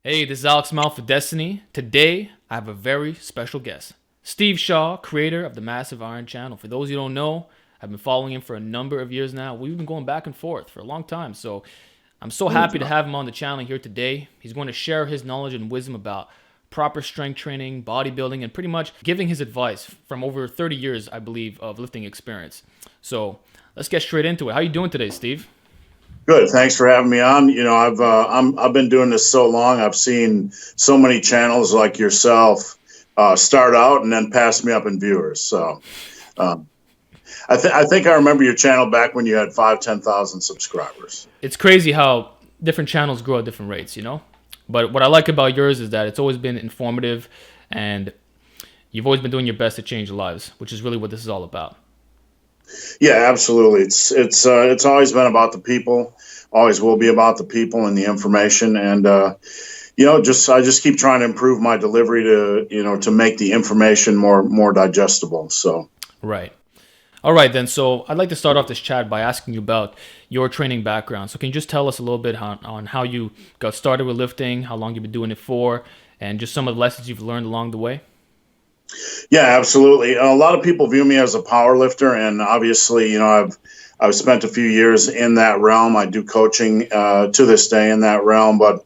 Hey, this is Alex Mount for Destiny. Today, I have a very special guest. Steve Shaw, creator of the Massive Iron channel. For those you don't know, I've been following him for a number of years now. We've been going back and forth for a long time. So I'm so happy to have him on the channel here today. He's going to share his knowledge and wisdom about proper strength training, bodybuilding, and pretty much giving his advice from over 30 years, I believe, of lifting experience. So let's get straight into it. How you doing today, Steve? Good. Thanks for having me on. I've been doing this so long. I've seen so many channels like yourself start out and then pass me up in viewers. So um, I think I remember your channel back when you had 10,000 subscribers. It's crazy how different channels grow at different rates, you know? But what I like about yours is that it's always been informative and you've always been doing your best to change lives, which is really what this is all about. Yeah, absolutely. It's always been about the people. Always will be about the people and the information. And I just keep trying to improve my delivery to make the information more digestible. So. Right. All right, then. So I'd like to start off this chat by asking you about your training background. So can you just tell us a little bit on how you got started with lifting, how long you've been doing it for, and just some of the lessons you've learned along the way? Yeah, absolutely. A lot of people view me as a power lifter, and obviously, I've spent a few years in that realm. I do coaching to this day in that realm, but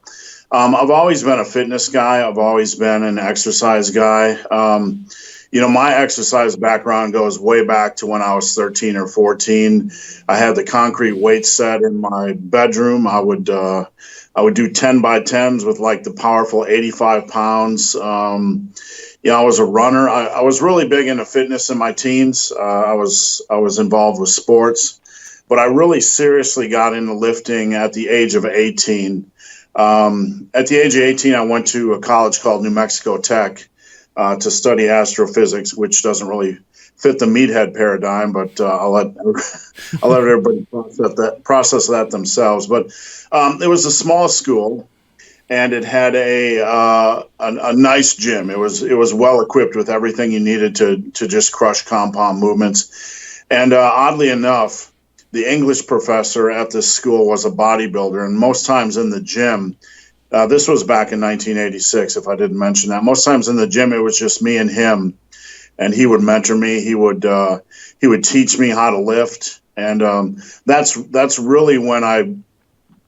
I've always been a fitness guy. I've always been an exercise guy. My exercise background goes way back to when I was 13 or 14. I had the concrete weight set in my bedroom. I would do 10 by 10s with like the powerful 85 pounds. I was a runner. I was really big into fitness in my teens. I was involved with sports, but I really seriously got into lifting at the age of 18. At the age of 18, I went to a college called New Mexico Tech to study astrophysics, which doesn't really fit the meathead paradigm, but I'll let everybody process that themselves. But it was a small school, and it had a nice gym. It was well equipped with everything you needed to just crush compound movements. And oddly enough, the English professor at this school was a bodybuilder, and most times in the gym, this was back in 1986, if I didn't mention that. Most times in the gym, it was just me and him, and he would mentor me. He would teach me how to lift, and that's really when I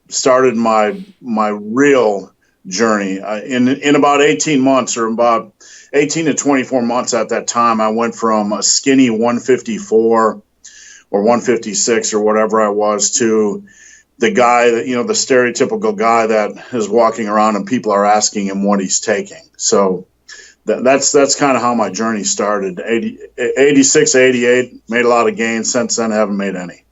started my real journey. In about 18 months, or about 18 to 24 months at that time, I went from a skinny 154 or 156 or whatever I was to the guy that, the stereotypical guy that is walking around and people are asking him what he's taking. So that's kind of how my journey started. 86, 88, made a lot of gains. Since then, I haven't made any.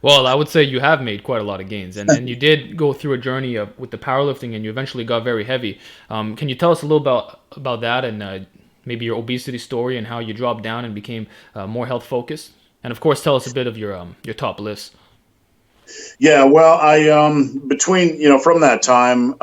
Well, I would say you have made quite a lot of gains, and you did go through a journey with the powerlifting, and you eventually got very heavy. Can you tell us a little about that, and maybe your obesity story, and how you dropped down and became more health focused? And of course, tell us a bit of your top lifts. Yeah, well, I from that time,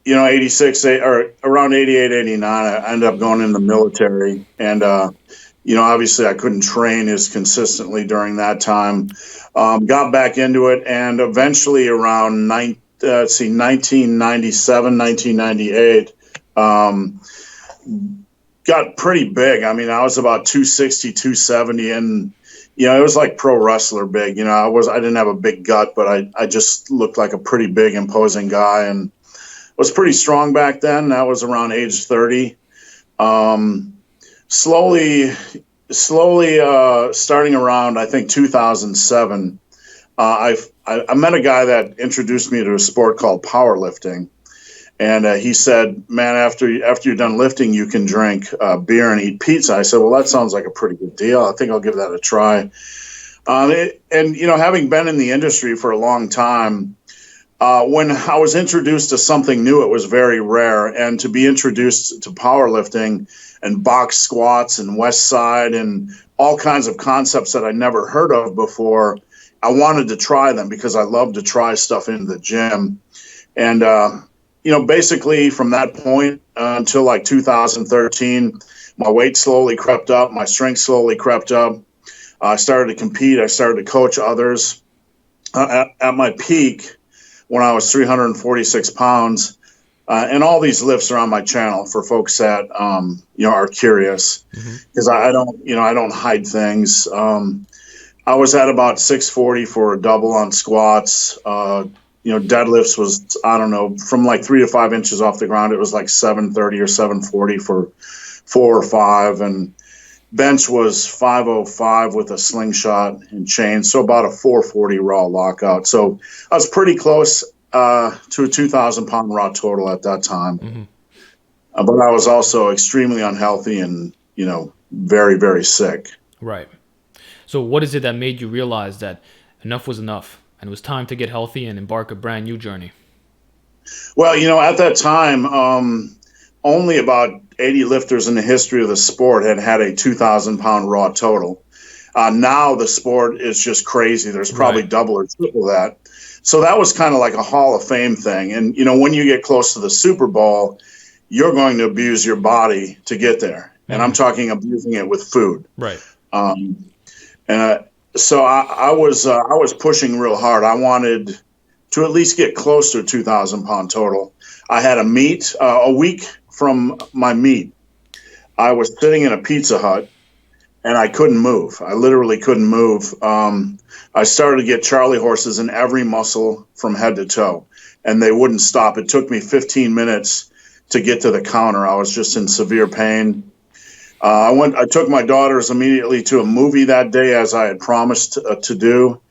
86 or around 88, 89, I ended up going in the military, and obviously I couldn't train as consistently during that time. Got back into it, and eventually around 1997, 1998, got pretty big. I mean, I was about 260, 270, and it was like pro wrestler big. I didn't have a big gut, but I just looked like a pretty big, imposing guy, and was pretty strong back then. That was around age 30. Slowly, starting around, I think, 2007, I met a guy that introduced me to a sport called powerlifting. And he said, man, after you're done lifting, you can drink beer and eat pizza. I said, well, that sounds like a pretty good deal. I think I'll give that a try. Having been in the industry for a long time, when I was introduced to something new, it was very rare. And to be introduced to powerlifting and box squats and West Side and all kinds of concepts that I never heard of before, I wanted to try them because I love to try stuff in the gym. And basically from that point until like 2013, my weight slowly crept up, my strength slowly crept up. I started to compete. I started to coach others. At my peak, when I was 346 pounds, And all these lifts are on my channel for folks that are curious, because I don't hide things. I was at about 640 for a double on squats. Deadlifts was, I don't know, from like 3 to 5 inches off the ground. It was like 730 or 740 for 4 or 5, and bench was 505 with a slingshot and chain, so about a 440 raw lockout. So I was pretty close to a 2,000 pound raw total at that time. But I was also extremely unhealthy and, very, very sick. Right. So what is it that made you realize that enough was enough and it was time to get healthy and embark a brand new journey? Well, at that time, only about 80 lifters in the history of the sport had a 2,000 pound raw total. Now the sport is just crazy. There's probably double or triple that. So that was kind of like a Hall of Fame thing. And, when you get close to the Super Bowl, you're going to abuse your body to get there. And I'm talking abusing it with food. Right. So I was pushing real hard. I wanted to at least get close to a 2,000 pound total. I had a meet a week from my meet. I was sitting in a Pizza Hut and I couldn't move. I literally couldn't move. I started to get Charlie horses in every muscle from head to toe, and they wouldn't stop. It took me 15 minutes to get to the counter. I was just in severe pain. I took my daughters immediately to a movie that day, as I had promised to do.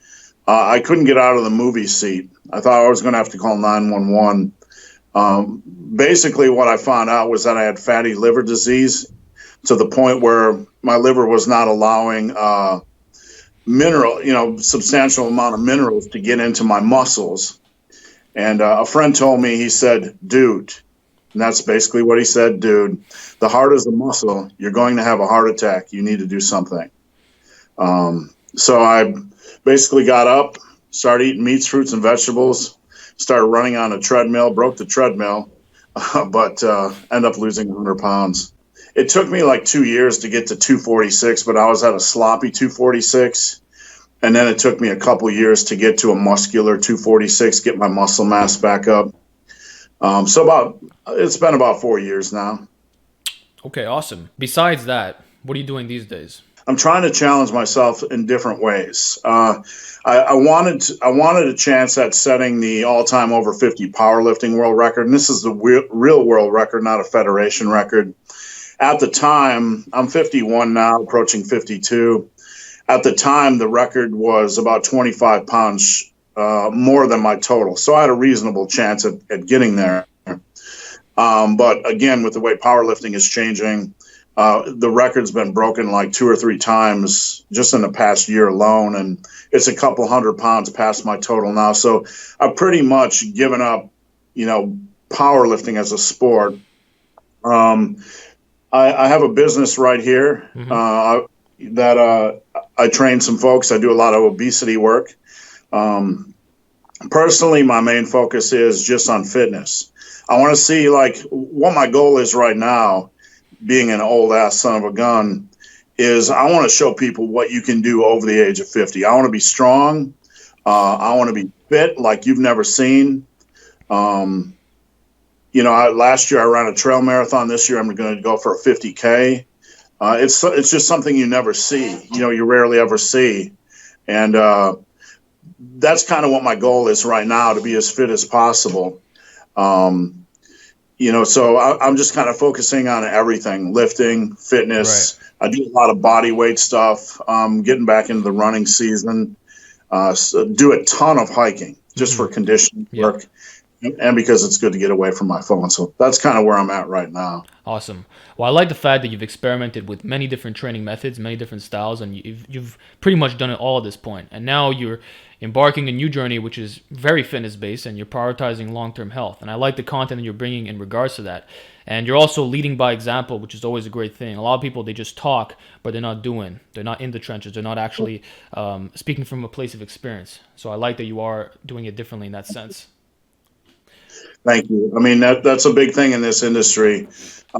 I couldn't get out of the movie seat. I thought I was going to have to call 911. Basically, what I found out was that I had fatty liver disease, to the point where my liver was not allowing substantial amount of minerals to get into my muscles. And a friend told me, he said, "Dude," and that's basically what he said, "Dude, the heart is a muscle. You're going to have a heart attack. You need to do something." So I basically got up, started eating meats, fruits, and vegetables, started running on a treadmill, broke the treadmill, but ended up losing 100 pounds. It took me like 2 years to get to 246, but I was at a sloppy 246. And then it took me a couple years to get to a muscular 246, get my muscle mass back up. It's been about 4 years now. Okay, awesome. Besides that, what are you doing these days? I'm trying to challenge myself in different ways. I wanted a chance at setting the all-time over 50 powerlifting world record, and this is the real world record, not a federation record. At the time, I'm 51 now, approaching 52. At the time, the record was about 25 pounds more than my total, so I had a reasonable chance at getting there. But again, with the way powerlifting is changing, the record's been broken like 2 or 3 times just in the past year alone, and it's a couple 100 pounds past my total now. So I've pretty much given up, powerlifting as a sport. I have a business right here that I train some folks. I do a lot of obesity work. Personally, my main focus is just on fitness. I want to see what my goal is right now, being an old ass son of a gun, is I want to show people what you can do over the age of 50. I want to be strong. I want to be fit like you've never seen. Last year I ran a trail marathon. This year I'm going to go for a 50K. It's just something you never see. You rarely ever see, and that's kind of what my goal is right now, to be as fit as possible. So I'm just kind of focusing on everything: lifting, fitness. Right. I do a lot of body weight stuff. Getting back into the running season. So do a ton of hiking just for conditioning work. And because it's good to get away from my phone. So that's kind of where I'm at right now. Awesome. Well, I like the fact that you've experimented with many different training methods, many different styles, and you've pretty much done it all at this point. And now you're embarking a new journey, which is very fitness-based, and you're prioritizing long-term health. And I like the content that you're bringing in regards to that. And you're also leading by example, which is always a great thing. A lot of people, they just talk, but they're not doing. They're not in the trenches. They're not actually speaking from a place of experience. So I like that you are doing it differently in that sense. Thank you. I mean, that's a big thing in this industry.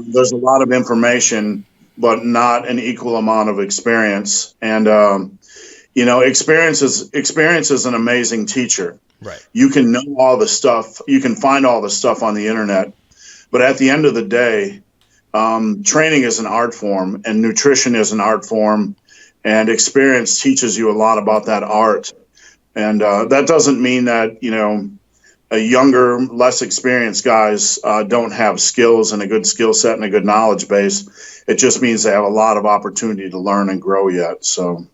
There's a lot of information, but not an equal amount of experience. And, experience is an amazing teacher. Right. You can know all the stuff. You can find all the stuff on the internet, But at the end of the day, training is an art form, and nutrition is an art form, and experience teaches you a lot about that art. And that doesn't mean that, a younger, less experienced guys don't have skills and a good skill set and a good knowledge base. It just means they have a lot of opportunity to learn and grow yet. So,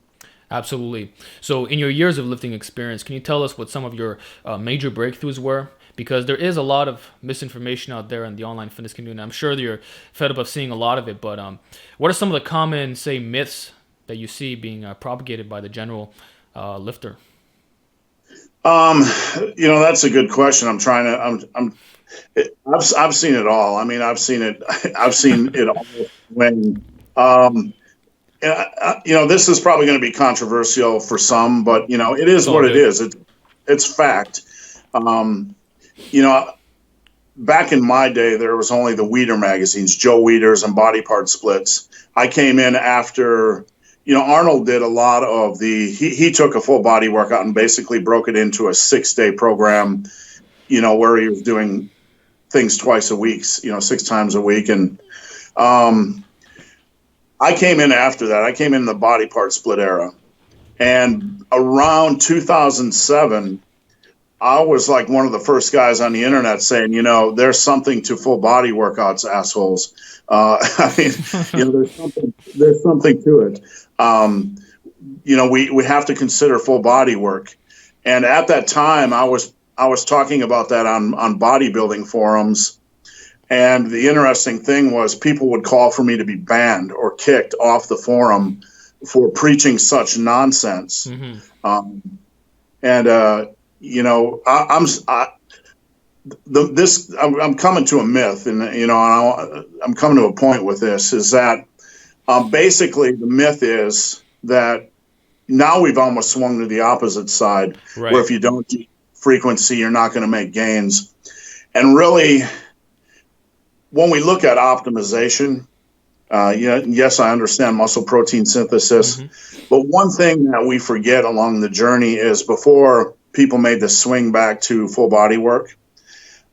Absolutely. So, in your years of lifting experience, can you tell us what some of your major breakthroughs were? Because there is a lot of misinformation out there in the online fitness community. I'm sure that you're fed up of seeing a lot of it, but what are some of the common, say, myths that you see being propagated by the general lifter? um, that's a good question. I've seen it all. I mean, I've seen it. I've seen it all. When, um, this is probably going to be controversial for some, but it It's is all what it good. is. It's fact. Um, you know, Back in my day, there was only the Weider magazines, Joe Weider's and Body Part Splits. I came in after, Arnold did a lot of he took a full body workout and basically broke it into a 6-day program, where he was doing things twice a week, 6 times a week. And um, I came in after that. I came in the Body Part Split era. And around 2007, I was like one of the first guys on the internet saying, there's something to full body workouts, assholes. I mean, there's something to it. We have to consider full body work. And at that time, I was talking about that on bodybuilding forums. And the interesting thing was people would call for me to be banned or kicked off the forum for preaching such nonsense. Hmm. Um, and I'm coming to a myth, and I'm coming to a point with this is that basically the myth is that now we've almost swung to the opposite side, where Right. if you don't do frequency, you're not going to make gains. And really, when we look at optimization, yes, I understand muscle protein synthesis, Hmm. but one thing that we forget along the journey is before people made the swing back to full body work,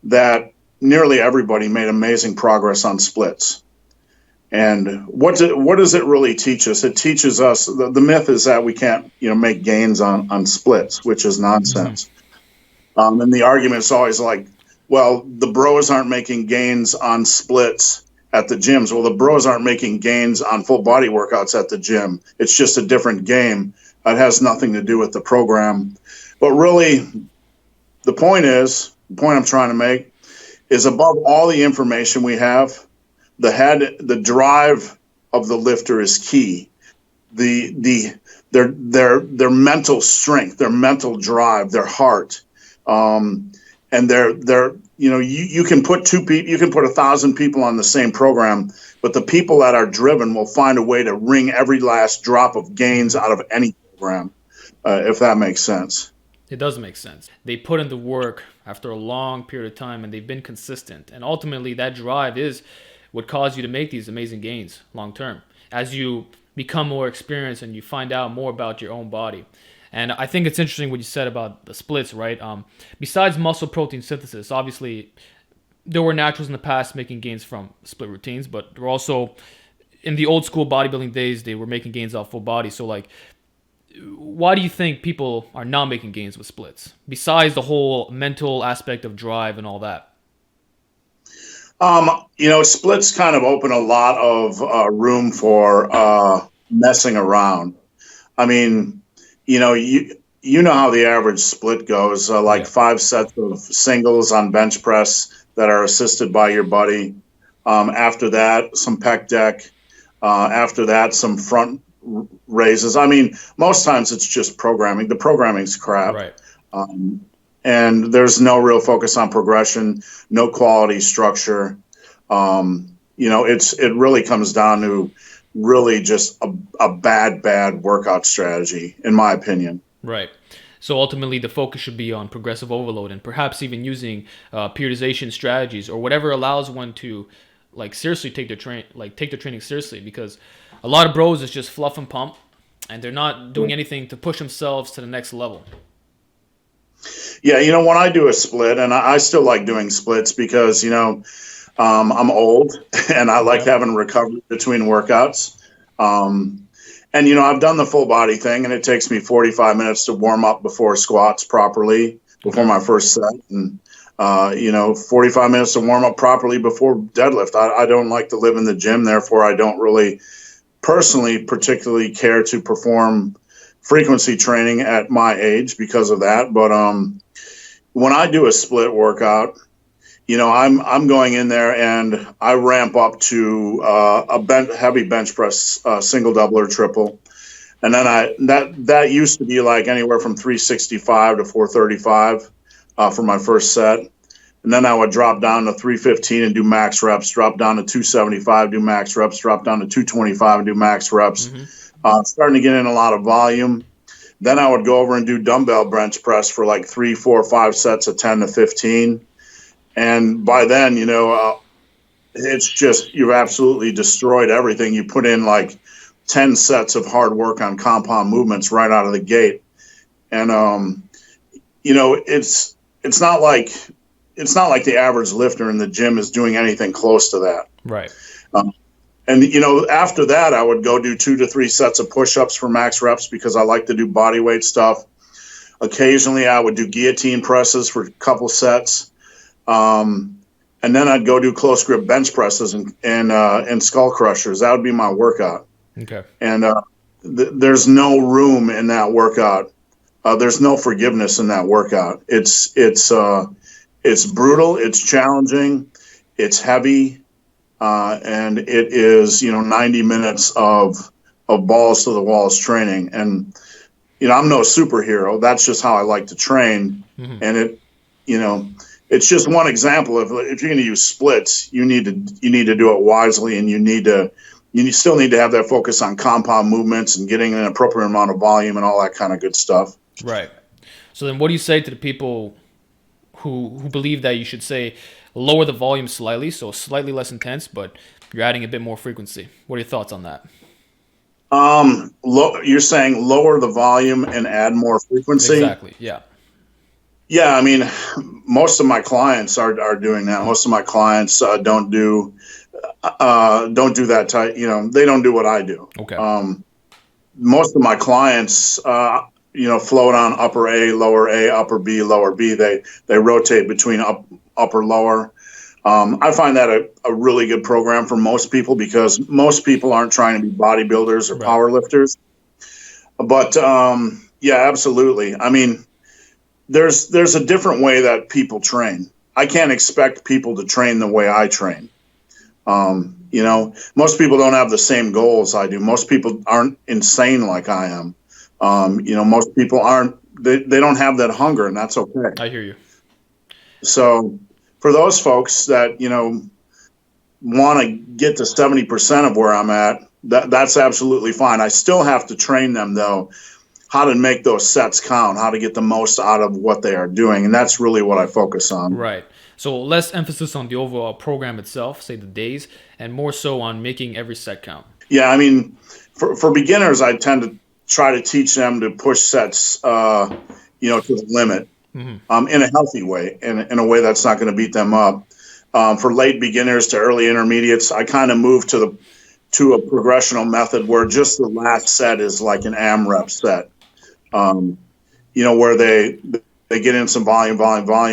that nearly everybody made amazing progress on splits. And what does it really teach us? It teaches us the myth is that we can't make gains on splits, which is Hmm. nonsense. And the argument is always like, well, the bros aren't making gains on splits at the gyms. Well, the bros aren't making gains on full body workouts at the gym. It's just a different game. It has nothing to do with the program. But really, the point I'm trying to make is above all the information we have, the drive of the lifter is key. The their mental strength, their mental drive, their heart, and their you can put you can put 1,000 people on the same program, but the people that are driven will find a way to wring every last drop of gains Hmm. out of any program, if that makes sense. It does make sense. They put in the work after a long period of time and they've been consistent. And ultimately, that drive is what caused you to make these amazing gains long term as you become more experienced and you find out more about your own body. And I think it's interesting what you said about the splits, right? Besides muscle protein synthesis, obviously, there were naturals in the past making gains from split routines, but there were also in the old school bodybuilding days, they were making gains off full body. So, like, why do you think people are not making gains with splits besides the whole mental aspect of drive and all that? Splits kind of open a lot of room for messing around. I mean, you know how the average split goes, like Yeah. 5 sets of singles on bench press that are assisted by your buddy. After that, some pec deck. After that, some front raises. I mean, most times it's just programming. The programming's crap. Right. Um, and there's no real focus on progression, no quality structure. It really comes down to really just a bad workout strategy, in my opinion. Right. So ultimately, the focus should be on progressive overload and perhaps even using periodization strategies or whatever allows one to like seriously take their training seriously because a lot of bros is just fluff and pump and they're not doing anything to push themselves to the next level. Yeah, when I do a split, and I still like doing splits because I'm old and I like Okay. having recovery between workouts. And, I've done the full body thing, and it takes me 45 minutes to warm up before squats properly, before Okay. my first set. And, 45 minutes to warm up properly before deadlift. I don't like to live in the gym. Therefore, I don't really personally particularly care to perform frequency training at my age because of that. But when I do a split workout, I'm going in there and I ramp up to heavy bench press, single, double, or triple, and then that used to be like anywhere from 365 to 435 for my first set, and then I would drop down to 315 and do max reps, drop down to 275, do max reps, drop down to 225 and do max reps, starting to get in a lot of volume. Then I would go over and do dumbbell bench press for like 3, 4, 5 sets of 10 to 15. And by then, it's just, you've absolutely destroyed everything. You put in like 10 sets of hard work on compound movements right out of the gate. And, it's not like the average lifter in the gym is doing anything close to that. Right. And, after that, I would go do 2 to 3 sets of push-ups for max reps because I like to do body weight stuff. Occasionally, I would do guillotine presses for a couple sets. And then I'd go do close grip bench presses and skull crushers. That would be my workout. Okay. And there's no room in that workout. There's no forgiveness in that workout. It's brutal. It's challenging. It's heavy, and it is 90 minutes of balls to the walls training. And I'm no superhero. That's just how I like to train. And it's just one example of, if you're going to use splits, you need to do it wisely, and you still need to have that focus on compound movements and getting an appropriate amount of volume and all that kind of good stuff. Right. So then what do you say to the people who believe that you should say lower the volume slightly, so slightly less intense, but you're adding a bit more frequency? What are your thoughts on that? You're saying lower the volume and add more frequency? Exactly. Yeah. Yeah, I mean, most of my clients are doing that. Most of my clients don't do that type. They don't do what I do. Okay. Most of my clients, float on upper A, lower A, upper B, lower B. They rotate between upper, lower. I find that a really good program for most people because most people aren't trying to be bodybuilders or power lifters. But yeah, absolutely. I mean, there's a different way that people train. I can't expect people to train the way I train. Most people don't have the same goals I do. Most people aren't insane like I am. Most people they don't have that hunger, and that's okay. I hear you. So for those folks that, want to get to 70% of where I'm at, that's absolutely fine. I still have to train them, though, how to make those sets count, how to get the most out of what they are doing. And that's really what I focus on. Right. So less emphasis on the overall program itself, say the days, and more so on making every set count. Yeah, I mean, for beginners, I tend to try to teach them to push sets, to the limit, in a healthy way, in a way that's not going to beat them up. For late beginners to early intermediates, I kind of move to a progressional method where just the last set is like an AMRAP set, where they get in some volume,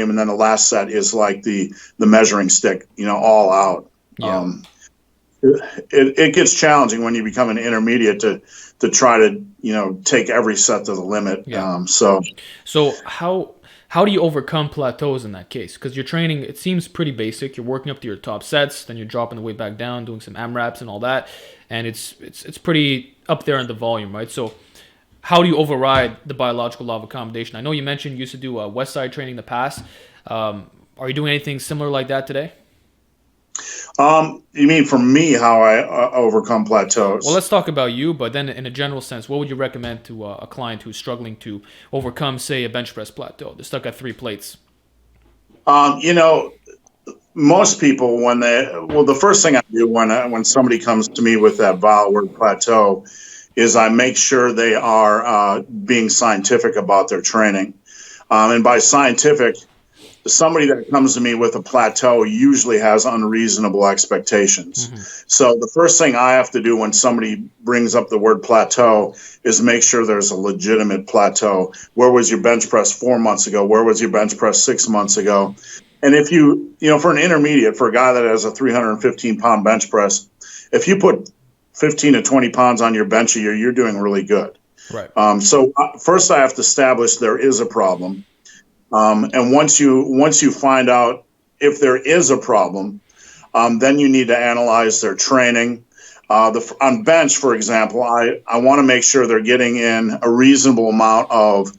and then the last set is like the measuring stick, all out. Yeah. It gets challenging when you become an intermediate to try to take every set to the limit. Yeah. So how do you overcome plateaus in that case? Because your training, it seems pretty basic. You're working up to your top sets, then you're dropping the weight back down, doing some AMRAPs and all that, and it's pretty up there in the volume, right? So how do you override the biological law of accommodation? I know you mentioned you used to do West Side training in the past. Are you doing anything similar like that today? You mean for me, how I overcome plateaus? Well, let's talk about you, but then in a general sense, what would you recommend to a client who's struggling to overcome, say, a bench press plateau? They're stuck at 3 plates. Most people, the first thing I do when somebody comes to me with that vile word plateau is I make sure they are being scientific about their training. And by scientific, somebody that comes to me with a plateau usually has unreasonable expectations. Mm-hmm. So the first thing I have to do when somebody brings up the word plateau is make sure there's a legitimate plateau. Where was your bench press 4 months ago? Where was your bench press 6 months ago? And if for an intermediate, for a guy that has a 315-pound bench press, if you put 15 to 20 pounds on your bench a year, you're doing really good. Right. So first I have to establish there is a problem. And once you find out if there is a problem, then you need to analyze their training. On bench, for example, I want to make sure they're getting in a reasonable amount of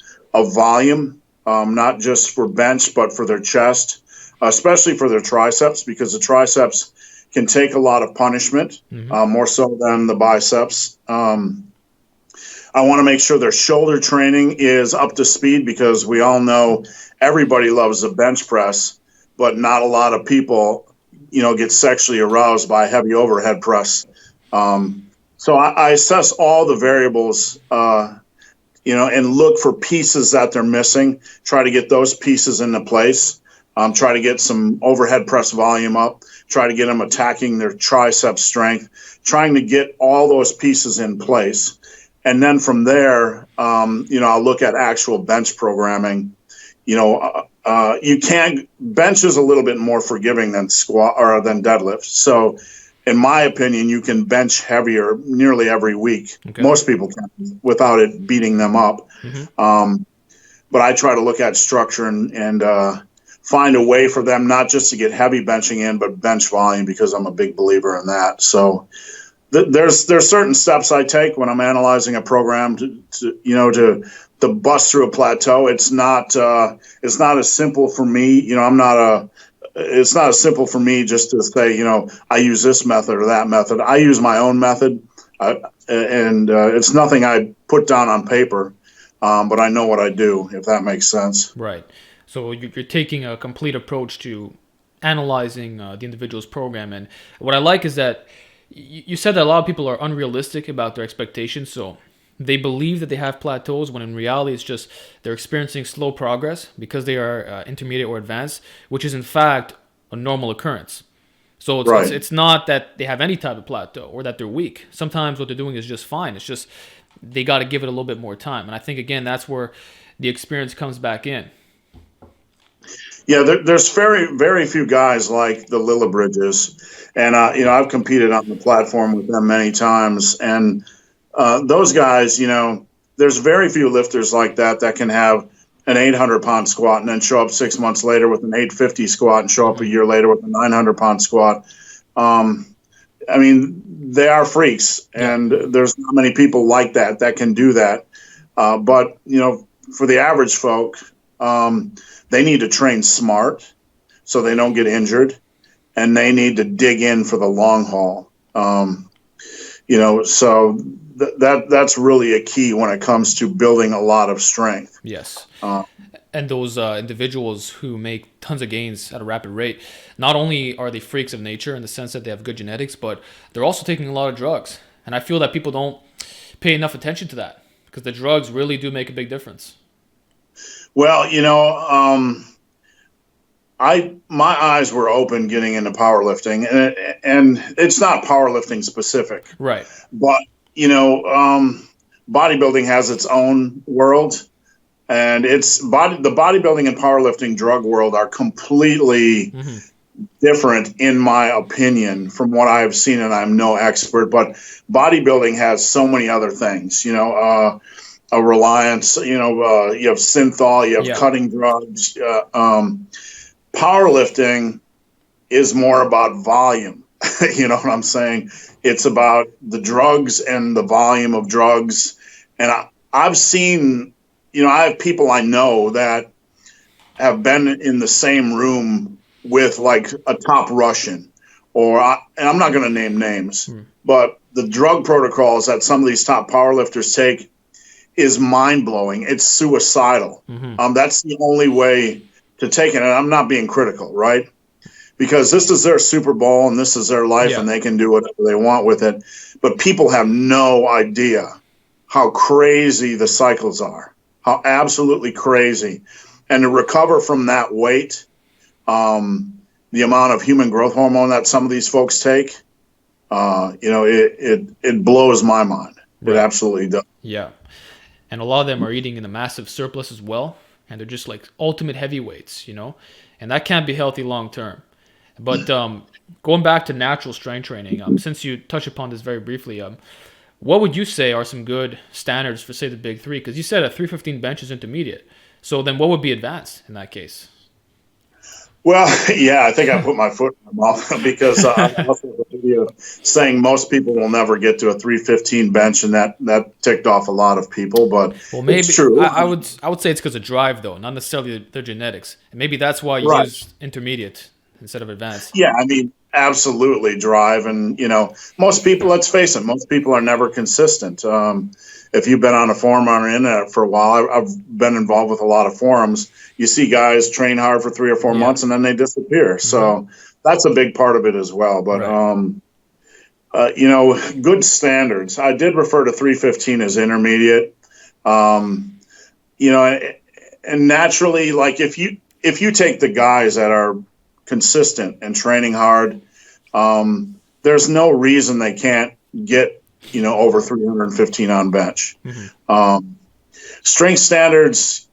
volume, not just for bench, but for their chest, especially for their triceps, because the triceps can take a lot of punishment, more so than the biceps. I want to make sure their shoulder training is up to speed, because we all know everybody loves the bench press, but not a lot of people, get sexually aroused by heavy overhead press. So I assess all the variables, and look for pieces that they're missing, try to get those pieces into place, try to get some overhead press volume up, try to get them attacking their tricep strength, trying to get all those pieces in place. And then from there, I'll look at actual bench programming. You can't, bench is a little bit more forgiving than squat or than deadlift. So in my opinion, you can bench heavier nearly every week. Okay. Most people can without it beating them up. But I try to look at structure and find a way for them not just to get heavy benching in, but bench volume, because I'm a big believer in that. So there's certain steps I take when I'm analyzing a program to bust through a plateau. It's not as simple for me. It's not as simple for me just to say, I use this method or that method. I use my own method, and it's nothing I put down on paper, but I know what I do, if that makes sense. Right. So you're taking a complete approach to analyzing the individual's program. And what I like is that you said that a lot of people are unrealistic about their expectations. So they believe that they have plateaus, when in reality it's just they're experiencing slow progress because they are intermediate or advanced, which is in fact a normal occurrence. So it's not that they have any type of plateau or that they're weak. Sometimes what they're doing is just fine. It's just they got to give it a little bit more time. And I think, again, that's where the experience comes back in. Yeah, there's very, very few guys like the Lillibridges. And, I've competed on the platform with them many times. And those guys, there's very few lifters like that can have an 800-pound squat and then show up 6 months later with an 850 squat and show up a year later with a 900-pound squat. They are freaks, and there's not many people like that can do that. But, for the average folk, they need to train smart so they don't get injured, and they need to dig in for the long haul. So that's really a key when it comes to building a lot of strength. Yes. And those individuals who make tons of gains at a rapid rate, not only are they freaks of nature in the sense that they have good genetics, but they're also taking a lot of drugs. And I feel that people don't pay enough attention to that, because the drugs really do make a big difference. Well, my eyes were open getting into powerlifting, and it's not powerlifting specific, right? But bodybuilding has its own world, and the bodybuilding and powerlifting drug world are completely different, in my opinion, from what I've seen, and I'm no expert, but bodybuilding has so many other things, a reliance, you have synthol, you have cutting drugs. Powerlifting is more about volume. You know what I'm saying? It's about the drugs and the volume of drugs. And I've seen, I have people I know that have been in the same room with like a top Russian, and I'm not going to name names, but the drug protocols that some of these top powerlifters take is mind-blowing. It's suicidal. That's the only way to take it. And I'm not being critical, right? Because this is their Super Bowl and this is their life, and they can do whatever they want with it. But people have no idea how crazy the cycles are, how absolutely crazy. And to recover from that weight the amount of human growth hormone that some of these folks take, it blows my mind. It Right. absolutely does. Yeah. And a lot of them are eating in a massive surplus as well, and they're just like ultimate heavyweights, and that can't be healthy long term. But going back to natural strength training, since you touched upon this very briefly, what would you say are some good standards for, say, the big three? Because you said a 315 bench is intermediate. So then what would be advanced in that case? Well, yeah, I think I put my foot in my mouth because I also have a video saying most people will never get to a 315 bench, and that ticked off a lot of people, but Well, it's maybe true. I would say it's because of drive, though, not necessarily their genetics. And maybe that's why you Right. use intermediate instead of advanced. Yeah, I mean, absolutely drive. And, most people, let's face it, most people are never consistent. If you've been on a forum on the internet for a while, I've been involved with a lot of forums. You see guys train hard for 3 or 4 months Yeah. and then they disappear. So that's a big part of it as well. But, Right. good standards. I did refer to 315 as intermediate. Um, and naturally, like if you take the guys that are consistent and training hard, there's no reason they can't get over 315 on bench. Strength standards,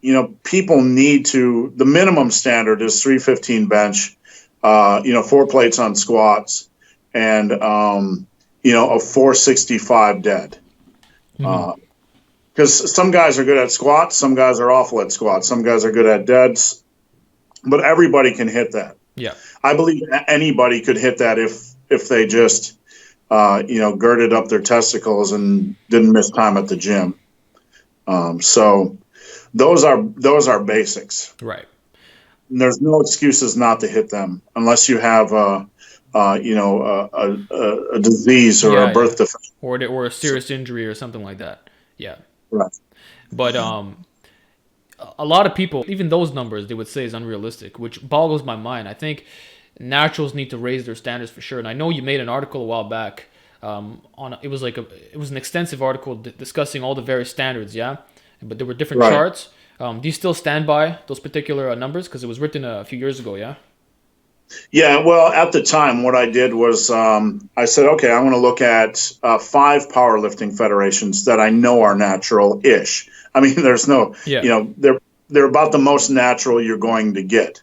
people need to. The minimum standard is 315 bench. 4 plates on squats, and a 465 dead. Because some guys are good at squats, some guys are awful at squats, some guys are good at deads, but everybody can hit that. Yeah. I believe anybody could hit that if they just girded up their testicles and didn't miss time at the gym. So those are basics. Right. And there's no excuses not to hit them unless you have a disease or a birth defect. Or a serious injury or something like that. Yeah. Right. But a lot of people, even those numbers, they would say is unrealistic, which boggles my mind. I think naturals need to raise their standards for sure. And I know you made an article a while back. It was an extensive article discussing all the various standards. Yeah, but there were different Right. charts. Do you still stand by those particular numbers? Because it was written a few years ago. Yeah. Yeah, well, at the time, what I did was I said, okay, I'm going to look at 5 powerlifting federations that I know are natural-ish. I mean, there's no, Yeah. they're about the most natural you're going to get.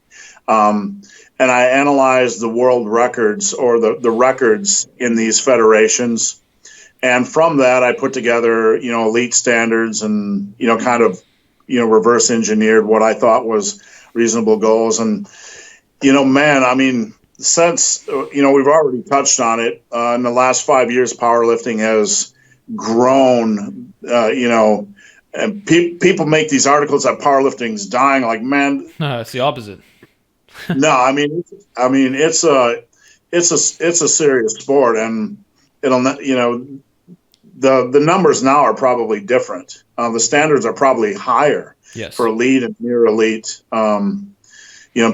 And I analyzed the world records or the records in these federations. And from that, I put together, elite standards and, kind of, reverse engineered what I thought was reasonable goals. And, man, I mean, since, we've already touched on it, in the last 5 years, powerlifting has grown, and people make these articles that powerlifting's dying. Like, man, It's the opposite. no, I mean, it's a serious sport, and it'll, the numbers now are probably different. The standards are probably higher Yes. for elite and near elite.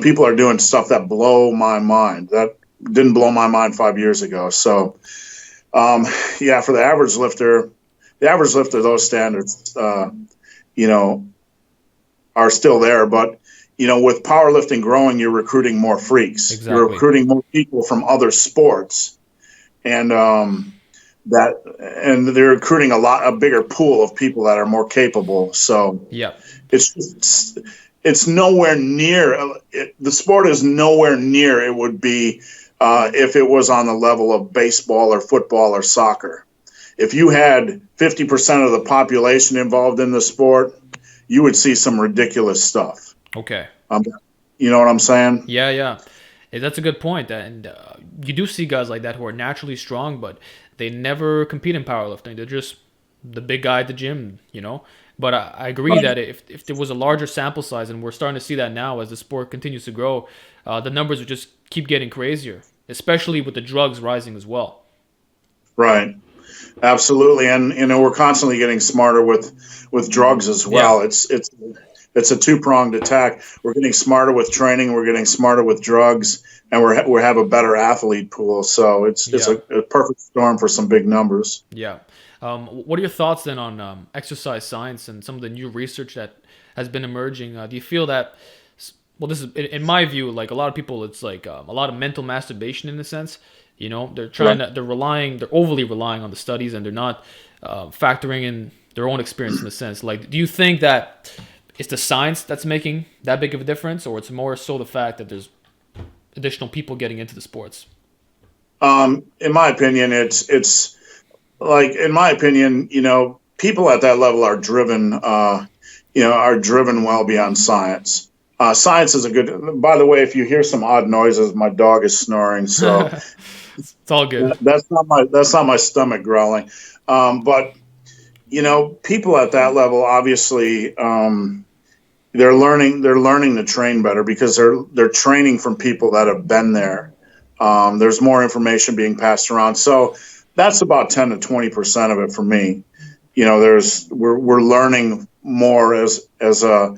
People are doing stuff that blow my mind. That didn't blow my mind 5 years ago. So, for the average lifter, those standards, are still there. But, with powerlifting growing, you're recruiting more freaks. Exactly. You're recruiting more people from other sports. And they're recruiting a bigger pool of people that are more capable. So Yeah. it's nowhere near. The sport is nowhere near it would be if it was on the level of baseball or football or soccer. If you had 50% of the population involved in the sport, you would see some ridiculous stuff. Okay. You know what I'm saying? Yeah, yeah. That's a good point. And you do see guys like that who are naturally strong, but they never compete in powerlifting. They're just the big guy at the gym, But I agree that if there was a larger sample size, and we're starting to see that now as the sport continues to grow, the numbers would just keep getting crazier, especially with the drugs rising as well. Right. Absolutely. And, we're constantly getting smarter with drugs as well. Yeah. It's a two-pronged attack. We're getting smarter with training. We're getting smarter with drugs, and we have a better athlete pool. So it's a perfect storm for some big numbers. Yeah. What are your thoughts then on exercise science and some of the new research that has been emerging? Do you feel that well, this is in my view, like a lot of people, it's like a lot of mental masturbation in a sense. You know, Right. they're overly relying on the studies, and they're not factoring in their own experience in a sense. Like, do you think that it's the science that's making that big of a difference, or it's more so the fact that there's additional people getting into the sports? In my opinion, it's like in my opinion, people at that level are driven, are driven well beyond science. Science is a good. By the way, if you hear some odd noises, my dog is snoring, so It's all good. that's not my stomach growling. But people at that level obviously they're learning to train better because they're training from people that have been there. There's more information being passed around, so that's about 10 to 20% of it for me. We're learning more as a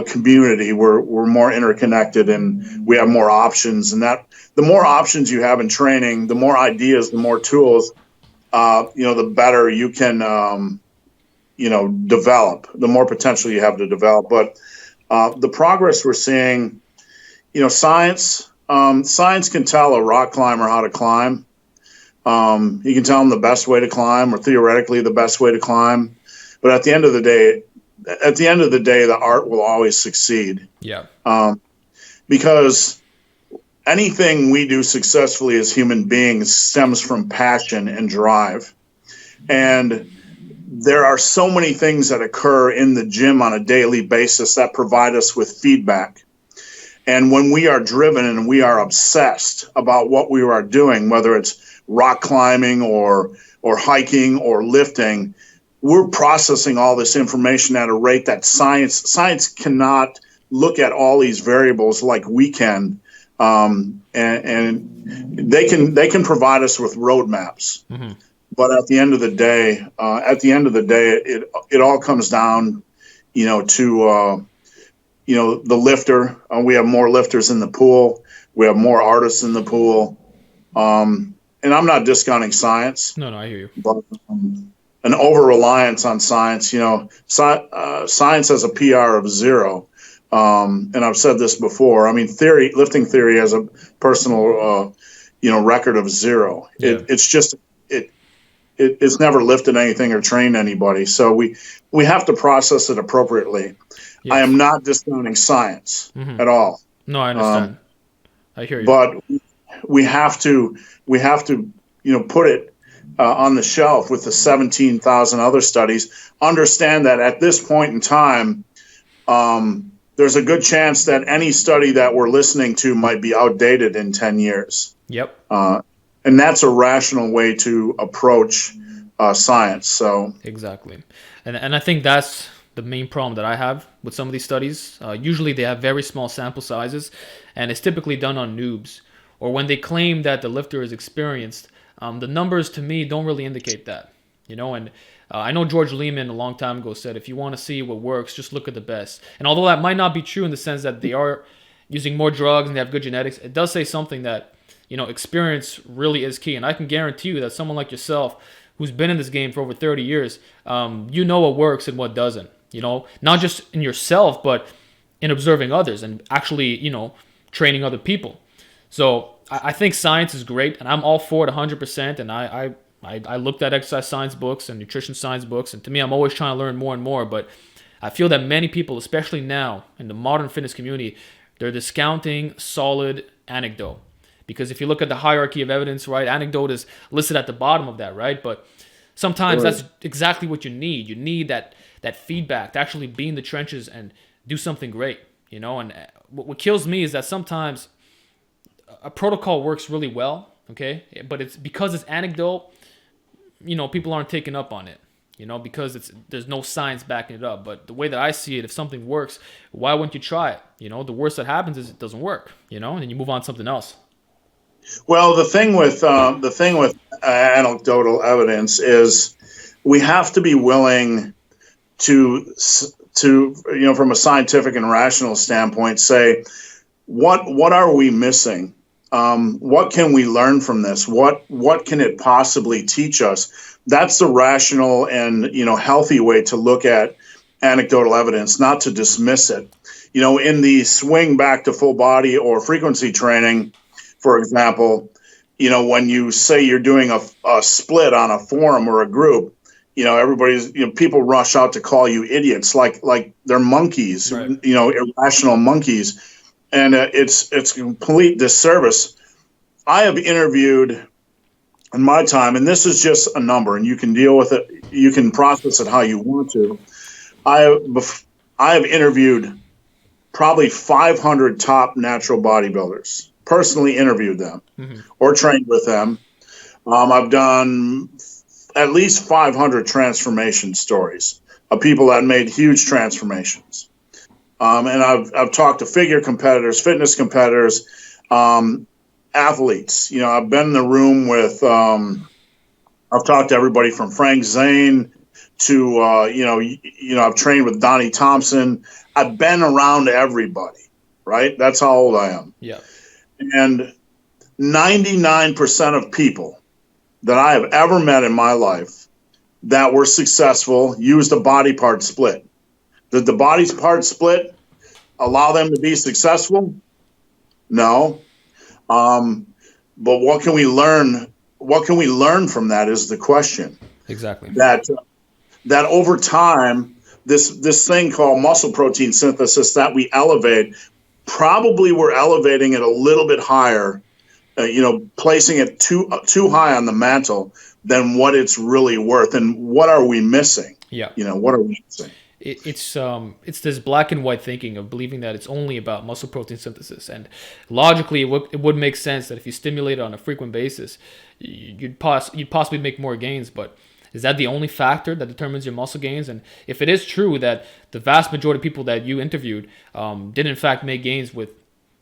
community. We're more interconnected and we have more options. And that the more options you have in training, the more ideas, the more tools, the better you can develop. The more potential you have to develop. But the progress we're seeing, science can tell a rock climber how to climb. You can tell them the best way to climb, or theoretically the best way to climb. But at the end of the day, the art will always succeed. Yeah. Because anything we do successfully as human beings stems from passion and drive. And there are so many things that occur in the gym on a daily basis that provide us with feedback. And when we are driven and we are obsessed about what we are doing, whether it's rock climbing or hiking or lifting, we're processing all this information at a rate that science cannot look at all these variables like we can, and they can provide us with roadmaps. Mm-hmm. But at the end of the day, it all comes down, to the lifter. We have more lifters in the pool. We have more artists in the pool. And I'm not discounting science, No, I hear you. but an over reliance on science. Science has a PR of 0. And I've said this before. I mean, lifting theory has a personal, record of 0. Yeah. It's never lifted anything or trained anybody. So we have to process it appropriately. Yes. I am not discounting science at all. No, I understand. I hear you. But we have to put it on the shelf with the 17,000 other studies. Understand that at this point in time, there's a good chance that any study that we're listening to might be outdated in 10 years. Yep. And that's a rational way to approach science. So Exactly. And I think that's the main problem that I have with some of these studies. Usually they have very small sample sizes, and it's typically done on noobs. Or when they claim that the lifter is experienced, the numbers to me don't really indicate that. And I know George Lehman a long time ago said, if you want to see what works, just look at the best. And although that might not be true in the sense that they are using more drugs and they have good genetics, it does say something that, experience really is key. And I can guarantee you that someone like yourself, who's been in this game for over 30 years, you know what works and what doesn't. Not just in yourself, but in observing others and actually, training other people. So I think science is great, and I'm all for it 100%. And I looked at exercise science books and nutrition science books, and to me, I'm always trying to learn more and more. But I feel that many people, especially now in the modern fitness community, they're discounting solid anecdote. Because if you look at the hierarchy of evidence, right, anecdote is listed at the bottom of that, right? But sometimes that's exactly what you need. You need that feedback to actually be in the trenches and do something great, And what kills me is that sometimes a protocol works really well, okay? But it's because it's anecdote, people aren't taking up on it, because there's no science backing it up. But the way that I see it, if something works, why wouldn't you try it? The worst that happens is it doesn't work, and then you move on to something else. Well, the thing with anecdotal evidence is we have to be willing to from a scientific and rational standpoint, say what are we missing? What can we learn from this? What can it possibly teach us? That's the rational and healthy way to look at anecdotal evidence, not to dismiss it. in the swing back to full body or frequency training, for example, when you say you're doing a split on a forum or a group, everybody's, people rush out to call you idiots, like they're monkeys, Right. Irrational monkeys. And it's a complete disservice. I have interviewed in my time, and this is just a number, and you can deal with it. You can process it how you want to. I have interviewed probably 500 top natural bodybuilders, personally interviewed them or trained with them. I've done at least 500 transformation stories of people that made huge transformations. And I've talked to figure competitors, fitness competitors, athletes. I've been in the room with, I've talked to everybody from Frank Zane to, I've trained with Donnie Thompson. I've been around everybody, right? That's how old I am. Yeah. And 99% of people that I have ever met in my life that were successful used a body part split. Did the body part split allow them to be successful? No. But what can we learn? What can we learn from that is the question. Exactly. That over time, this thing called muscle protein synthesis that we elevate, probably we're elevating it a little bit higher, placing it too high on the mantle than what it's really worth. And what are we missing? Yeah. What are we missing? It's this black and white thinking of believing that it's only about muscle protein synthesis, and logically it would make sense that if you stimulate it on a frequent basis, you'd possibly make more gains. But is that the only factor that determines your muscle gains? And if it is true that the vast majority of people that you interviewed did in fact make gains with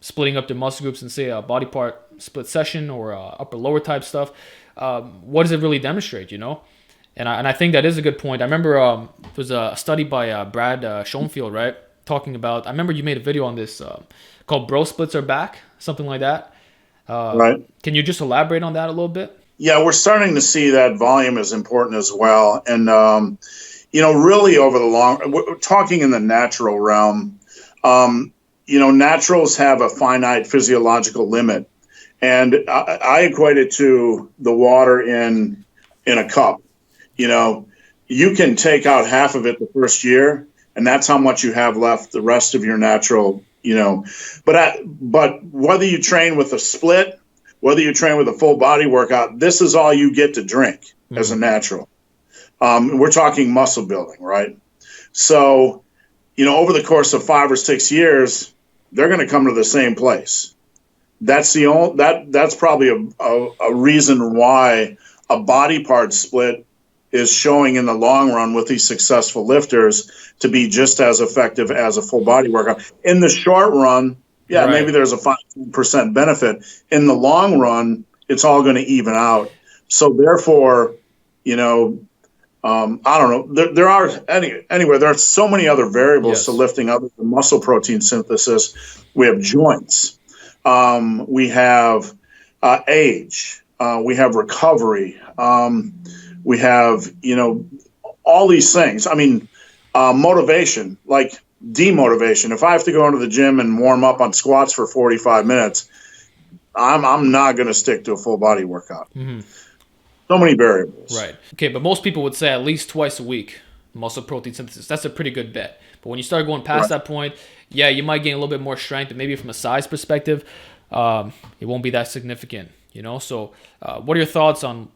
splitting up their muscle groups in, say, a body part split session or upper lower type stuff, what does it really demonstrate? And I think that is a good point. I remember there was a study by Brad Schoenfield, right? Talking about, I remember you made a video on this called Bro Splits Are Back, something like that. Right. Can you just elaborate on that a little bit? Yeah, we're starting to see that volume is important as well. And, really over the we're talking in the natural realm, naturals have a finite physiological limit. And I equate it to the water in a cup. You can take out half of it the first year, and that's how much you have left the rest of your natural, But whether you train with a split, whether you train with a full body workout, this is all you get to drink as a natural. We're talking muscle building, right? So, over the course of 5 or 6 years, they're going to come to the same place. That's that's probably a reason why a body part split is showing in the long run with these successful lifters to be just as effective as a full body workout. In the short run, right, maybe there's a 5% benefit. In the long run, it's all going to even out. So therefore, I don't know. There are anyway. There are so many other variables to lifting other than muscle protein synthesis. We have joints. We have age. We have recovery. We have, all these things. I mean, motivation, like demotivation. If I have to go into the gym and warm up on squats for 45 minutes, I'm not going to stick to a full body workout. Mm-hmm. So many variables. Right. Okay, but most people would say at least twice a week, muscle protein synthesis. That's a pretty good bet. But when you start going past that point, you might gain a little bit more strength, and maybe from a size perspective, it won't be that significant. So what are your thoughts on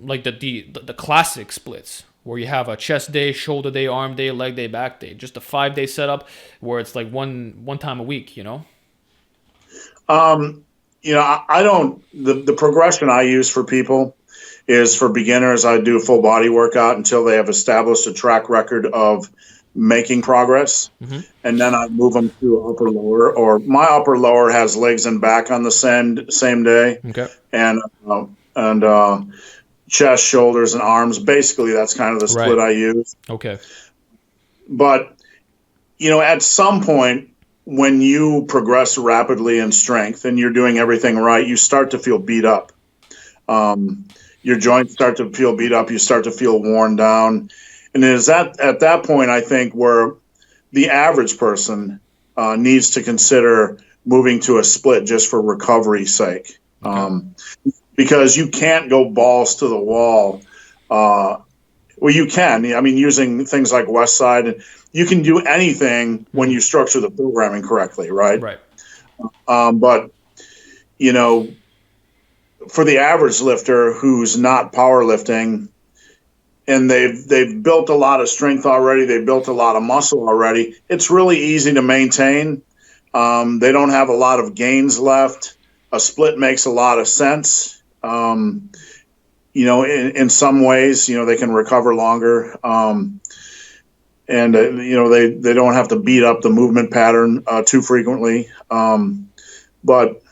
like the classic splits where you have a chest day, shoulder day, arm day, leg day, back day, just a 5-day setup where it's like one time a week, I don't, the progression I use for people is for beginners. I do a full body workout until they have established a track record of making progress. Mm-hmm. And then I move them to upper lower, or my upper lower has legs and back on the same day. Okay. And chest, shoulders, and arms. Basically, that's kind of the split I use. Okay. But, at some point, when you progress rapidly in strength and you're doing everything right, you start to feel beat up. Your joints start to feel beat up. You start to feel worn down. And it is at that point, I think, where the average person needs to consider moving to a split just for recovery's sake. Okay. Because you can't go balls to the wall. Well, you can. I mean, using things like West Side, you can do anything when you structure the programming correctly, right? Right. But you know, for the average lifter who's not powerlifting, and they've built a lot of strength already, they've built a lot of muscle already, it's really easy to maintain. They don't have a lot of gains left. A split makes a lot of sense. In some ways, they can recover longer. And they don't have to beat up the movement pattern too frequently. But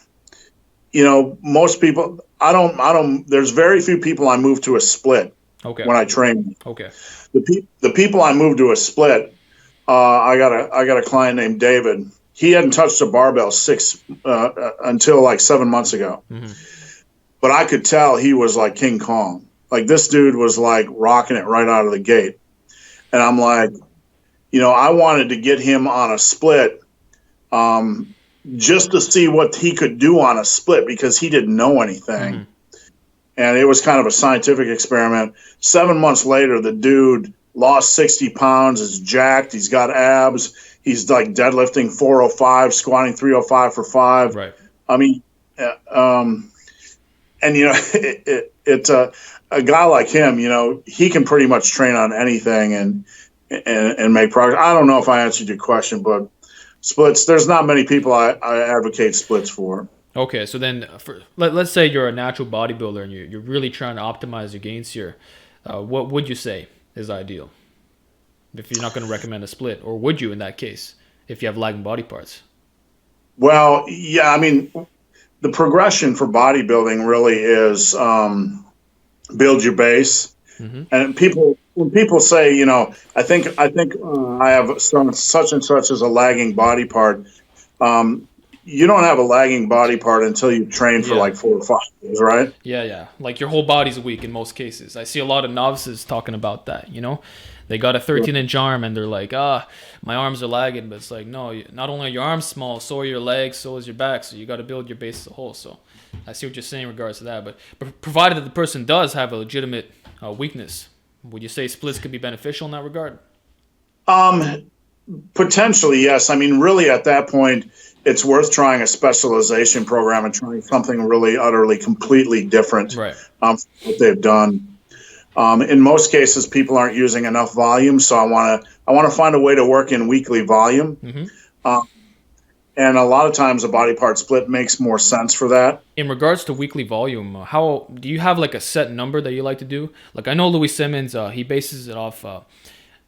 most people, I don't. There's very few people I move to a split when I train. Okay. The people I move to a split, I got a client named David. He hadn't touched a barbell until like 7 months ago. Mm-hmm. But I could tell he was like King Kong. Like this dude was like rocking it right out of the gate. And I'm like, I wanted to get him on a split just to see what he could do on a split because he didn't know anything. Mm-hmm. And it was kind of a scientific experiment. 7 months later, the dude lost 60 pounds, is jacked, he's got abs, he's like deadlifting 405, squatting 305 for 5. Right. I mean, and it's a guy like him, he can pretty much train on anything and make progress. I don't know if I answered your question, but splits, there's not many people I advocate splits for. Okay, so then let's say you're a natural bodybuilder and you're really trying to optimize your gains here. What would you say is ideal if you're not going to recommend a split? Or would you in that case if you have lagging body parts? Well, yeah, I mean, the progression for bodybuilding really is build your base. Mm-hmm. And when people say, I think I have such and such as a lagging body part. You don't have a lagging body part until you train for like 4 or 5 years, right? Yeah. Like your whole body's weak in most cases. I see a lot of novices talking about that, They got a 13-inch arm and they're like, my arms are lagging. But it's like, no, not only are your arms small, so are your legs, so is your back. So you got to build your base as a whole. So I see what you're saying in regards to that. But provided that the person does have a legitimate weakness, would you say splits could be beneficial in that regard? Potentially, yes. I mean, really at that point, it's worth trying a specialization program and trying something really utterly completely different right. From what they've done. In most cases, people aren't using enough volume, so I want to find a way to work in weekly volume. Mm-hmm. And a lot of times, a body part split makes more sense for that. In regards to weekly volume, how do you have like a set number that you like to do? Like I know Louis Simmons, he bases it off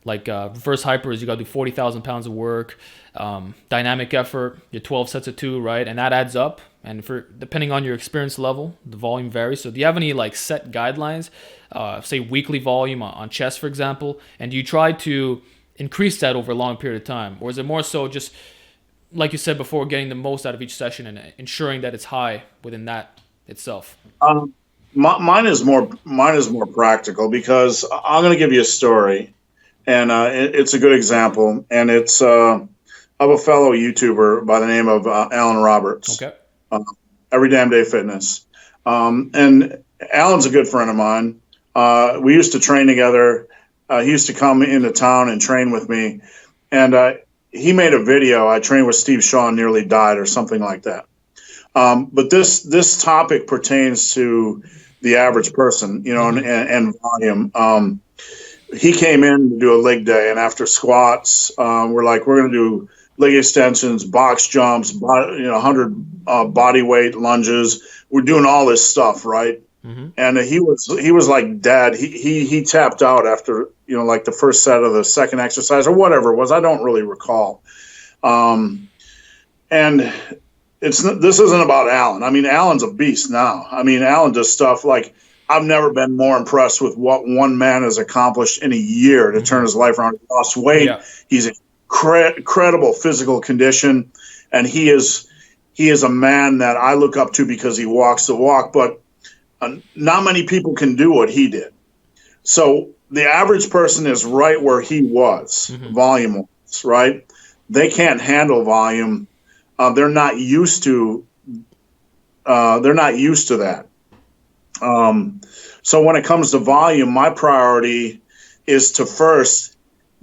reverse hypers. You got to do 40,000 pounds of work. Dynamic effort, your 12 sets of 2, right? And that adds up. And depending on your experience level, the volume varies. So do you have any like set guidelines, say weekly volume on chest, for example? And do you try to increase that over a long period of time? Or is it more so just, like you said before, getting the most out of each session and ensuring that it's high within that itself? Mine is more practical because I'm going to give you a story. And it's a good example. And it's of a fellow YouTuber by the name of Alan Roberts. Okay. Every Damn Day Fitness. And Alan's a good friend of mine. We used to train together. He used to come into town and train with me. And he made a video. I trained with Steve Shaw and nearly died or something like that. But this topic pertains to the average person, and volume. He came in to do a leg day, and after squats, we're going to do leg extensions, box jumps, 100 body weight lunges. We're doing all this stuff, right? Mm-hmm. And he was like dead. He tapped out after like the first set of the second exercise or whatever it was. I don't really recall. And this isn't about Alan. I mean, Alan's a beast now. I mean, Alan does stuff like I've never been more impressed with what one man has accomplished in a year to turn his life around. He lost weight. Yeah. He's in incredible physical condition, and he is a man that I look up to because he walks the walk. But not many people can do what he did. So the average person is right where he was, volume-wise, right? they can't handle volume. They're not used to. They're not used to that. So when it comes to volume, my priority is to first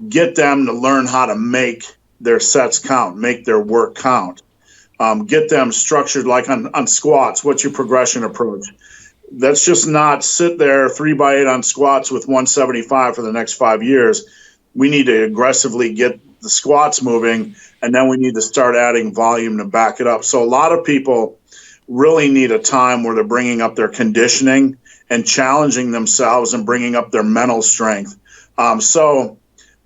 get them to learn how to make their sets count, make their work count. Get them structured like on squats. What's your progression approach? Let's just not sit there 3x8 on squats with 175 for the next 5 years. We need to aggressively get the squats moving, and then we need to start adding volume to back it up. So a lot of people really need a time where they're bringing up their conditioning and challenging themselves and bringing up their mental strength. So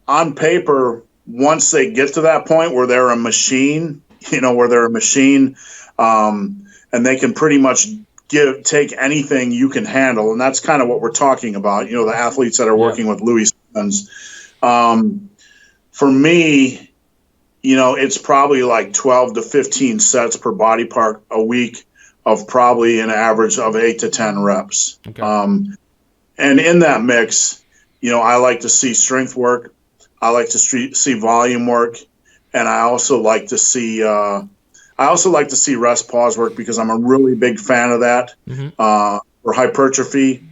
on paper, once they get to that point where they're a machine, and they can pretty much take anything you can handle. And that's kind of what we're talking about, the athletes that are working with Louis Simmons. For me, it's probably like 12 to 15 sets per body part a week of probably an average of 8 to 10 reps. Okay. And in that mix, I like to see strength work. I like to see volume work. And I also like to see rest pause work because I'm a really big fan of that. For hypertrophy,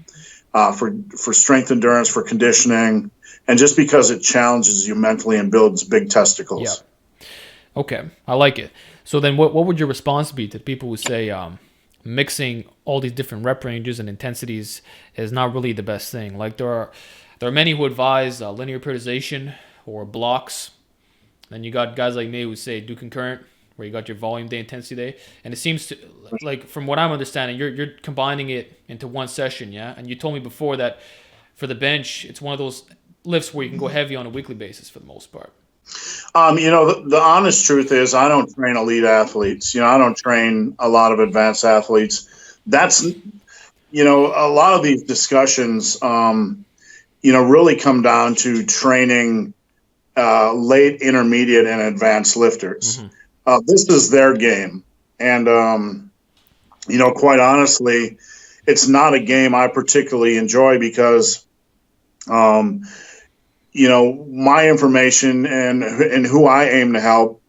for strength endurance, for conditioning, and just because it challenges you mentally and builds big testicles. Yeah. Okay, I like it. So then what would your response be to people who say mixing all these different rep ranges and intensities is not really the best thing? Like there are many who advise linear periodization or blocks. Then you got guys like me who say do concurrent, where you got your volume day, intensity day. And it seems to, like from what I'm understanding, you're combining it into one session, yeah? And you told me before that for the bench, it's one of those lifts where you can go heavy on a weekly basis for the most part. The honest truth is I don't train elite athletes. I don't train a lot of advanced athletes. That's, a lot of these discussions, really come down to training late, intermediate, and advanced lifters. This is their game. And, quite honestly, it's not a game I particularly enjoy because, my information and who I aim to help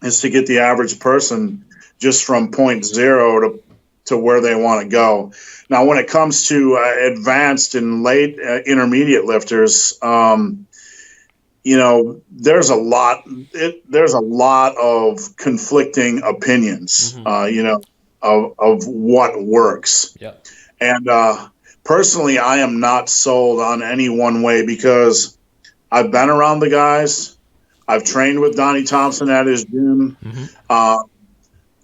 is to get the average person just from point zero to where they want to go. Now, when it comes to advanced and late intermediate lifters, there's a lot of conflicting opinions, of what works. Yeah. And personally, I am not sold on any one way because I've been around the guys. I've trained with Donnie Thompson at his gym.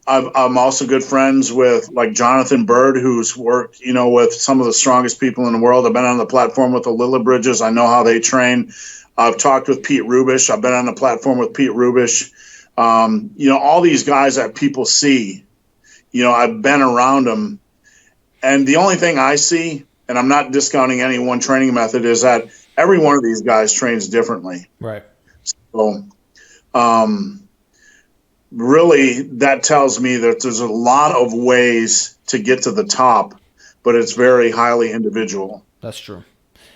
I'm also good friends with like Jonathan Bird, who's worked, with some of the strongest people in the world. I've been on the platform with the Lillibridges. I know how they train. I've talked with Pete Rubish. I've been on the platform with Pete Rubish. All these guys that people see, I've been around them. And the only thing I see, and I'm not discounting any one training method, is that every one of these guys trains differently. Right. So, really, that tells me that there's a lot of ways to get to the top, but it's very highly individual. That's true.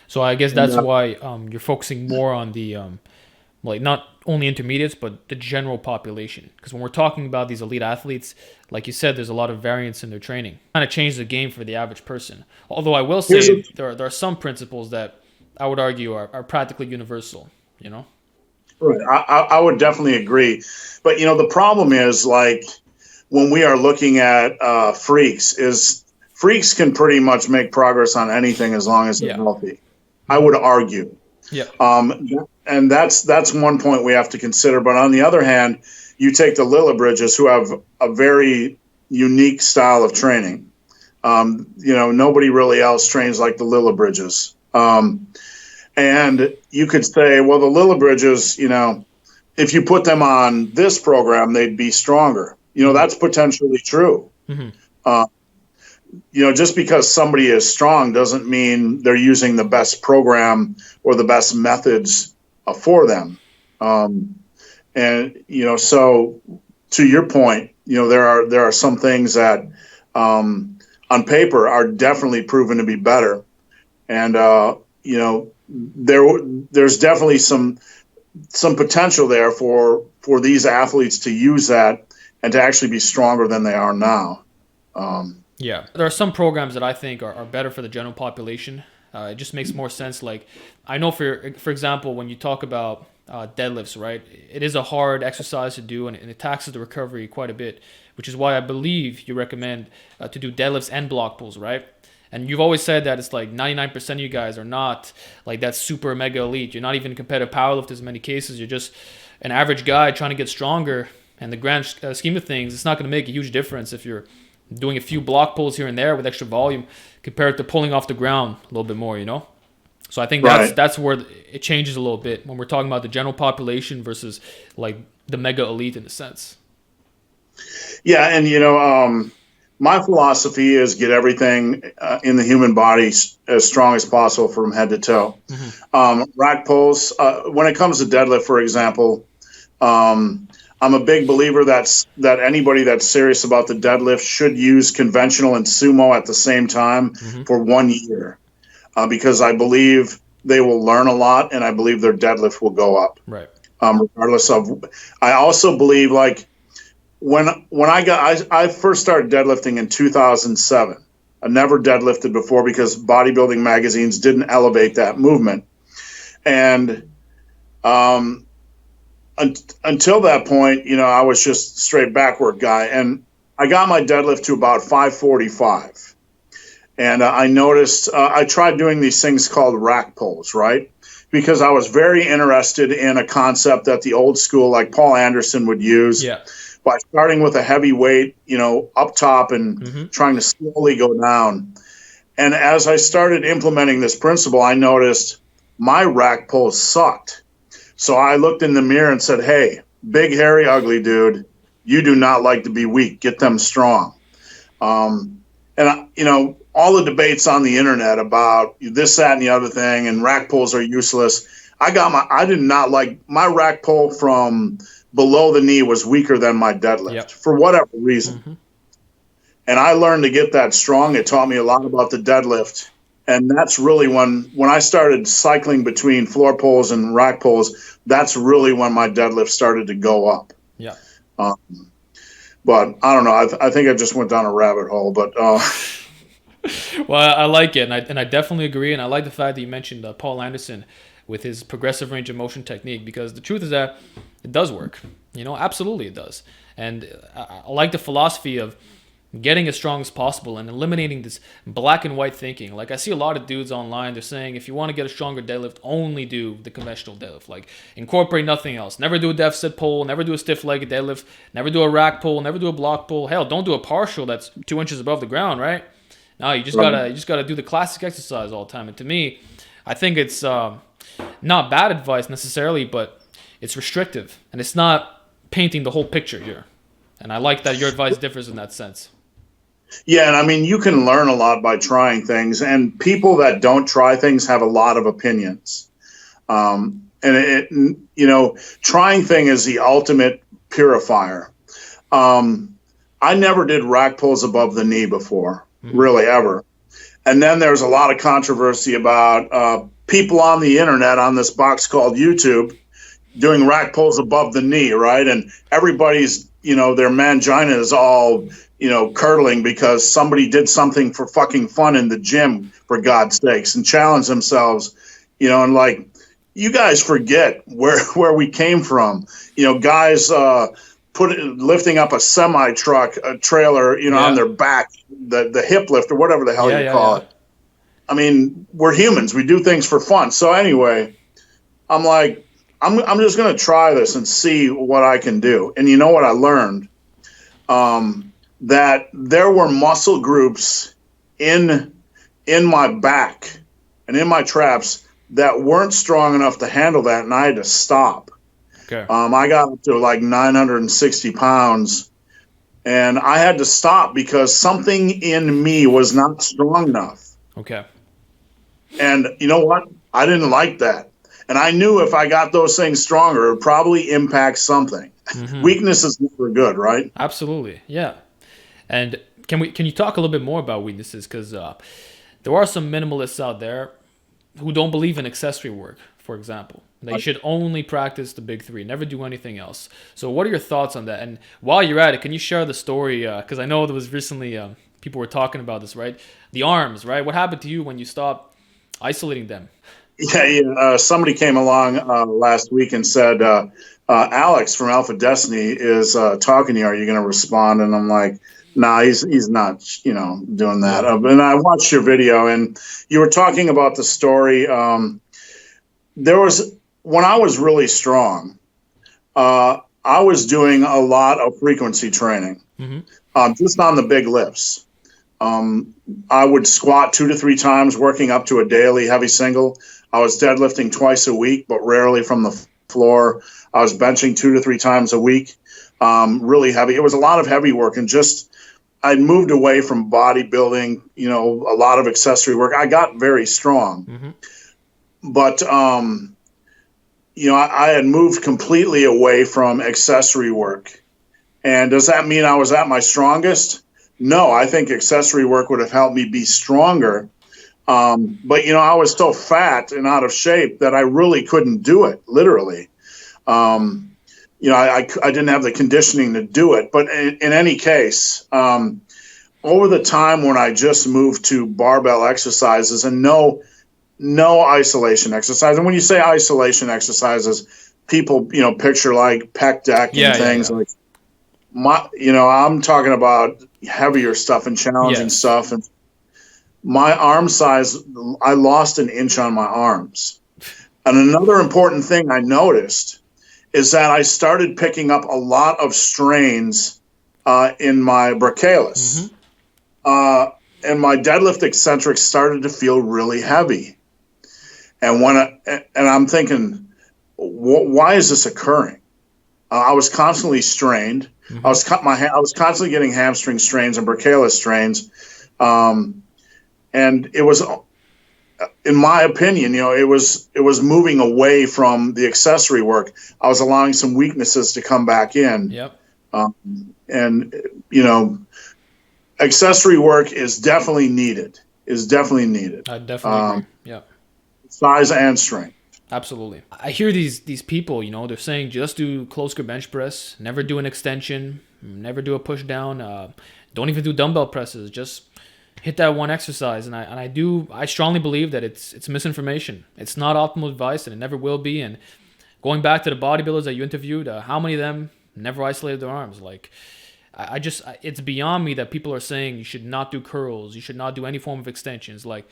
So I guess that's why you're focusing more on the, not only intermediates, but the general population. Because when we're talking about these elite athletes, like you said, there's a lot of variance in their training. Kind of change the game for the average person. Although I will say there are some principles that I would argue are practically universal, Right. I would definitely agree. But, the problem is, like, when we are looking at freaks can pretty much make progress on anything as long as they're healthy. I would argue. Yeah. And that's one point we have to consider. But on the other hand, you take the Lillibridges, who have a very unique style of training. Nobody really else trains like the Lillibridges. And you could say, well, the Lillibridges, if you put them on this program, they'd be stronger. That's potentially true. Just because somebody is strong doesn't mean they're using the best program or the best methods for them. So to your point, there are some things that on paper are definitely proven to be better. And, there's definitely some some potential there for these athletes to use that and to actually be stronger than they are now. Yeah, there are some programs that I think are better for the general population. It just makes more sense. Like, I know for example, when you talk about deadlifts, right? It is a hard exercise to do, and it taxes the recovery quite a bit, which is why I believe you recommend to do deadlifts and block pulls, right? And you've always said that it's like 99% of you guys are not like that super mega elite. You're not even competitive powerlifters in many cases. You're just an average guy trying to get stronger. And the grand scheme of things, it's not going to make a huge difference if you're doing a few block pulls here and there with extra volume compared to pulling off the ground a little bit more, you know? So I think that's where it changes a little bit when we're talking about the general population versus like the mega elite in a sense. Yeah, and my philosophy is get everything in the human body as strong as possible from head to toe. Rack pulls, when it comes to deadlift, for example, I'm a big believer that anybody that's serious about the deadlift should use conventional and sumo at the same time for 1 year, because I believe they will learn a lot, and I believe their deadlift will go up. Right. Regardless of, I also believe like when I first started deadlifting in 2007. I never deadlifted before because bodybuilding magazines didn't elevate that movement, and until that point, I was just straight backward guy, and I got my deadlift to about 545. And I noticed I tried doing these things called rack pulls, right? Because I was very interested in a concept that the old school, like Paul Anderson, would use. Yeah. By starting with a heavy weight, up top and trying to slowly go down. And as I started implementing this principle, I noticed my rack pulls sucked. So I looked in the mirror and said, hey, big, hairy, ugly dude, you do not like to be weak. Get them strong. And all the debates on the internet about this, that, and the other thing, and rack pulls are useless. I did not like my rack pull from below the knee was weaker than my deadlift for whatever reason. And I learned to get that strong. It taught me a lot about the deadlift. And that's really when I started cycling between floor pulls and rack pulls, that's really when my deadlift started to go up. Yeah. But I don't know. I think I just went down a rabbit hole. But well, I like it, and I definitely agree. And I like the fact that you mentioned Paul Anderson with his progressive range of motion technique, because the truth is that it does work. Absolutely it does. And I like the philosophy of getting as strong as possible and eliminating this black and white thinking. Like, I see a lot of dudes online, they're saying if you want to get a stronger deadlift, only do the conventional deadlift. Like, incorporate nothing else. Never do a deficit pull, never do a stiff-legged deadlift, never do a rack pull, never do a block pull. Hell, don't do a partial that's 2 inches above the ground, right? No, you just gotta do the classic exercise all the time. And to me, I think it's not bad advice necessarily, but it's restrictive, and it's not painting the whole picture here. And I like that your advice differs in that sense. Yeah, and I mean, you can learn a lot by trying things, and people that don't try things have a lot of opinions. And trying thing is the ultimate purifier. I never did rack pulls above the knee before, really ever. And then there's a lot of controversy about people on the internet on this box called YouTube doing rack pulls above the knee, right? And everybody's, their mangina is all, curdling because somebody did something for fucking fun in the gym, for God's sakes, and challenged themselves, and like, you guys forget where we came from. Guys lifting up a semi truck, a trailer, on their back, the hip lift or whatever the hell you call it. I mean, we're humans. We do things for fun. So anyway, I'm like, I'm just going to try this and see what I can do. And you know what I learned? That there were muscle groups in my back and in my traps that weren't strong enough to handle that, and I had to stop. Okay. I got up to like 960 pounds, and I had to stop because something in me was not strong enough. Okay. And you know what? I didn't like that. And I knew if I got those things stronger, it would probably impact something. Weakness is never good, right? Absolutely. Yeah. And can you talk a little bit more about weaknesses? Because there are some minimalists out there who don't believe in accessory work, for example. That you should only practice the big three, never do anything else. So what are your thoughts on that? And while you're at it, can you share the story? Because I know there was recently people were talking about this, right? The arms, right? What happened to you when you stopped isolating them? Yeah, somebody came along last week and said, Alex from Alpha Destiny is talking to you. Are you going to respond? And I'm like, nah, he's not, doing that. Yeah. And I watched your video, and you were talking about the story. There was, when I was really strong, I was doing a lot of frequency training, just on the big lifts. I would squat 2 to 3 times, working up to a daily heavy single. I was deadlifting twice a week, but rarely from the floor. I was benching 2 to 3 times a week, really heavy. It was a lot of heavy work, and just I'd moved away from bodybuilding, a lot of accessory work. I got very strong, but I had moved completely away from accessory work. And does that mean I was at my strongest? No, I think accessory work would have helped me be stronger. But I was so fat and out of shape that I really couldn't do it, literally. I didn't have the conditioning to do it. But in any case, over the time when I just moved to barbell exercises and no isolation exercise. And when you say isolation exercises, people, picture like pec deck and things like I'm talking about heavier stuff and challenging stuff. And my arm size, I lost an inch on my arms. And another important thing I noticed is that I started picking up a lot of strains in my brachialis. And my deadlift eccentrics started to feel really heavy. And I'm thinking, why is this occurring? I was constantly strained. I was constantly getting hamstring strains and brachialis strains, and it was, in my opinion, it was moving away from the accessory work. I was allowing some weaknesses to come back in. Yep. And accessory work is definitely needed. I definitely agree. Yeah. Size and strength. Absolutely. I hear these people, they're saying just do close grip bench press, never do an extension, never do a push down, don't even do dumbbell presses, just hit that one exercise. And I strongly believe that it's misinformation. It's not optimal advice, and it never will be. And going back to the bodybuilders that you interviewed, how many of them never isolated their arms? Like, it's beyond me that people are saying you should not do curls, you should not do any form of extensions. Like,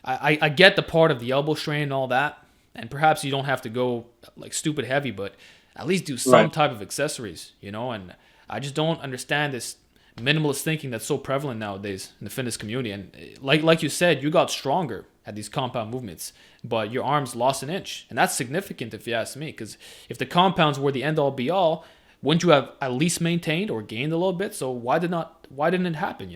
I get the part of the elbow strain and all that, and perhaps you don't have to go like stupid heavy, but at least do some type of accessories, and I just don't understand this minimalist thinking that's so prevalent nowadays in the fitness community. And like you said, you got stronger at these compound movements, but your arms lost an inch, and that's significant if you ask me, because if the compounds were the end all be all, wouldn't you have at least maintained or gained a little bit? So why didn't it happen,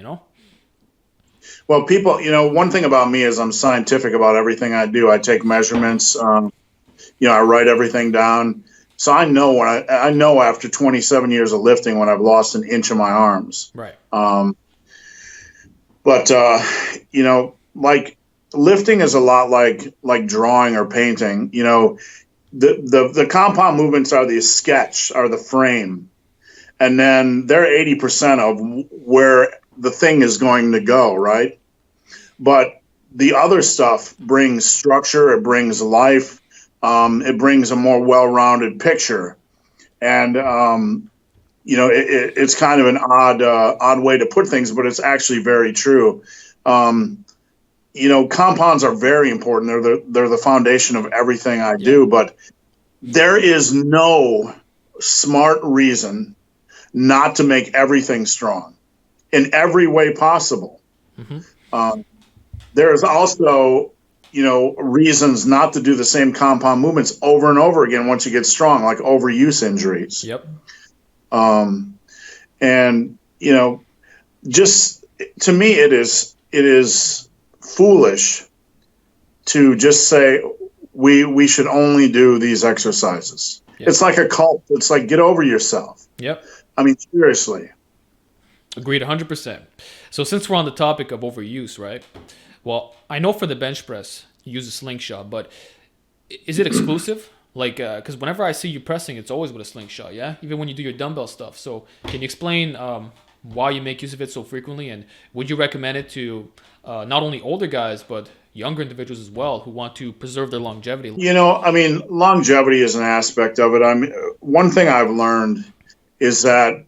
Well, people, one thing about me is I'm scientific about everything I do. I take measurements. I write everything down. So I know I know after 27 years of lifting when I've lost an inch of my arms. Right. But like lifting is a lot like drawing or painting. The compound movements are the sketch, are the frame, and then they're 80% of where the thing is going to go, right? But the other stuff brings structure, it brings life, it brings a more well-rounded picture. And, it's kind of an odd way to put things, but it's actually very true. Compounds are very important. They're the foundation of everything I do, but there is no smart reason not to make everything strong in every way possible. There's also, reasons not to do the same compound movements over and over again once you get strong, like overuse injuries. Yep. And, just to me, it is foolish to just say we should only do these exercises. Yep. It's like a cult. It's like, get over yourself. Yep. I mean, seriously. Agreed 100%. So since we're on the topic of overuse, right? Well, I know for the bench press, you use a slingshot, but is it exclusive? Like, because whenever I see you pressing, it's always with a slingshot, yeah? Even when you do your dumbbell stuff. So, can you explain why you make use of it so frequently? And would you recommend it to not only older guys, but younger individuals as well who want to preserve their longevity? I mean, longevity is an aspect of it. I mean, one thing I've learned is that,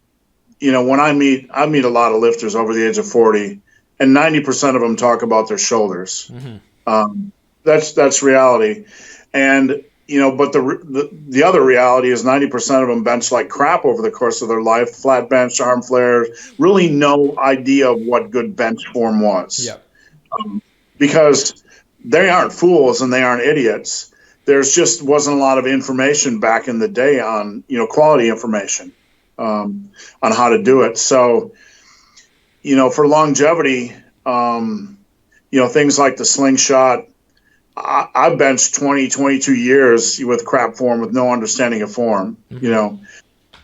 when I meet a lot of lifters over the age of 40, and 90% of them talk about their shoulders. Mm-hmm. That's reality. And, but the other reality is 90% of them bench like crap over the course of their life, flat bench, arm flares, really no idea of what good bench form was. Yeah. Because they aren't fools and they aren't idiots. There's just wasn't a lot of information back in the day on, quality information on how to do it. So, for longevity, things like the slingshot, I benched 20, 22 years with crap form with no understanding of form, and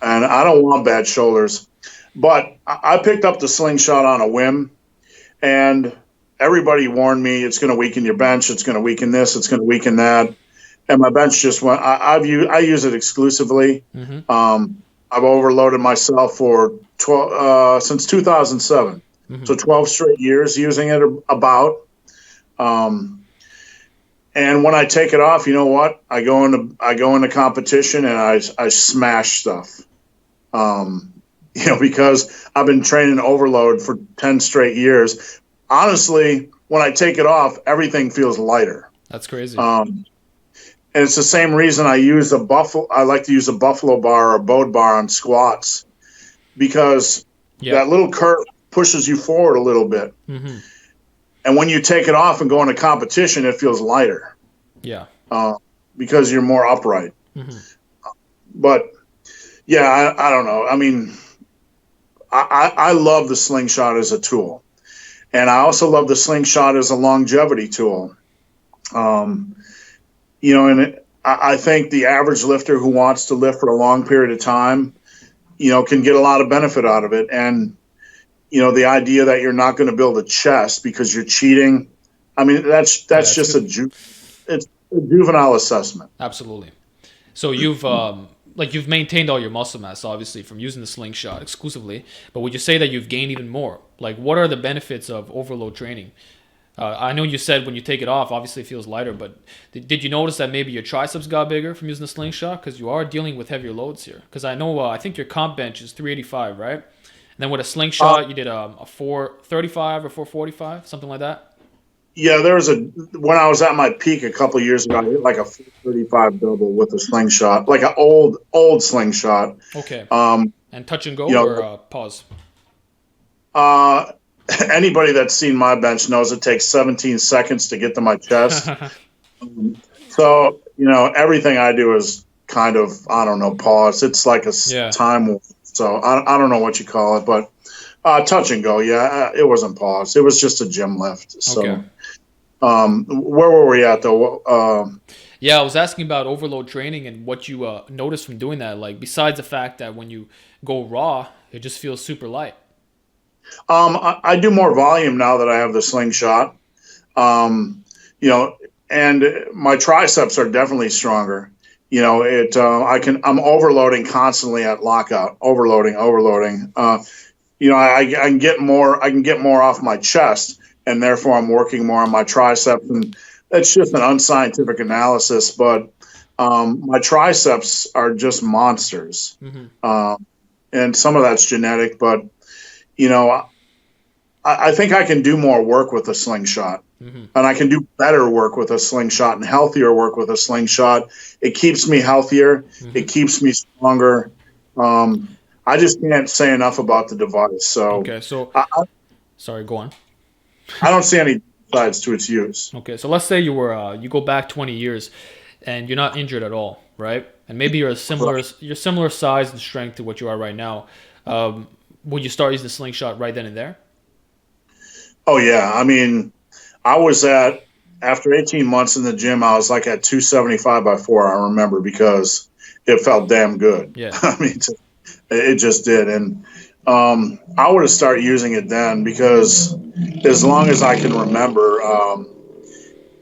I don't want bad shoulders. But I picked up the slingshot on a whim, and everybody warned me it's going to weaken your bench, it's going to weaken this, it's going to weaken that. And my bench just went. I use it exclusively. Mm-hmm. I've overloaded myself for since 2007, so 12 straight years using it about. And when I take it off, you know what? I go into competition and I smash stuff. Because I've been training overload for 10 straight years. Honestly, when I take it off, everything feels lighter. That's crazy. And it's the same reason I like to use a buffalo bar or a bowed bar on squats, because that little curve pushes you forward a little bit. Mm-hmm. And when you take it off and go into competition, it feels lighter. Yeah. Because you're more upright. Mm-hmm. But yeah, I don't know. I mean, I love the slingshot as a tool. And I also love the slingshot as a longevity tool. I think the average lifter who wants to lift for a long period of time, can get a lot of benefit out of it. And, the idea that you're not going to build a chest because you're cheating, I mean, that's just it's a juvenile assessment. Absolutely. So you've maintained all your muscle mass, obviously, from using the slingshot exclusively. But would you say that you've gained even more? Like, what are the benefits of overload training? I know you said when you take it off, obviously it feels lighter, but did you notice that maybe your triceps got bigger from using the slingshot? Because you are dealing with heavier loads here. Because I know, I think your comp bench is 385, right? And then with a slingshot, you did a 435 or 445, something like that? Yeah, when I was at my peak a couple of years ago, I hit like a 435 double with a slingshot, like an old slingshot. Okay. And touch and go or pause? Anybody that's seen my bench knows it takes 17 seconds to get to my chest. So, everything I do is kind of, I don't know, pause. It's like a time warp. So I don't know what you call it, but touch and go. Yeah, it wasn't pause. It was just a gym lift. So, okay. Where were we at though? I was asking about overload training and what you noticed from doing that. Like, besides the fact that when you go raw, it just feels super light. I do more volume now that I have the slingshot. And my triceps are definitely stronger. I'm overloading constantly at lockout, overloading. I can get more off my chest, and therefore I'm working more on my triceps. And that's just an unscientific analysis, but my triceps are just monsters. Mm-hmm. And some of that's genetic, but I think I can do more work with a slingshot. Mm-hmm. And I can do better work with a slingshot and healthier work with a slingshot. It keeps me healthier. Mm-hmm. It keeps me stronger. I just can't say enough about the device. So, okay, so sorry, go on. I don't see any sides to its use. Okay, so let's say you go back 20 years and you're not injured at all, right? And maybe you're similar size and strength to what you are right now. Would you start using the slingshot right then and there? Oh yeah, I mean, after 18 months in the gym, I was like at 275 by 4. I remember, because it felt damn good. Yeah, I mean, it just did, and I would have started using it then, because as long as I can remember,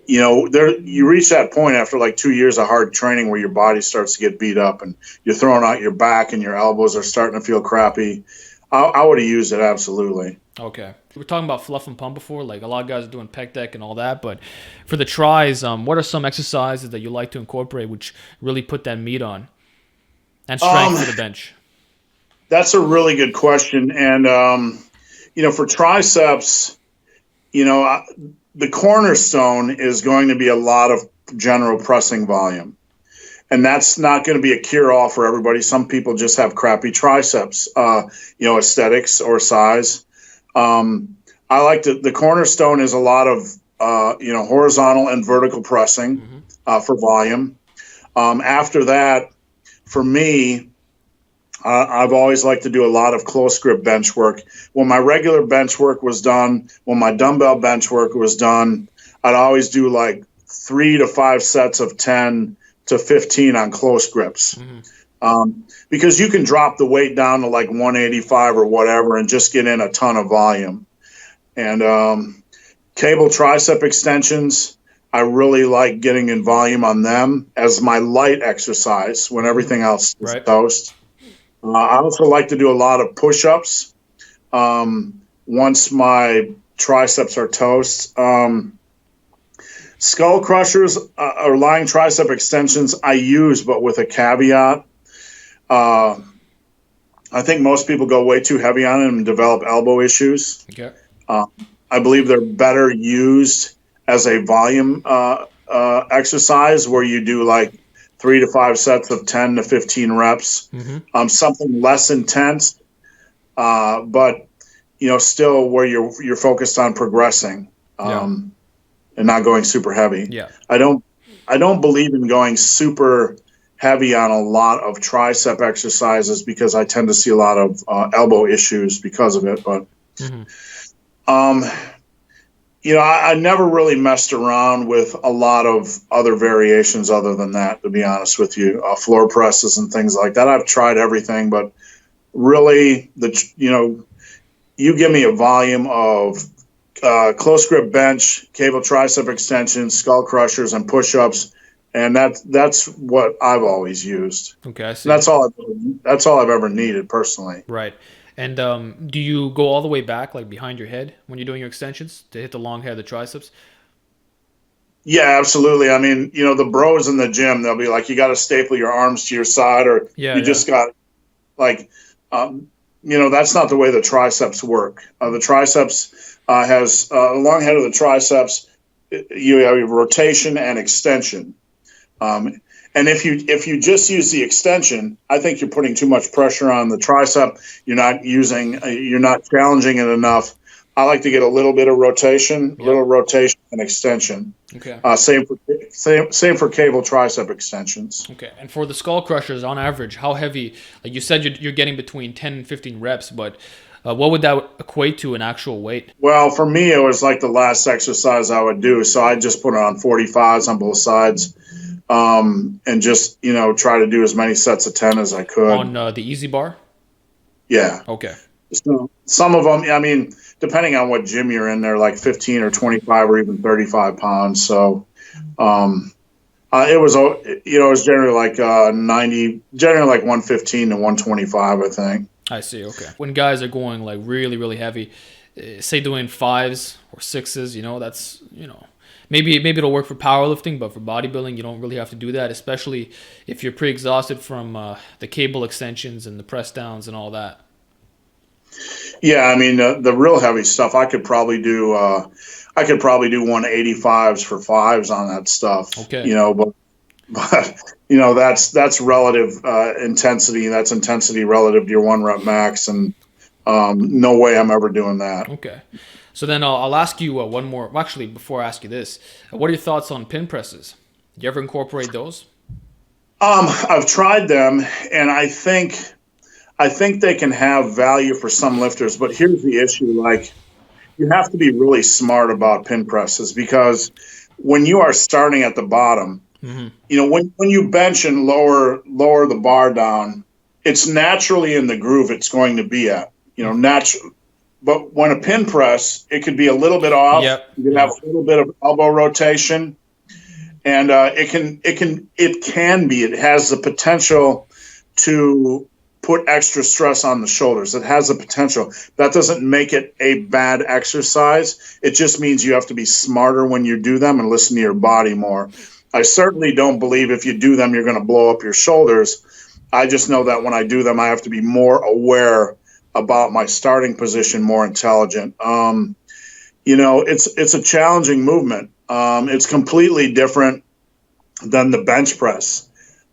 you reach that point after like 2 years of hard training where your body starts to get beat up and you're throwing out your back and your elbows are starting to feel crappy. I would have used it, absolutely. Okay. We were talking about fluff and pump before, like a lot of guys are doing pec deck and all that, but for the tries, what are some exercises that you like to incorporate which really put that meat on and strength for the bench? That's a really good question. And, for triceps, the cornerstone is going to be a lot of general pressing volume. And that's not going to be a cure-all for everybody. Some people just have crappy triceps, aesthetics or size. I like the cornerstone is a lot of, horizontal and vertical pressing for volume. After that, for me, I've always liked to do a lot of close grip bench work. When my regular bench work was done, when my dumbbell bench work was done, I'd always do like 3 to 5 sets of 10 to 15 on close grips. Because you can drop the weight down to like 185 or whatever and just get in a ton of volume. And cable tricep extensions, I really like getting in volume on them as my light exercise when everything else is toast. I also like to do a lot of push-ups once my triceps are toast. Skull crushers or lying tricep extensions I use, but with a caveat. I think most people go way too heavy on them and develop elbow issues. Okay. I believe they're better used as a volume exercise where you do like 3 to 5 sets of 10 to 15 reps. Something less intense, but still where you're focused on progressing. And not going super heavy. Yeah. I don't believe in going super heavy on a lot of tricep exercises because I tend to see a lot of elbow issues because of it. But, I never really messed around with a lot of other variations other than that, to be honest with you. Floor presses and things like that. I've tried everything, but really, you give me a volume of close grip bench, cable tricep extensions, skull crushers, and push-ups, and that's what I've always used. Okay, I see. That's all I've ever needed personally. Right. And do you go all the way back, like behind your head, when you're doing your extensions to hit the long head of the triceps? Yeah, absolutely. I mean, the bros in the gym, they'll be like, you got to staple your arms to your side, or just got like, that's not the way the triceps work. The triceps has a long head of the triceps. You have rotation and extension. And if you just use the extension, I think you're putting too much pressure on the tricep. You're not challenging it enough. I like to get a little bit of rotation, little rotation and extension. Okay. Same for cable tricep extensions. Okay. And for the skull crushers, on average, how heavy? Like you said, you're getting between 10 and 15 reps, but what would that equate to in actual weight? Well, for me, it was like the last exercise I would do. So I just put it on 45s on both sides, and just try to do as many sets of 10 as I could on the easy bar. Yeah. Okay. So some of them, I mean, depending on what gym you're in, they're like 15 or 25 or even 35 pounds. So, it was generally like 115 to 125, I think. I see. Okay. When guys are going like really, really heavy, say doing 5s or 6s, that's, maybe it'll work for powerlifting, but for bodybuilding, you don't really have to do that, especially if you're pre-exhausted from the cable extensions and the press downs and all that. Yeah, I mean the real heavy stuff. I could probably do 185s for 5s on that stuff. Okay. But that's relative intensity. That's intensity relative to your 1 rep max, and no way I'm ever doing that. Okay. So then I'll ask you one more. Well, actually, before I ask you this, what are your thoughts on pin presses? Do you ever incorporate those? I've tried them, and I think they can have value for some lifters, but here's the issue. Like, you have to be really smart about pin presses, because when you are starting at the bottom, when you bench and lower the bar down, it's naturally in the groove it's going to be at, naturally. But when a pin press, it could be a little bit off. Yep. You can have Yep. a little bit of elbow rotation, and it has the potential to put extra stress on the shoulders. It has the potential. That doesn't make it a bad exercise. It just means you have to be smarter when you do them and listen to your body more. I certainly don't believe if you do them, you're going to blow up your shoulders. I just know that when I do them, I have to be more aware about my starting position, more intelligent. It's a challenging movement. It's completely different than the bench press.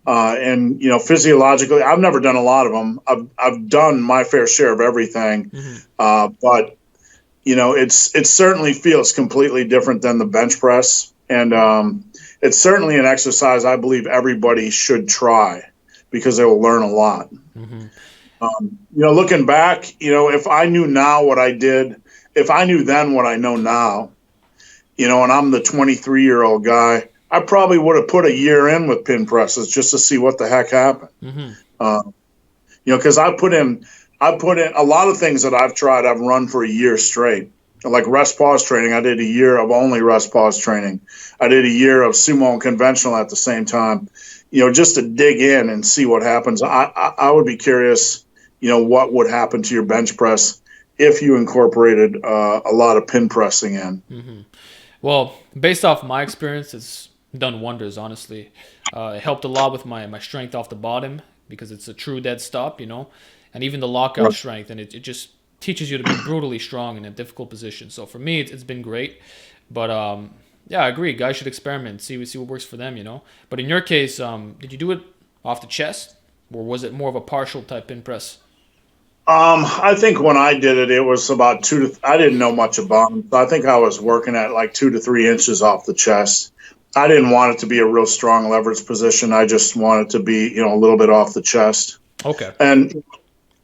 And physiologically, I've never done a lot of them. I've done my fair share of everything, but it certainly feels completely different than the bench press, and it's certainly an exercise I believe everybody should try because they will learn a lot. Looking back, if I knew now what I did, if I knew then what I know now, and I'm the 23-year-old guy, I probably would have put a year in with pin presses just to see what the heck happened. Because I put in a lot of things that I've tried. I've run for a year straight, like rest pause training. I did a year of only rest pause training. I did a year of sumo and conventional at the same time, just to dig in and see what happens. I would be curious, what would happen to your bench press if you incorporated a lot of pin pressing in. Well, based off my experience, it's done wonders, honestly. It helped a lot with my strength off the bottom because it's a true dead stop, and even the lockout strength. And it just teaches you to be brutally strong in a difficult position. So for me, it's been great. But yeah, I agree. Guys should experiment, see what works for them, But in your case, did you do it off the chest, or was it more of a partial type pin press? I think when I did it, it was about I didn't know much about them. So I think I was working at like 2 to 3 inches off the chest. I didn't want it to be a real strong leverage position. I just wanted to be, a little bit off the chest. Okay. And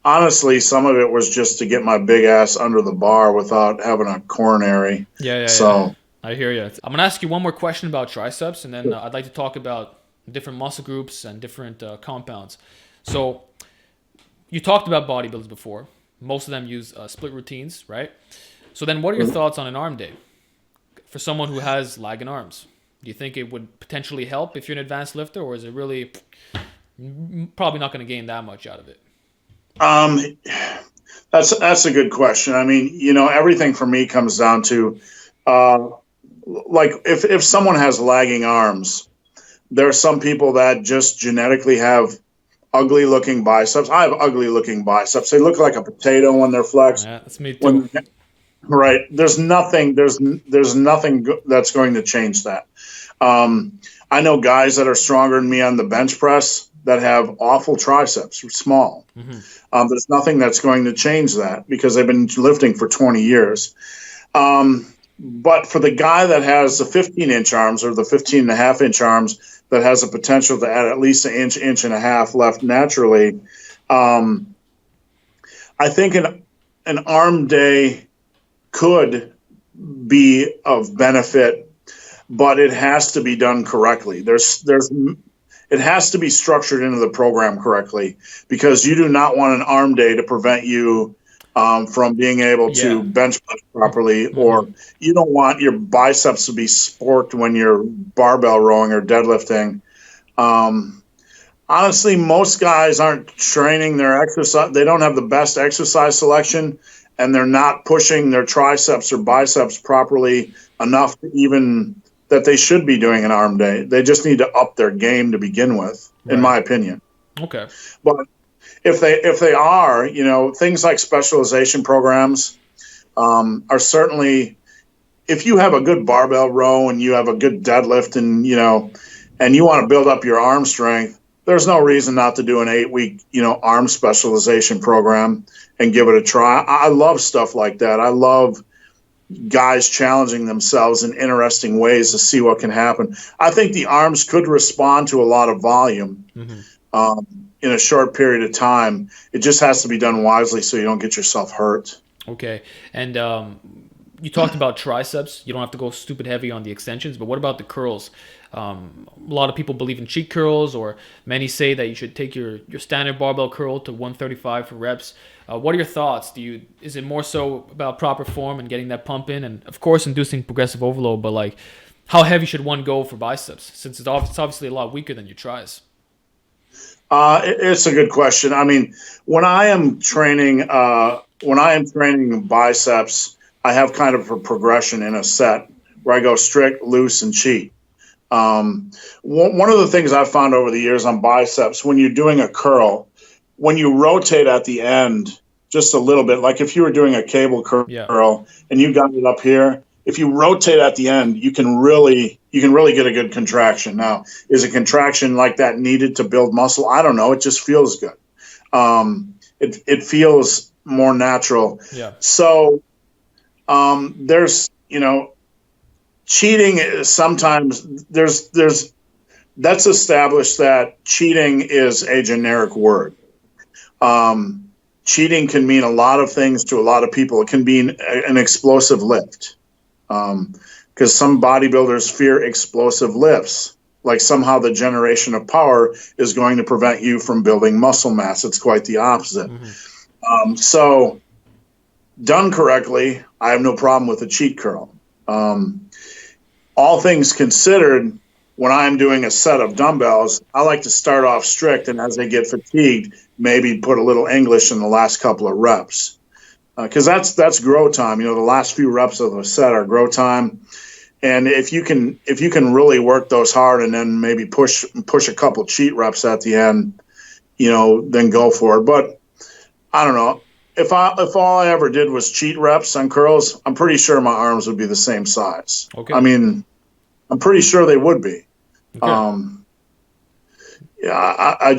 honestly, some of it was just to get my big ass under the bar without having a coronary. Yeah. So I hear you. I'm gonna ask you one more question about triceps, and then I'd like to talk about different muscle groups and different compounds. So you talked about bodybuilders before. Most of them use split routines, right? So then what are your thoughts on an arm day for someone who has lagging arms? Do you think it would potentially help if you're an advanced lifter, or is it really probably not going to gain that much out of it? That's a good question. I mean, everything for me comes down to like if someone has lagging arms, there are some people that just genetically have ugly looking biceps. I have ugly looking biceps. They look like a potato when they're flexed. Yeah, that's me too. Right. There's nothing that's going to change that. I know guys that are stronger than me on the bench press that have awful triceps, small. There's nothing that's going to change that because they've been lifting for 20 years. But for the guy that has the 15-inch arms or the 15.5-inch arms that has the potential to add at least an inch and a half left naturally, I think an arm day could be of benefit, but it has to be done correctly. It has to be structured into the program correctly because you do not want an arm day to prevent you from being able to bench press properly, or you don't want your biceps to be sporked when you're barbell rowing or deadlifting. Honestly, most guys aren't training their exercise. They don't have the best exercise selection, and they're not pushing their triceps or biceps properly enough to even that they should be doing an arm day. They just need to up their game to begin with, in my opinion. Okay. But if they are, things like specialization programs are certainly, if you have a good barbell row and you have a good deadlift and you want to build up your arm strength, there's no reason not to do an 8-week, arm specialization program and give it a try. I love stuff like that. I love guys challenging themselves in interesting ways to see what can happen. I think the arms could respond to a lot of volume in a short period of time. It just has to be done wisely so you don't get yourself hurt. Okay. And you talked about triceps. You don't have to go stupid heavy on the extensions, but what about the curls? A lot of people believe in cheat curls, or many say that you should take your standard barbell curl to 135 for reps. What are your thoughts? Is it more so about proper form and getting that pump in, and of course inducing progressive overload? But like, how heavy should one go for biceps, since it's obviously a lot weaker than your tris? It's a good question. I mean, when I am training biceps, I have kind of a progression in a set where I go strict, loose, and cheat. One of the things I've found over the years on biceps, when you're doing a curl, when you rotate at the end just a little bit, like if you were doing a cable curl and you got it up here, if you rotate at the end, you can really get a good contraction. Now, is a contraction like that needed to build muscle? I don't know. It just feels good. It feels more natural. Yeah. So there's, cheating is sometimes that's established that cheating is a generic word. Cheating can mean a lot of things to a lot of people. It can be an explosive lift. Because some bodybuilders fear explosive lifts, like somehow the generation of power is going to prevent you from building muscle mass. It's quite the opposite. Mm-hmm. So done correctly, I have no problem with a cheat curl. All things considered, when I'm doing a set of dumbbells, I like to start off strict, and as they get fatigued, maybe put a little English in the last couple of reps. Because that's grow time. The last few reps of the set are grow time, and if you can really work those hard and then maybe push a couple cheat reps at the end, then go for it. But I don't know if all I ever did was cheat reps on curls, I'm pretty sure my arms would be the same size. Okay. I mean, I'm pretty sure they would be. Okay. Yeah, I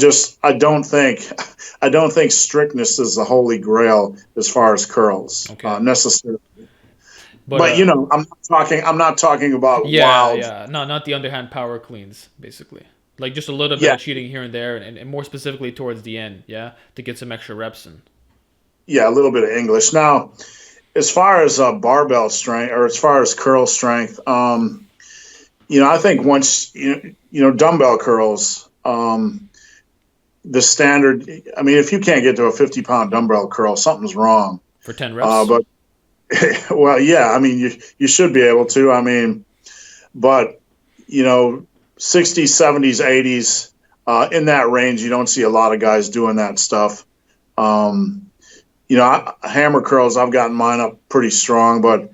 don't think strictness is the holy grail as far as curls necessarily. But I'm not talking about wild. Yeah, no, not the underhand power cleans, basically. Like just a little bit of cheating here and there, and more specifically towards the end, to get some extra reps in. Yeah, a little bit of English. Now, as far as barbell strength or as far as curl strength, I think once dumbbell curls. The standard, I mean, if you can't get to a 50-pound dumbbell curl, something's wrong. For 10 reps? But, well, yeah, I mean, you should be able to. I mean, but, 60s, 70s, 80s, in that range, you don't see a lot of guys doing that stuff. Hammer curls, I've gotten mine up pretty strong, but,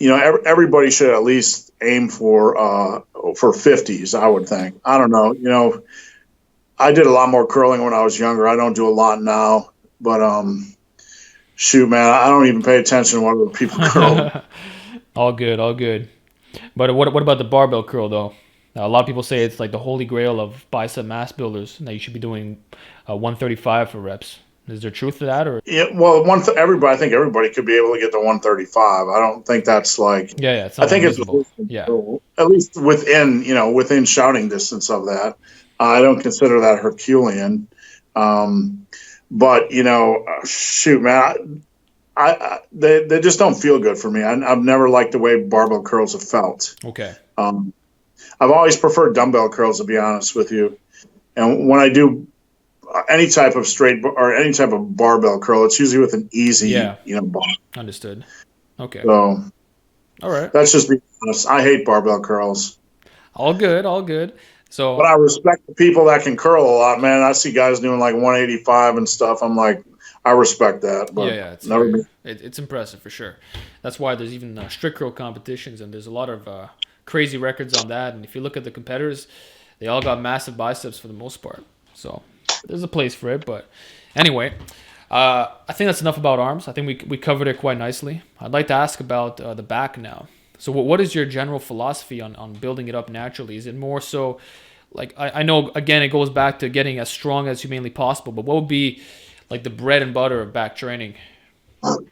everybody should at least aim for 50s, I would think. I don't know. I did a lot more curling when I was younger. I don't do a lot now, but shoot, man, I don't even pay attention to what other people curl. All good. But what about the barbell curl though? Now, a lot of people say it's like the holy grail of bicep mass builders, and that you should be doing 135 for reps. Is there truth to that, or? Yeah, well, I think everybody could be able to get to 135. I don't think that's like. Yeah. I think it's at least within shouting distance of that. I don't consider that Herculean, but shoot, man, they just don't feel good for me. I've never liked the way barbell curls have felt. Okay. I've always preferred dumbbell curls, to be honest with you, and when I do any type of straight or any type of barbell curl, it's usually with an easy, bar. Understood. Okay. So, all right. That's just being honest. I hate barbell curls. All good. So, but I respect the people that can curl a lot, man. I see guys doing like 185 and stuff. I'm like, I respect that. But it's impressive for sure. That's why there's even strict curl competitions, and there's a lot of crazy records on that. And if you look at the competitors, they all got massive biceps for the most part. So there's a place for it. But anyway, I think that's enough about arms. I think we covered it quite nicely. I'd like to ask about the back now. So what is your general philosophy on building it up naturally? Is it more so, like, I know, again, it goes back to getting as strong as humanly possible, but what would be like the bread and butter of back training? Well,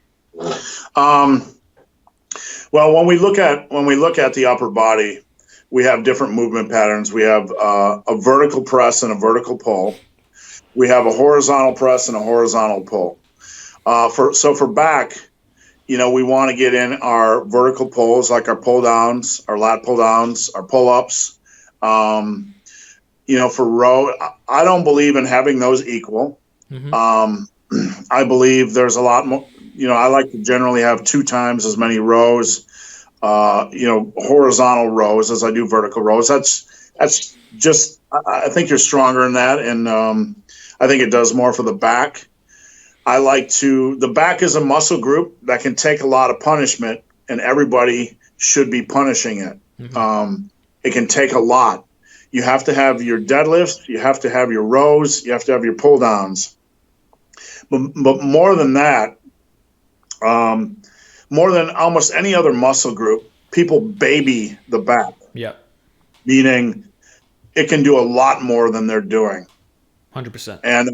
when we look at the upper body, we have different movement patterns. We have a vertical press and a vertical pull. We have a horizontal press and a horizontal pull. For back, we want to get in our vertical pulls, like our pull downs, our lat pull downs, our pull ups. For row, I don't believe in having those equal. I believe there's a lot more. I like to generally have 2 times as many rows, horizontal rows as I do vertical rows. That's just, I think you're stronger in that. And I think it does more for the back. The back is a muscle group that can take a lot of punishment, and everybody should be punishing it. It can take a lot. You have to have your deadlifts, you have to have your rows, you have to have your pull downs. But more than that, more than almost any other muscle group, people baby the back. Yeah. Meaning it can do a lot more than they're doing. 100%. And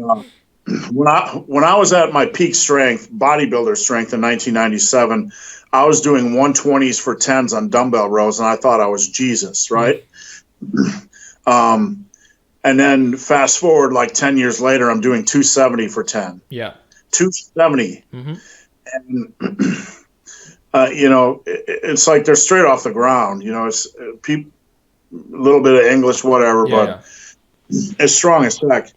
when I was at my peak strength, bodybuilder strength in 1997, I was doing 120s for 10s on dumbbell rows, and I thought I was Jesus, right? And then fast forward like 10 years later, I'm doing 270 for 10. Yeah. 270. And, it's like they're straight off the ground. It's a little bit of English, whatever, but as strong as heck.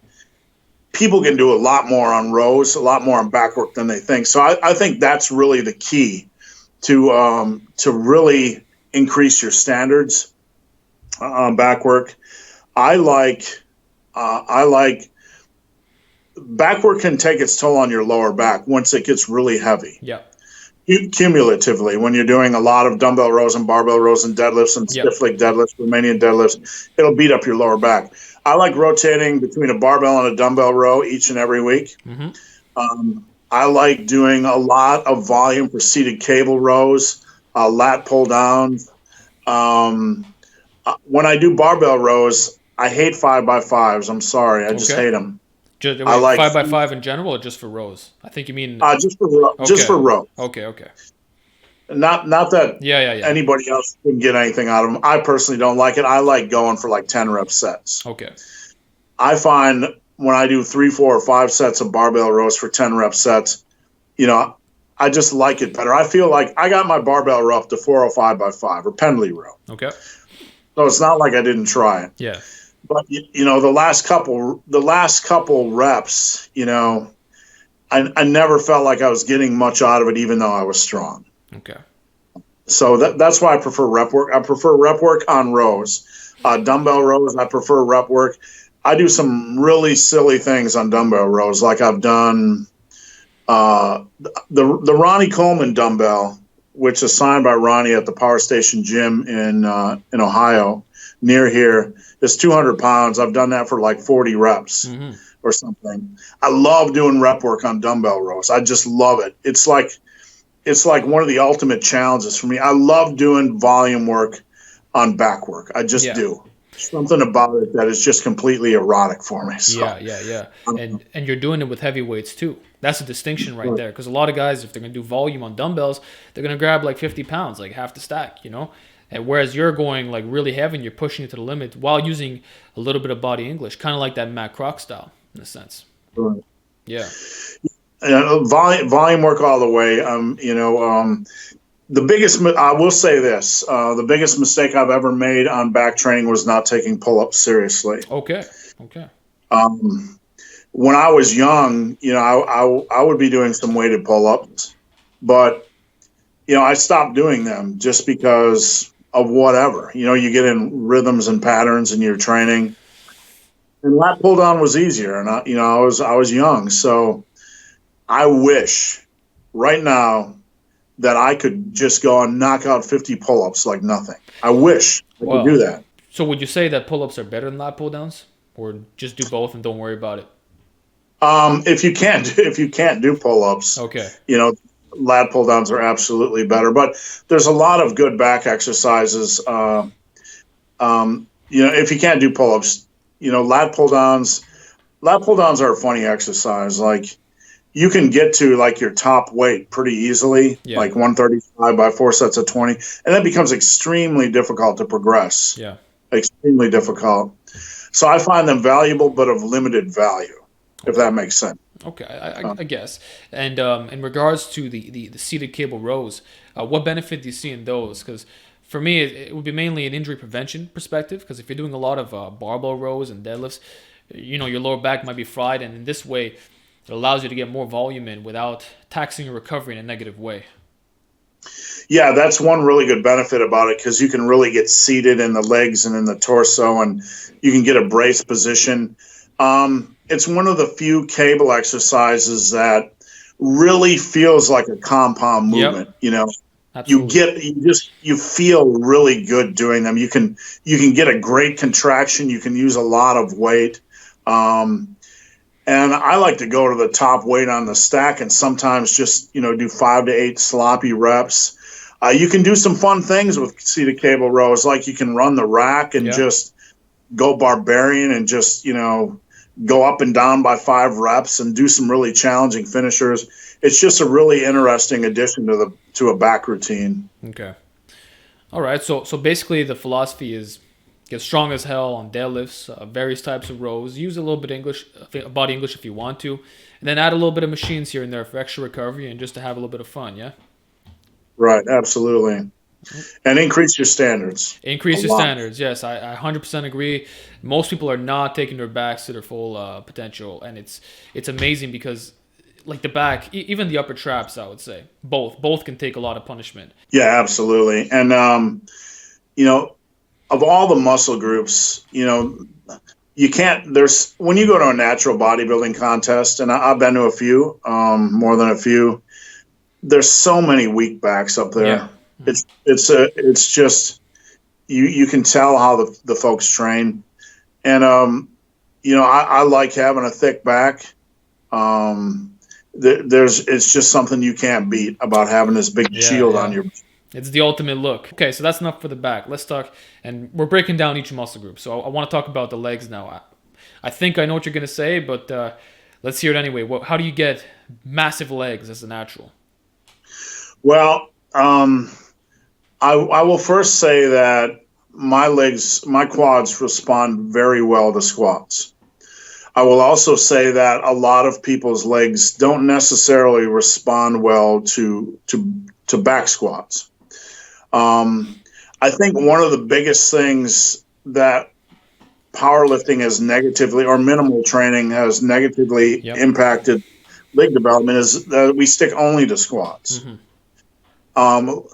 People can do a lot more on rows, a lot more on back work than they think. So I think that's really the key to really increase your standards on back work. I like back work can take its toll on your lower back once it gets really heavy. Yeah. Cumulatively, when you're doing a lot of dumbbell rows and barbell rows and deadlifts and stiff leg deadlifts, Romanian deadlifts, it'll beat up your lower back. I like rotating between a barbell and a dumbbell row each and every week. I like doing a lot of volume for seated cable rows, lat pull downs. When I do barbell rows, I hate 5x5s. I'm sorry, I just hate them. I like 5x5 in general, or just for rows? I think you mean just for rows. Okay. Not that anybody else can get anything out of them. I personally don't like it. I like going for like 10 rep sets. Okay. I find when I do 3, 4, or 5 sets of barbell rows for 10 rep sets, I just like it better. I feel like I got my barbell row up to 405x5 or Pendley row. Okay. So it's not like I didn't try it. Yeah. But the last couple reps, I never felt like I was getting much out of it, even though I was strong. Okay. So that's why I prefer rep work. I prefer rep work on rows. Dumbbell rows, I prefer rep work. I do some really silly things on dumbbell rows, like I've done the Ronnie Coleman dumbbell, which is signed by Ronnie at the Power Station Gym in Ohio, near here. It's 200 pounds. I've done that for like 40 reps or something. I love doing rep work on dumbbell rows. I just love it. It's like one of the ultimate challenges for me. I love doing volume work on back work. I just do. Something about it that is just completely erotic for me. So. Yeah. And you're doing it with heavy weights too. That's a distinction right there. Because a lot of guys, if they're going to do volume on dumbbells, they're going to grab like 50 pounds, like half the stack, And whereas you're going like really heavy and you're pushing it to the limit while using a little bit of body English, kind of like that Matt Kroc style in a sense. Right. Yeah. Volume work all the way. I will say this, the biggest mistake I've ever made on back training was not taking pull-ups seriously. Okay. When I was young, I would be doing some weighted pull-ups, but, I stopped doing them just because of whatever. You get in rhythms and patterns in your training. And lat pull down was easier, and I was young, so I wish right now that I could just go and knock out 50 pull-ups like nothing. I wish I could do that. So would you say that pull-ups are better than lat pull-downs, or just do both and don't worry about it? If you can't do pull-ups, lat pull-downs are absolutely better. But there's a lot of good back exercises. If you can't do pull-ups, lat pull-downs are a funny exercise. Like, you can get to like your top weight pretty easily, like 135 by 4 sets of 20, and that becomes extremely difficult to progress. Yeah. Extremely difficult. So I find them valuable, but of limited value. if that makes sense. Okay, I guess. And in regards to the seated cable rows, what benefit do you see in those? Because for me, it would be mainly an injury prevention perspective. Because if you're doing a lot of barbell rows and deadlifts, your lower back might be fried, and in this way, it allows you to get more volume in without taxing your recovery in a negative way. Yeah, that's one really good benefit about it because you can really get seated in the legs and in the torso, and you can get a brace position. It's one of the few cable exercises that really feels like a compound Yep, movement. You know, absolutely. you feel really good doing them. You can get a great contraction. You can use a lot of weight. Um, and I like to go to the top weight on the stack and sometimes just, do 5 to 8 sloppy reps. You can do some fun things with seated cable rows, like you can run the rack and Yeah. just go barbarian and just, go up and down by 5 reps and do some really challenging finishers. It's just a really interesting addition to a back routine. Okay. All right. So basically, the philosophy is get strong as hell on deadlifts, various types of rows. Use a little bit of English, body English if you want to, and then add a little bit of machines here and there for extra recovery and just to have a little bit of fun. Yeah. Right, absolutely. And increase your standards a Increase your lot. standards. Yes, I 100% agree. Most people are not taking their backs to their full potential, and it's amazing because like the back, even the upper traps, I would say both can take a lot of punishment. Yeah, absolutely. And you know, of all the muscle groups, you can't. There's when you go to a natural bodybuilding contest, and I've been to a few, more than a few. There's so many weak backs up Yeah. there. It's just you can tell how the folks train, and I like having a thick back. It's just something you can't beat about having this big Yeah, shield on yeah. your. It's the ultimate look. Okay, so that's enough for the back. Let's talk, and we're breaking down each muscle group. So I want to talk about the legs now. I think I know what you're gonna say, but let's hear it anyway. How do you get massive legs as a natural? Well, I will first say that my quads respond very well to squats. I will also say that a lot of people's legs don't necessarily respond well to back squats. I think one of the biggest things that powerlifting has negatively, or minimal training has negatively Yep. impacted leg development is that we stick only to squats. Hmm. Um,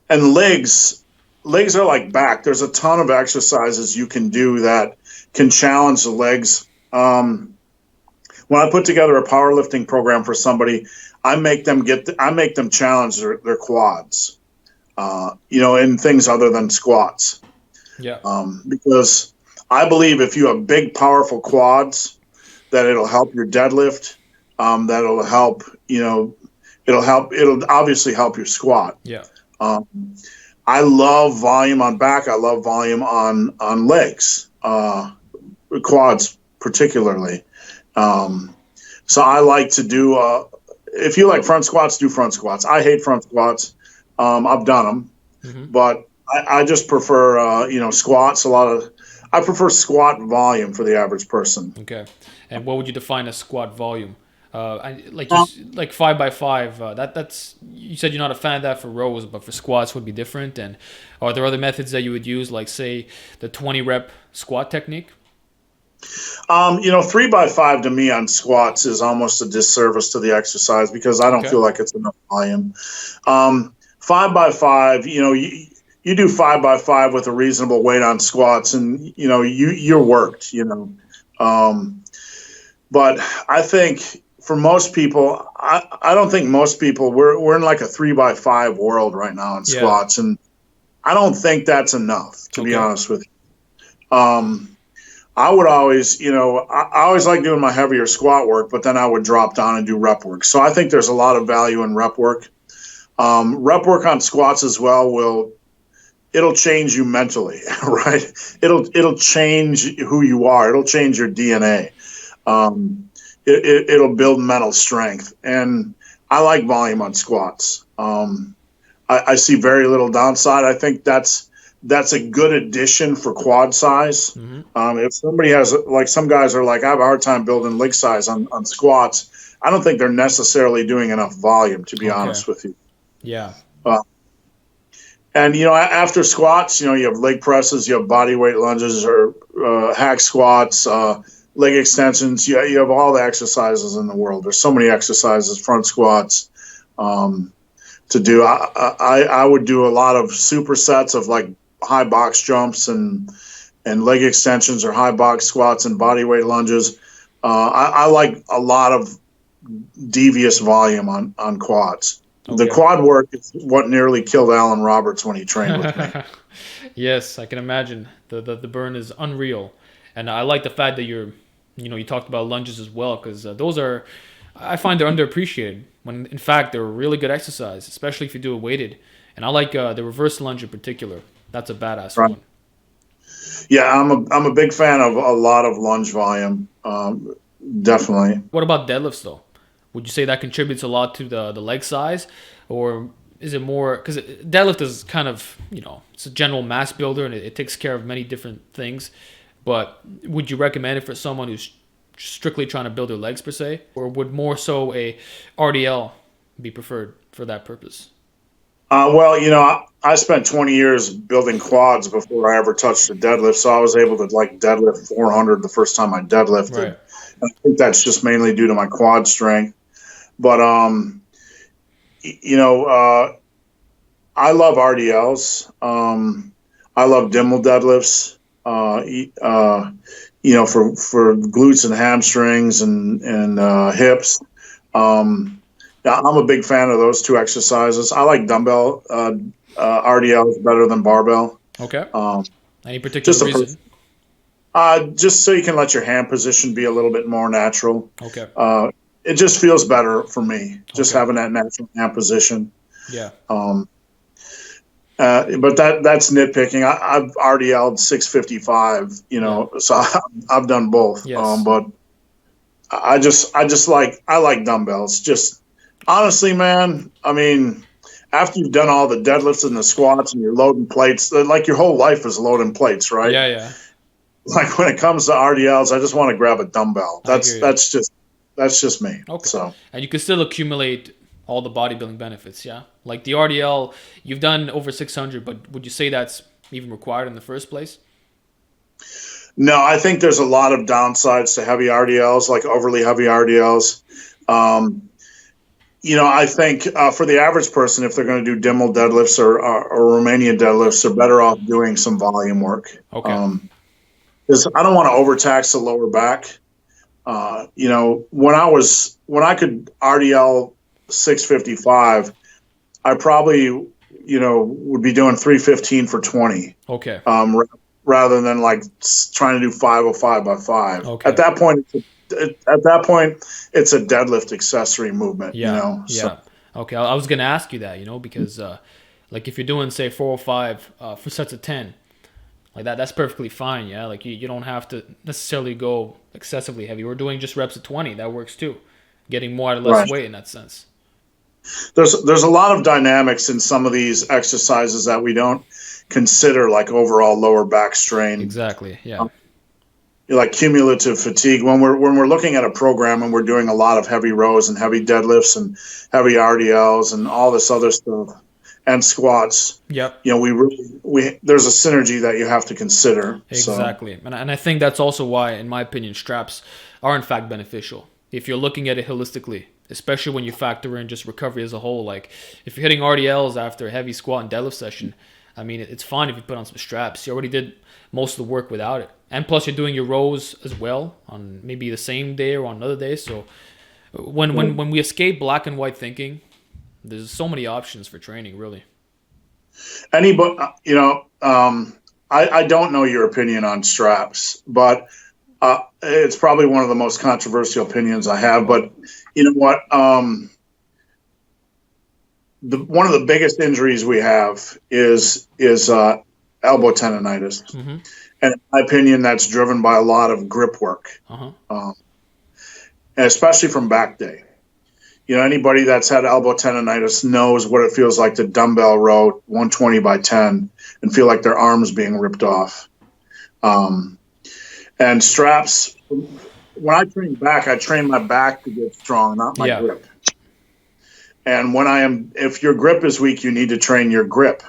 and legs are like back. There's a ton of exercises you can do that can challenge the legs. When I put together a powerlifting program for somebody, I make them challenge their quads, in things other than squats. Yeah. Because I believe if you have big, powerful quads, that it'll help your deadlift. That'll help, it'll obviously help your squat. Yeah. Um, I love volume on back. I love volume on legs, quads particularly. So I like to do. If you like front squats, do front squats. I hate front squats. I've done them, Hmm. but I just prefer squats. I prefer squat volume for the average person. Okay. And what would you define as squat volume? Um, Like 5 by 5. That's you said you're not a fan of that for rows, but for squats would be different. And are there other methods that you would use, like say the 20 rep squat technique? 3 by 5 to me on squats is almost a disservice to the exercise because I don't Okay. feel like it's enough volume. 5 by 5, you do 5 by 5 with a reasonable weight on squats, and you're worked. But I think for most people, I don't think most people we're in like a 3 by 5 world right now in Yeah. squats, and I don't think that's enough, to be Okay. honest with you. I would always, I always like doing my heavier squat work, but then I would drop down and do rep work. So I think there's a lot of value in rep work. Rep work on squats as well it'll change you mentally, right? It'll change who you are. It'll change your DNA. It'll build mental strength, and I like volume on squats. I see very little downside. I think that's a good addition for quad size. Hmm. If somebody has, like some guys are like, I have a hard time building leg size on squats. I don't think they're necessarily doing enough volume, to be Okay. honest with you. Yeah. Uh, and after squats, you have leg presses, you have body weight lunges or hack squats, leg extensions. You have all the exercises in the world. There's so many exercises, front squats. To do. I would do a lot of supersets of like high box jumps and leg extensions or high box squats and body weight lunges. I like a lot of devious volume on quads. The Okay. quad work is what nearly killed Alan Roberts when he trained with me. Yes, I can imagine. The burn is unreal. And I like the fact that you talked about lunges as well, because those are, I find they're underappreciated. When in fact they're a really good exercise, especially if you do it weighted. And I like the reverse lunge in particular. That's a badass Right. one. Yeah, I'm a big fan of a lot of lunge volume. Definitely. What about deadlifts though? Would you say that contributes a lot to the leg size, or is it more because deadlift is kind of it's a general mass builder and it takes care of many different things. But would you recommend it for someone who's strictly trying to build their legs per se, or would more so a RDL be preferred for that purpose? Well, I spent 20 years building quads before I ever touched a deadlift, so I was able to like deadlift 400 the first time I deadlifted. Right. And I think that's just mainly due to my quad strength. But I love RDLs. I love Dimmel deadlifts. For glutes and hamstrings and hips. Yeah, I'm a big fan of those two exercises. I like dumbbell RDLs better than barbell. Okay. Um, Any particular just a reason? just so you can let your hand position be a little bit more natural. Okay. It just feels better for me, just Okay. having that natural hand position. Yeah. Um, but that's nitpicking. I've RDL'd 655, Yeah. so I've done both. Yes. But I like dumbbells. Just honestly, man, I mean, after you've done all the deadlifts and the squats and you're loading plates, like your whole life is loading plates, right? Yeah. Yeah. Like when it comes to RDLs, I just want to grab a dumbbell. I That's hear you. that's just that's just me. Okay. So And you can still accumulate all the bodybuilding benefits, yeah? Like the RDL, you've done over 600, but would you say that's even required in the first place? no, I think there's a lot of downsides to heavy RDLs, like overly heavy RDLs. Um, I think for the average person, if they're going to do Dimmel deadlifts or Romanian deadlifts, they're better off doing some volume work. Okay. Because I don't want to overtax the lower back. When I could RDL 655, I probably would be doing 315 for 20. Okay. Rather than like trying to do 505 by 5. Okay. At that point, it's a deadlift accessory movement. Yeah. So Yeah. Okay. I was going to ask you that, because like if you're doing, say, 405 for sets of 10, like that's perfectly fine, yeah? Like you don't have to necessarily go excessively heavy. We're doing just reps of 20. That works too. Getting more out of less right. weight in that sense. There's a lot of dynamics in some of these exercises that we don't consider, like overall lower back strain. Exactly. Yeah. Like cumulative fatigue. When we're looking at a program and we're doing a lot of heavy rows and heavy deadlifts and heavy RDLs and all this other stuff and squats, Yep. there's a synergy that you have to consider. Exactly. So. And I think that's also why, in my opinion, straps are in fact beneficial. If you're looking at it holistically, especially when you factor in just recovery as a whole. Like if you're hitting RDLs after a heavy squat and deadlift session, I mean, it's fine if you put on some straps. You already did most of the work without it. And plus you're doing your rows as well on maybe the same day or on another day. So when we escape black and white thinking, there's so many options for training, really. Anybody, I don't know your opinion on straps, but it's probably one of the most controversial opinions I have. But you know what? One of the biggest injuries we have is elbow tendonitis, Mm-hmm. and in my opinion, that's driven by a lot of grip work, and especially from back day. Anybody that's had elbow tendonitis knows what it feels like to dumbbell row 120 by 10 and feel like their arms being ripped off. And straps, when I train back, I train my back to get strong, not my grip. And if your grip is weak, you need to train your grip.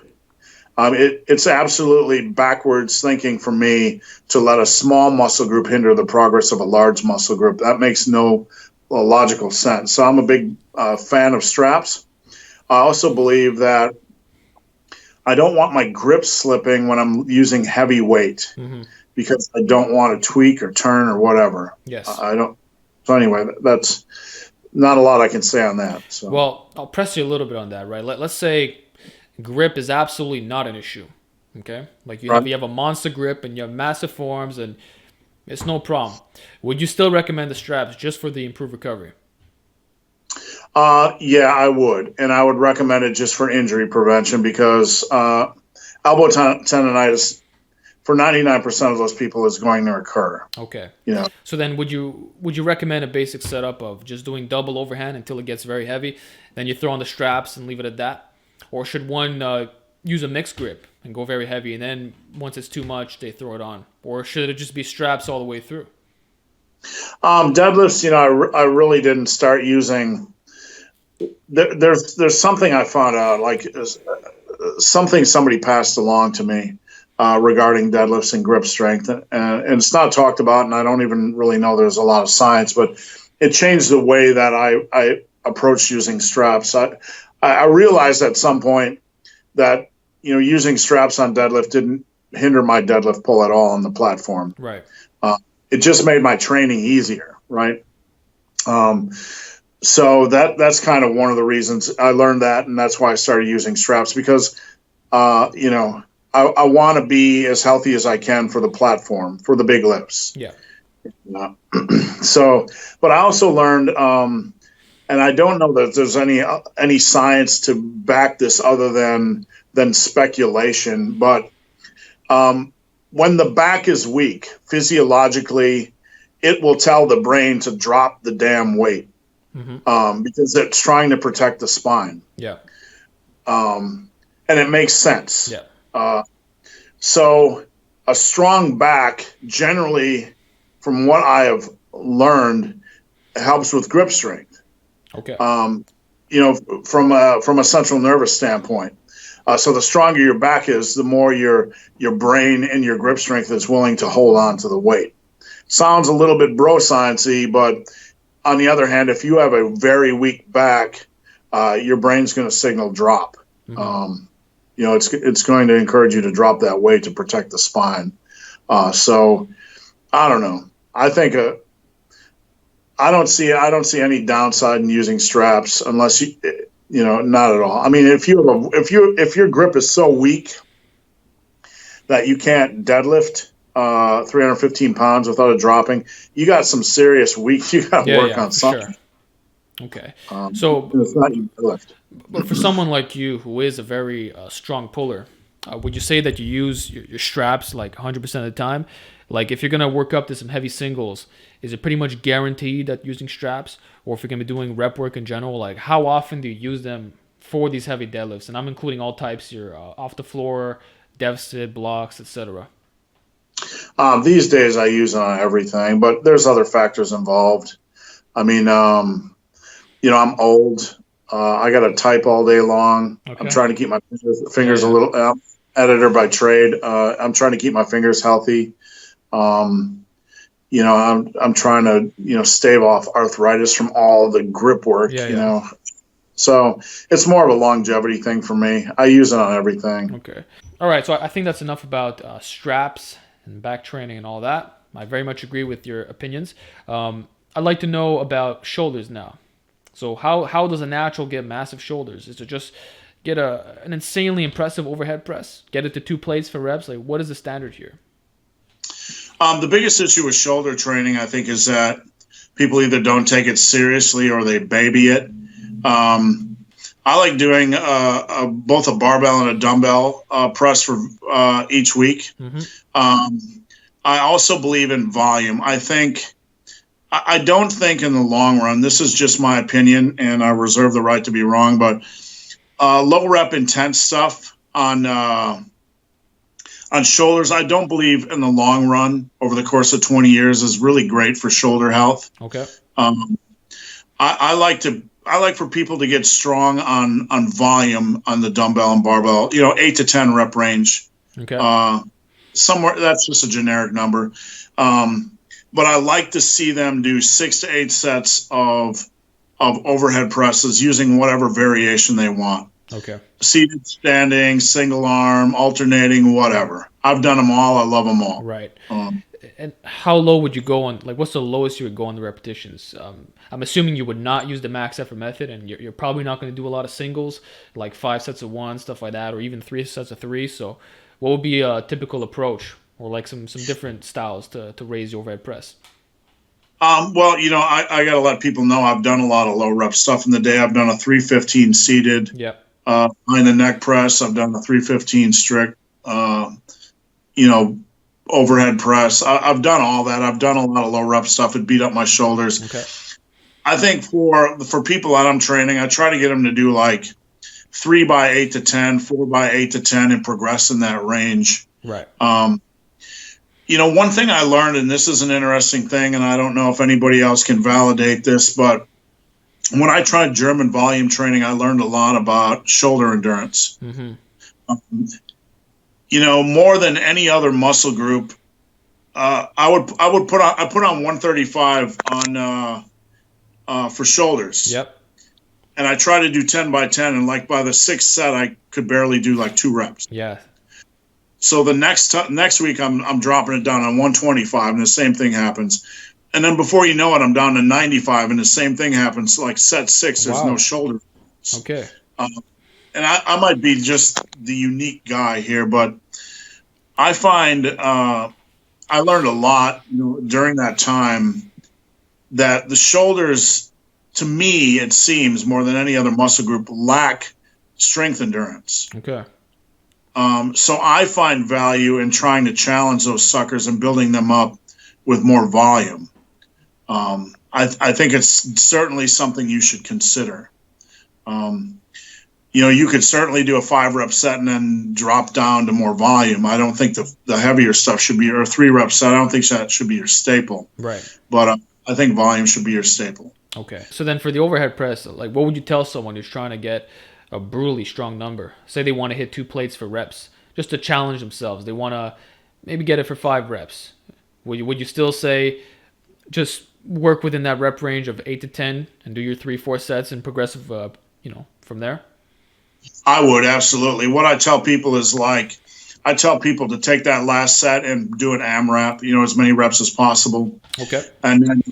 It's absolutely backwards thinking for me to let a small muscle group hinder the progress of a large muscle group. That makes no logical sense. So I'm a big fan of straps. I also believe that I don't want my grip slipping when I'm using heavy weight, because I don't want to tweak or turn or whatever. Yes. I don't. So anyway, that's not a lot I can say on that. So. Well, I'll press you a little bit on that, right? Let's say grip is absolutely not an issue, okay? Like you have a monster grip and you have massive forearms and it's no problem. Would you still recommend the straps just for the improved recovery? Yeah, I would. And I would recommend it just for injury prevention, because elbow tendonitis for 99% of those people is going to occur. Okay. You know. So then would you recommend a basic setup of just doing double overhand until it gets very heavy, then you throw on the straps and leave it at that? Or should one use a mixed grip and go very heavy, and then once it's too much, they throw it on? Or should it just be straps all the way through? Deadlifts, I really didn't start using. There's something I found out, like something somebody passed along to me regarding deadlifts and grip strength, and it's not talked about, and I don't even really know there's a lot of science, but it changed the way that I approached using straps. I realized at some point that using straps on deadlift didn't hinder my deadlift pull at all on the platform. Right. It just made my training easier. Right. So that's kind of one of the reasons I learned that, and that's why I started using straps, because I want to be as healthy as I can for the platform, for the big lifts. Yeah. So, but I also learned. And I don't know that there's any science to back this other than speculation. But when the back is weak, physiologically, it will tell the brain to drop the damn weight because it's trying to protect the spine. Yeah. And it makes sense. Yeah. So a strong back, generally, from what I have learned, helps with grip strength. Okay. From a central nervous standpoint. So the stronger your back is, the more your brain and your grip strength is willing to hold on to the weight. Sounds a little bit bro science-y, but on the other hand, if you have a very weak back, your brain's going to signal drop. It's going to encourage you to drop that weight to protect the spine. So I don't know. I think I don't see any downside in using straps unless not at all. I mean, if your grip is so weak that you can't deadlift 315 pounds without it dropping, you got some serious weak. You got to work on something. Sure. Okay. So it's not your deadlift. But for someone like you who is a very strong puller, would you say that you use your straps like 100% of the time? Like if you're going to work up to some heavy singles, is it pretty much guaranteed that using straps? Or if you're going to be doing rep work in general, like how often do you use them for these heavy deadlifts? And I'm including all types here, off the floor, deficit, blocks, etc. These days I use it on everything, but there's other factors involved. I mean, I'm old. I got to type all day long. Okay. I'm trying to keep my fingers a little editor by trade. I'm trying to keep my fingers healthy. I'm trying to, stave off arthritis from all the grip work, know. So it's more of a longevity thing for me. I use it on everything. Okay. All right. So I think that's enough about straps and back training and all that. I very much agree with your opinions. I'd like to know about shoulders now. So how does a natural get massive shoulders? Is it just get an insanely impressive overhead press, get it to 2 plates for reps? Like, what is the standard here? The biggest issue with shoulder training, I think, is that people either don't take it seriously or they baby it. I like doing both a barbell and a dumbbell press for each week. I also believe in volume. I don't think in the long run, this is just my opinion, and I reserve the right to be wrong, but low rep intense stuff on On shoulders, I don't believe in the long run over the course of 20 years is really great for shoulder health. Okay. Um, I like for people to get strong on volume on the dumbbell and barbell, 8 to 10 rep range. Okay. Somewhere that's just a generic number. But I like to see them do 6 to 8 sets of overhead presses using whatever variation they want. Okay. Seated, standing, single arm, alternating, whatever. I've done them all. I love them all. Right. And how low would you go on, like, what's the lowest you would go on the repetitions? I'm assuming you would not use the max effort method, and you're probably not going to do a lot of singles, like 5 sets of 1, stuff like that, or even 3 sets of 3. So what would be a typical approach, or like some different styles to raise the overhead press? Well, I got to let people know I've done a lot of low rep stuff in the day. I've done a 315 seated. Yep. Behind the neck press. I've done a 315 strict, overhead press. I've done all that. I've done a lot of low rep stuff. It beat up my shoulders. Okay. I think for people that I'm training, I try to get them to do like 3 by 8 to 10, 4 by 8 to 10, and progress in that range. Right. One thing I learned, and this is an interesting thing, and I don't know if anybody else can validate this, but when I tried German volume training, I learned a lot about shoulder endurance. Mm-hmm. More than any other muscle group, I put on 135 on for shoulders. Yep. And I try to do 10 by 10, and like by the 6th set, I could barely do like 2 reps. Yeah. So the next week, I'm dropping it down on 125, and the same thing happens. And then before you know it, I'm down to 95, and the same thing happens. Like set 6, there's no shoulder. Okay. And I might be just the unique guy here, but I find I learned a lot during that time that the shoulders, to me, it seems more than any other muscle group, lack strength endurance. Okay. So I find value in trying to challenge those suckers and building them up with more volume. I think it's certainly something you should consider. You could certainly do a 5 rep set and then drop down to more volume. I don't think the heavier stuff should be, or a 3 rep set. I don't think that should be your staple. Right. But I think volume should be your staple. Okay. So then for the overhead press, like, what would you tell someone who's trying to get a brutally strong number? Say they want to hit 2 plates for reps, just to challenge themselves. They want to maybe get it for 5 reps. Would you still say just work within that rep range of 8 to 10 and do your 3-4 sets and progressive, from there? I would, absolutely. What I tell people is I tell people to take that last set and do an AMRAP, as many reps as possible. Okay. And then,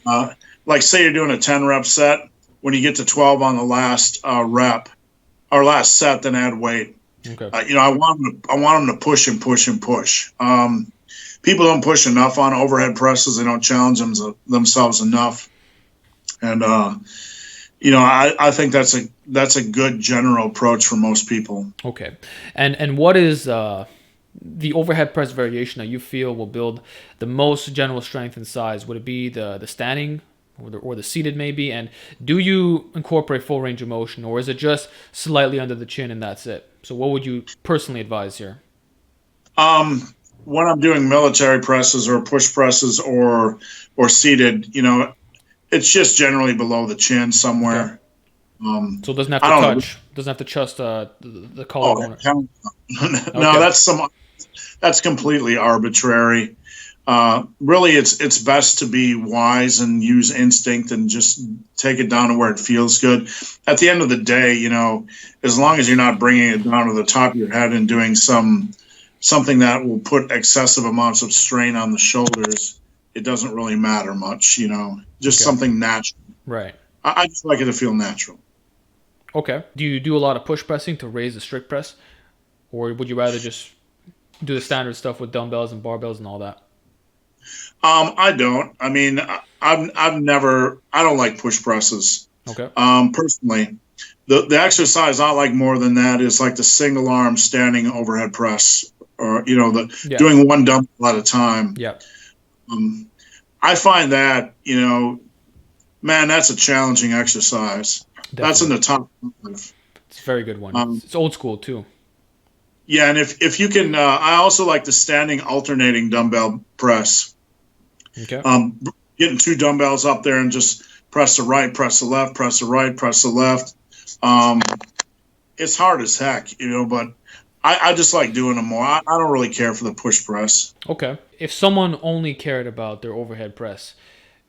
say you're doing a 10 rep set, when you get to 12 on the last rep or last set, then add weight. Okay. I want them to push and push and push. People don't push enough on overhead presses. They don't challenge themselves enough. And, I think that's a good general approach for most people. Okay. And what is the overhead press variation that you feel will build the most general strength and size? Would it be the standing or the seated maybe? And do you incorporate full range of motion, or is it just slightly under the chin and that's it? So what would you personally advise here? When I'm doing military presses or push presses or seated, it's just generally below the chin somewhere. Okay. So it doesn't have to touch. Doesn't have to trust the collarbone. No, that's completely arbitrary. Really, it's best to be wise and use instinct and just take it down to where it feels good. At the end of the day, as long as you're not bringing it down to the top of your head and doing something that will put excessive amounts of strain on the shoulders, it doesn't really matter much, just something natural. Right. I just like it to feel natural. Okay. Do you do a lot of push pressing to raise the strict press? Or would you rather just do the standard stuff with dumbbells and barbells and all that? I don't. I mean, I don't like push presses. Okay. Personally, the exercise I like more than that is like the single arm standing overhead press, or doing one dumbbell at a time. Yeah. I find that man, that's a challenging exercise. Definitely. That's in the top 5. It's a very good one. It's old school too. Yeah, and if you can, I also like the standing alternating dumbbell press. Okay. Getting two dumbbells up there and just press the right, press the left, press the right, press the left. Um, it's hard as heck, but I just like doing them more. I don't really care for the push press. Okay. If someone only cared about their overhead press,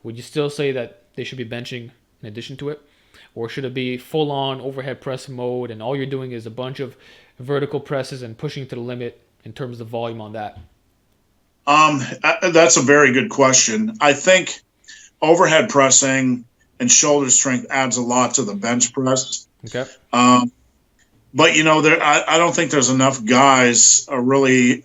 would you still say that they should be benching in addition to it? Or should it be full on overhead press mode and all you're doing is a bunch of vertical presses and pushing to the limit in terms of volume on that? That's a very good question. I think overhead pressing and shoulder strength adds a lot to the bench press. Okay. But I don't think there's enough guys really.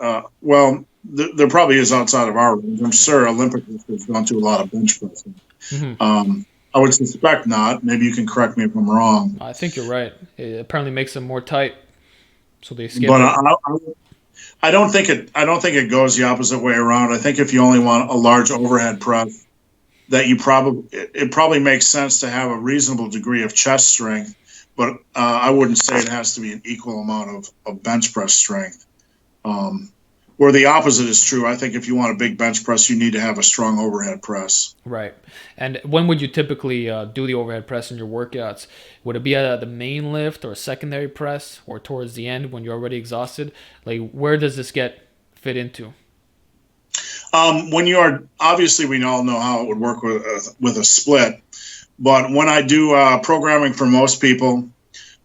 There probably is outside of our range. I'm sure Olympic lifters don't do a lot of bench pressing. Mm-hmm. I would suspect not. Maybe you can correct me if I'm wrong. I think you're right. It apparently makes them more tight, so they skip. But I don't think it goes the opposite way around. I think if you only want a large overhead press, that it probably makes sense to have a reasonable degree of chest strength, but I wouldn't say it has to be an equal amount of bench press strength. Where the opposite is true, I think if you want a big bench press, you need to have a strong overhead press. Right. And when would you typically do the overhead press in your workouts? Would it be at the main lift or a secondary press or towards the end when you're already exhausted? Like, where does this get fit into? When you are, obviously we all know how it would work with a split, but when I do programming for most people,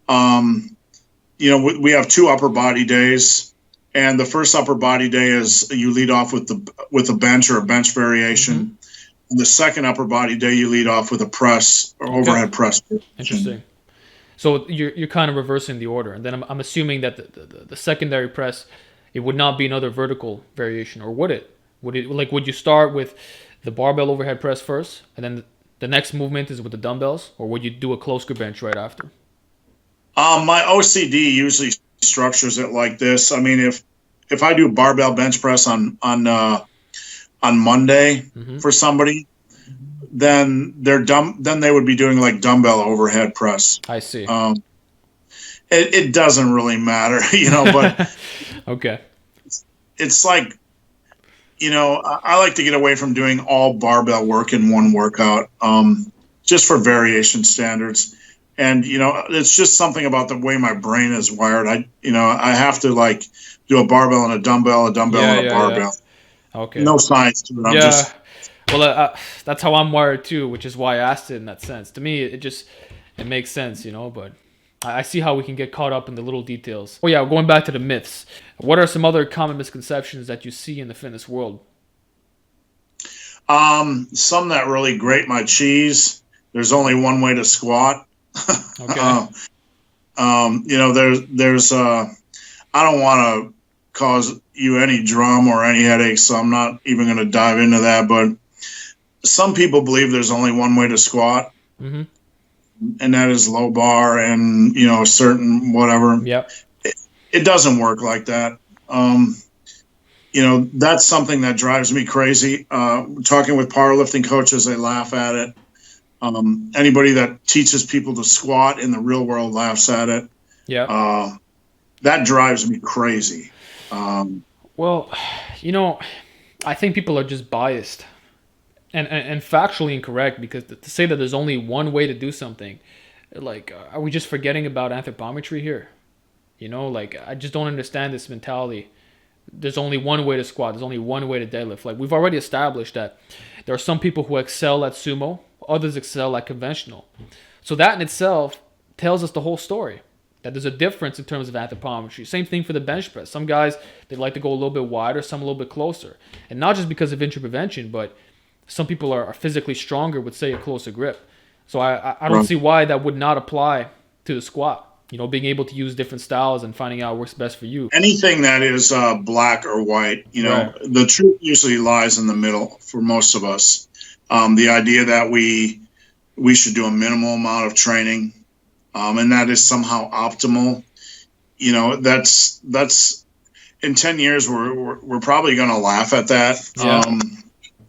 we have two upper body days. And the first upper body day is you lead off with a bench or a bench variation. Mm-hmm. And the second upper body day you lead off with a press or overhead press. Interesting. So you're kind of reversing the order, and then I'm assuming that the secondary press, it would not be another vertical variation, or would it? Would you start with the barbell overhead press first, and then the next movement is with the dumbbells, or would you do a close grip bench right after? My OCD usually structures it like this. I mean, if I do barbell bench press on Monday mm-hmm. for somebody, then then they would be doing like dumbbell overhead press. I see. It doesn't really matter, but okay. It's like, I like to get away from doing all barbell work in one workout, just for variation standards. And, it's just something about the way my brain is wired. I have to like do a barbell and a dumbbell and a barbell. Yeah. Okay. No science to it. Well, that's how I'm wired too, which is why I asked it in that sense. To me, it makes sense, but I see how we can get caught up in the little details. Oh yeah, going back to the myths. What are some other common misconceptions that you see in the fitness world? Some that really grate my cheese. There's only one way to squat. Okay. There's I don't want to cause you any drum or any headaches, so I'm not even going to dive into that. But some people believe there's only one way to squat, mm-hmm. and that is low bar and a certain whatever. Yep. It doesn't work like that. That's something that drives me crazy. Talking with powerlifting coaches, they laugh at it. Anybody that teaches people to squat in the real world laughs at it. Yeah. That drives me crazy. Well, I think people are just biased and factually incorrect, because to say that there's only one way to do something, like, are we just forgetting about anthropometry here? I just don't understand this mentality. There's only one way to squat. There's only one way to deadlift. Like, we've already established that there are some people who excel at sumo, others excel at conventional. So that in itself tells us the whole story, that there's a difference in terms of anthropometry. Same thing for the bench press. Some guys, they like to go a little bit wider, some a little bit closer. And not just because of injury prevention, but some people are physically stronger with, say, a closer grip. So I don't see why that would not apply to the squat. Being able to use different styles and finding out what works best for you. Anything that is black or white, Right. The truth usually lies in the middle for most of us. The idea that we should do a minimal amount of training, and that is somehow optimal. That's in 10 years we're probably going to laugh at that,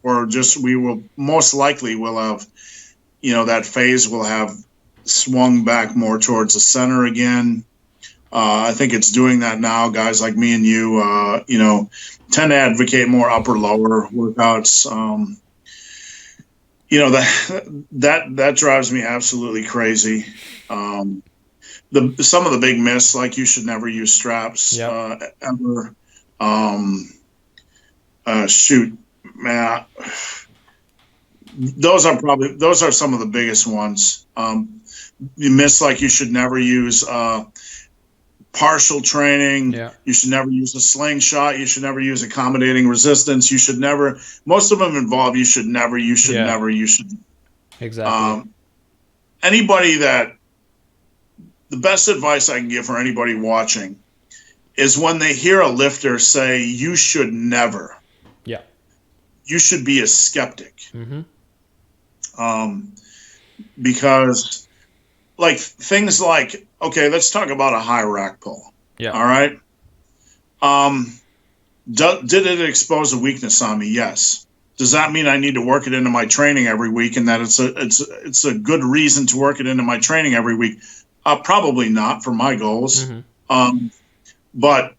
or just we will most likely will have, that phase will have swung back more towards the center again. I think it's doing that now. Guys like me and you, tend to advocate more upper lower workouts. That drives me absolutely crazy. Some of the big myths, like you should never use straps ever. Shoot, man, those are some of the biggest ones. You myths like you should never use partial training. Yeah. You should never use a slingshot. You should never use accommodating resistance. You should never. Most of them involve you should never. You should never. You should. Exactly. The best advice I can give for anybody watching is when they hear a lifter say you should never. Yeah. You should be a skeptic. Mm-hmm. Because like things like, okay, let's talk about a high rack pull. Yeah. All right. Did it expose a weakness on me? Yes. Does that mean I need to work it into my training every week and that it's a good reason to work it into my training every week? Probably not for my goals. Mm-hmm. But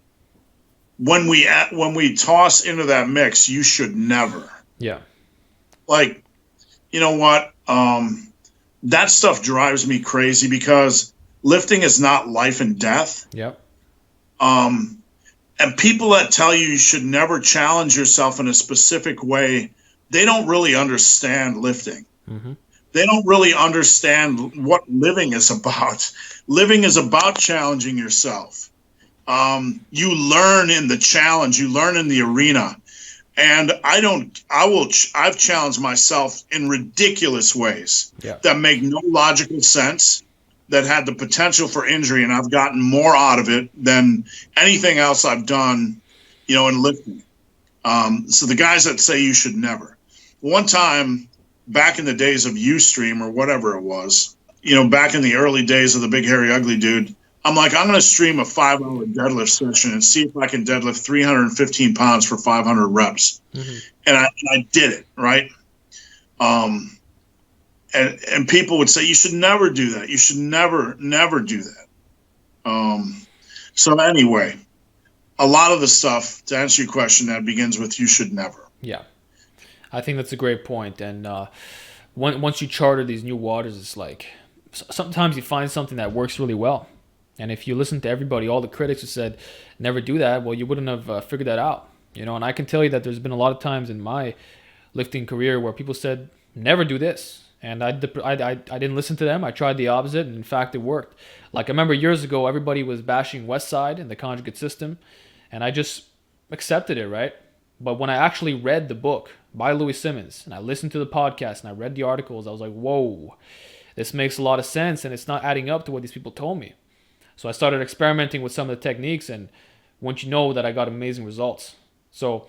when we toss into that mix, you should never. Yeah. Like, you know what? That stuff drives me crazy because lifting is not life and death. Yep. And people that tell you should never challenge yourself in a specific way, they don't really understand lifting. Mm-hmm. They don't really understand what living is about. Living is about challenging yourself. You learn in the challenge, you learn in the arena. And I've challenged myself in ridiculous ways that make no logical sense, that had the potential for injury, and I've gotten more out of it than anything else I've done, in lifting. So the guys that say you should never. One time, back in the days of Ustream or whatever it was, back in the early days of the Big Hairy Ugly Dude, I'm like, I'm going to stream a 5-hour deadlift session and see if I can deadlift 315 pounds for 500 reps. Mm-hmm. And I did it, right? And people would say, you should never do that. You should never do that. So anyway, a lot of the stuff, to answer your question, that begins with you should never. Yeah. I think that's a great point. And once you charter these new waters, it's like sometimes you find something that works really well. And if you listen to everybody, all the critics who said never do that, well, you wouldn't have figured that out. And I can tell you that there's been a lot of times in my lifting career where people said never do this. And I didn't listen to them. I tried the opposite, and in fact, it worked. Like I remember years ago, everybody was bashing Westside and the conjugate system, and I just accepted it, right? But when I actually read the book by Louis Simmons, and I listened to the podcast, and I read the articles, I was like, whoa, this makes a lot of sense, and it's not adding up to what these people told me. So I started experimenting with some of the techniques, and once you know that, I got amazing results. So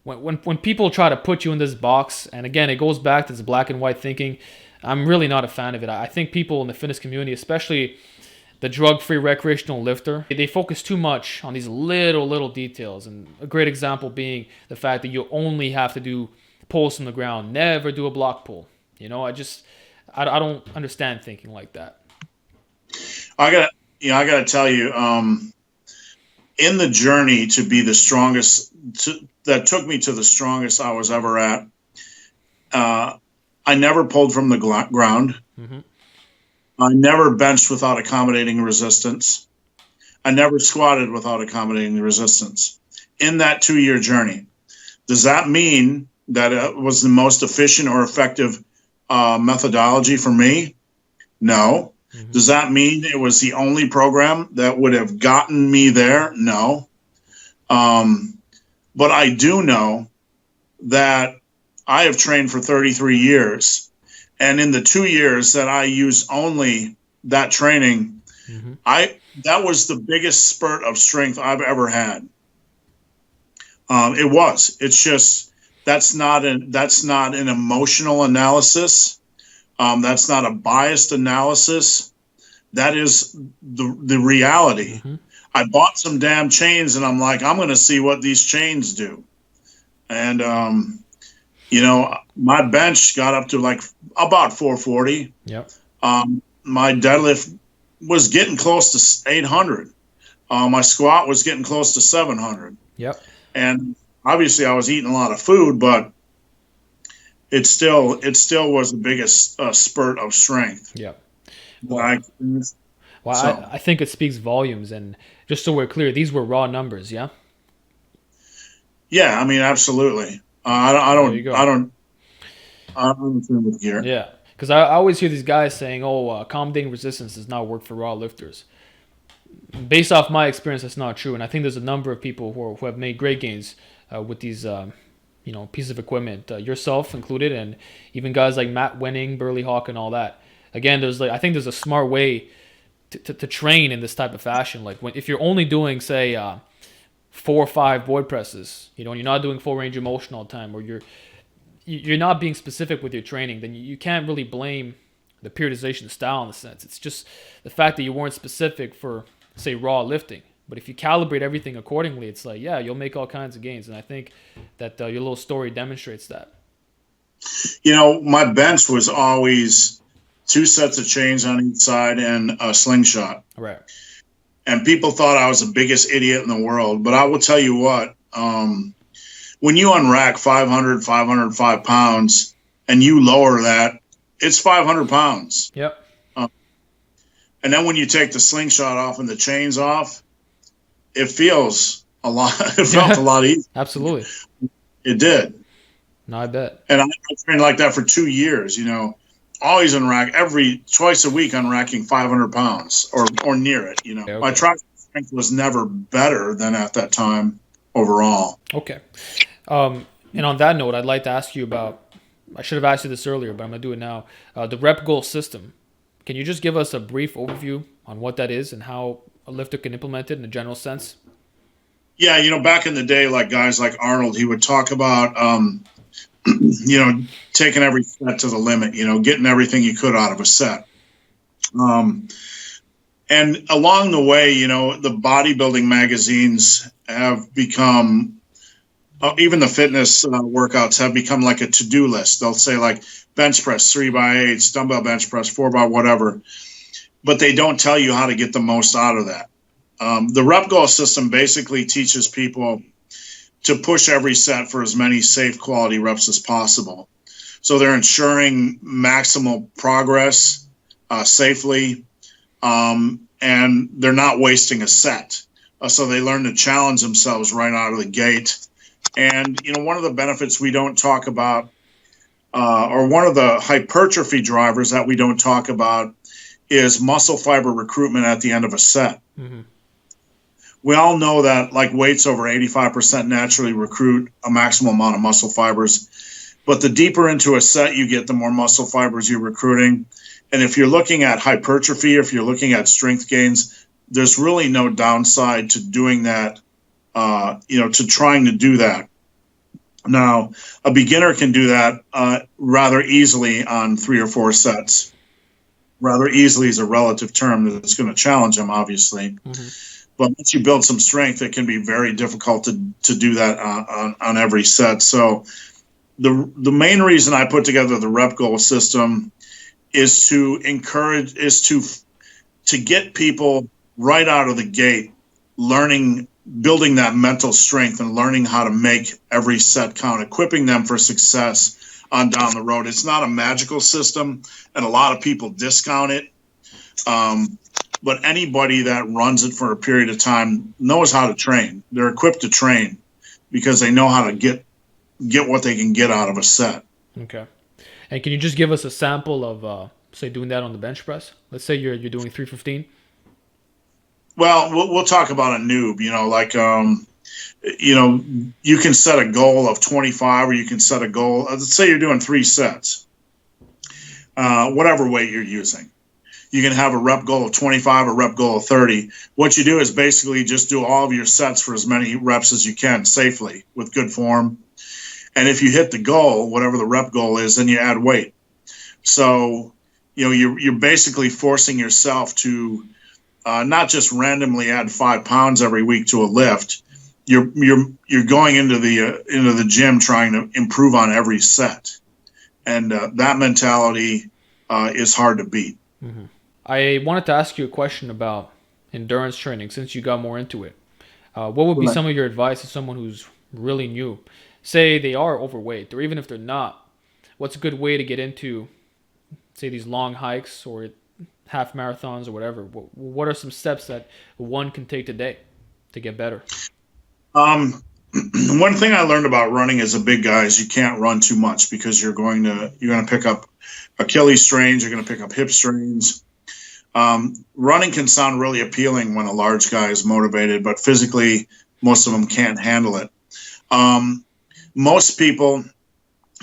when people try to put you in this box, and again, it goes back to this black and white thinking, I'm really not a fan of it. I think people in the fitness community, especially the drug-free recreational lifter, they focus too much on these little details. And a great example being the fact that you only have to do pulls from the ground, never do a block pull. I don't understand thinking like that. I gotta tell you, in the journey to be the strongest, that took me to the strongest I was ever at. I never pulled from the ground. Mm-hmm. I never benched without accommodating resistance. I never squatted without accommodating resistance. In that 2-year journey, does that mean that it was the most efficient or effective methodology for me? No. Mm-hmm. Does that mean it was the only program that would have gotten me there? No. But I do know that I have trained for 33 years. And in the 2 years that I used only that training, mm-hmm. that was the biggest spurt of strength I've ever had. It was. It's just that's not an emotional analysis. That's not a biased analysis. That is the reality. Mm-hmm. I bought some damn chains, and I'm like, I'm going to see what these chains do. And my bench got up to like about 440. Yep. My deadlift was getting close to 800. my squat was getting close to 700. Yep. And obviously I was eating a lot of food, but it still was the biggest spurt of strength Yep. that Well, I experienced. well, So I think it speaks volumes. And just so we're clear, these were raw numbers. Yeah. yeah, I mean, absolutely. There you go. I don't agree with Garrett. Yeah. Because I always hear these guys saying, "Oh, accommodating resistance does not work for raw lifters." Based off my experience, that's not true. And I think there's a number of people who have made great gains with these, pieces of equipment, yourself included, and even guys like Matt Wenning, Burley Hawk, and all that. Again, I think there's a smart way to train in this type of fashion. Like if you're only doing, say, 4 or 5 board presses, and you're not doing full range of motion all the time, or you're not being specific with your training, then you can't really blame the periodization style in a sense. It's just the fact that you weren't specific for, say, raw lifting. But if you calibrate everything accordingly, it's like, yeah, you'll make all kinds of gains. And I think that your little story demonstrates that. My bench was always 2 sets of chains on each side and a slingshot. Right. And people thought I was the biggest idiot in the world. But I will tell you what, when you unrack 505 pounds and you lower that, it's 500 pounds. Yep. And then when you take the slingshot off and the chains off, it feels a lot. It felt a lot easier. Absolutely. It did. No, I bet. And I trained like that for 2 years, always twice a week unracking 500 pounds or near it, Okay. My tricep strength was never better than at that time overall. Okay. And on that note, I'd like to ask you about, I should have asked you this earlier, but I'm going to do it now. The rep goal system. Can you just give us a brief overview on what that is and how a lifter can implement it in a general sense? Yeah, back in the day, like guys like Arnold, he would talk about, taking every set to the limit, getting everything you could out of a set. And along the way, the bodybuilding magazines have become, even the fitness workouts have become like a to-do list. They'll say like bench press 3x8, dumbbell bench press 4x whatever, but they don't tell you how to get the most out of that. The rep goal system basically teaches people to push every set for as many safe quality reps as possible. So they're ensuring maximal progress safely, and they're not wasting a set. So they learn to challenge themselves right out of the gate. And, one of the benefits we don't talk about, or one of the hypertrophy drivers that we don't talk about, is muscle fiber recruitment at the end of a set. Mm-hmm. We all know that like weights over 85% naturally recruit a maximum amount of muscle fibers, but the deeper into a set you get, the more muscle fibers you're recruiting. And if you're looking at hypertrophy, if you're looking at strength gains, there's really no downside to doing that, to trying to do that. Now, a beginner can do that rather easily on 3 or 4 sets. Rather easily is a relative term that's going to challenge them, obviously. Mm-hmm. But once you build some strength, it can be very difficult to do that on every set. So the main reason I put together the rep goal system is to get people right out of the gate building that mental strength and learning how to make every set count, equipping them for success on down the road. It's not a magical system, and a lot of people discount it. But anybody that runs it for a period of time knows how to train. They're equipped to train because they know how to get what they can get out of a set. Okay. And can you just give us a sample of, say, doing that on the bench press? Let's say you're doing 315. Well, we'll talk about a noob. You can set a goal of 25, or you can set a goal. Let's say you're doing 3 sets, whatever weight you're using. You can have a rep goal of 25, a rep goal of 30. What you do is basically just do all of your sets for as many reps as you can safely with good form. And if you hit the goal, whatever the rep goal is, then you add weight. So, you're basically forcing yourself to not just randomly add 5 pounds every week to a lift. You're going into the gym trying to improve on every set, and that mentality is hard to beat. Mm-hmm. I wanted to ask you a question about endurance training since you got more into it. What would be Right. some of your advice to someone who's really new? Say they are overweight, or even if they're not, what's a good way to get into, say, these long hikes or half marathons or whatever? What are some steps that one can take today to get better? Um, one thing I learned about running as a big guy is you can't run too much because you're going to pick up Achilles strains, you're going to pick up hip strains. Running can sound really appealing when a large guy is motivated, but physically, most of them can't handle it. Most people,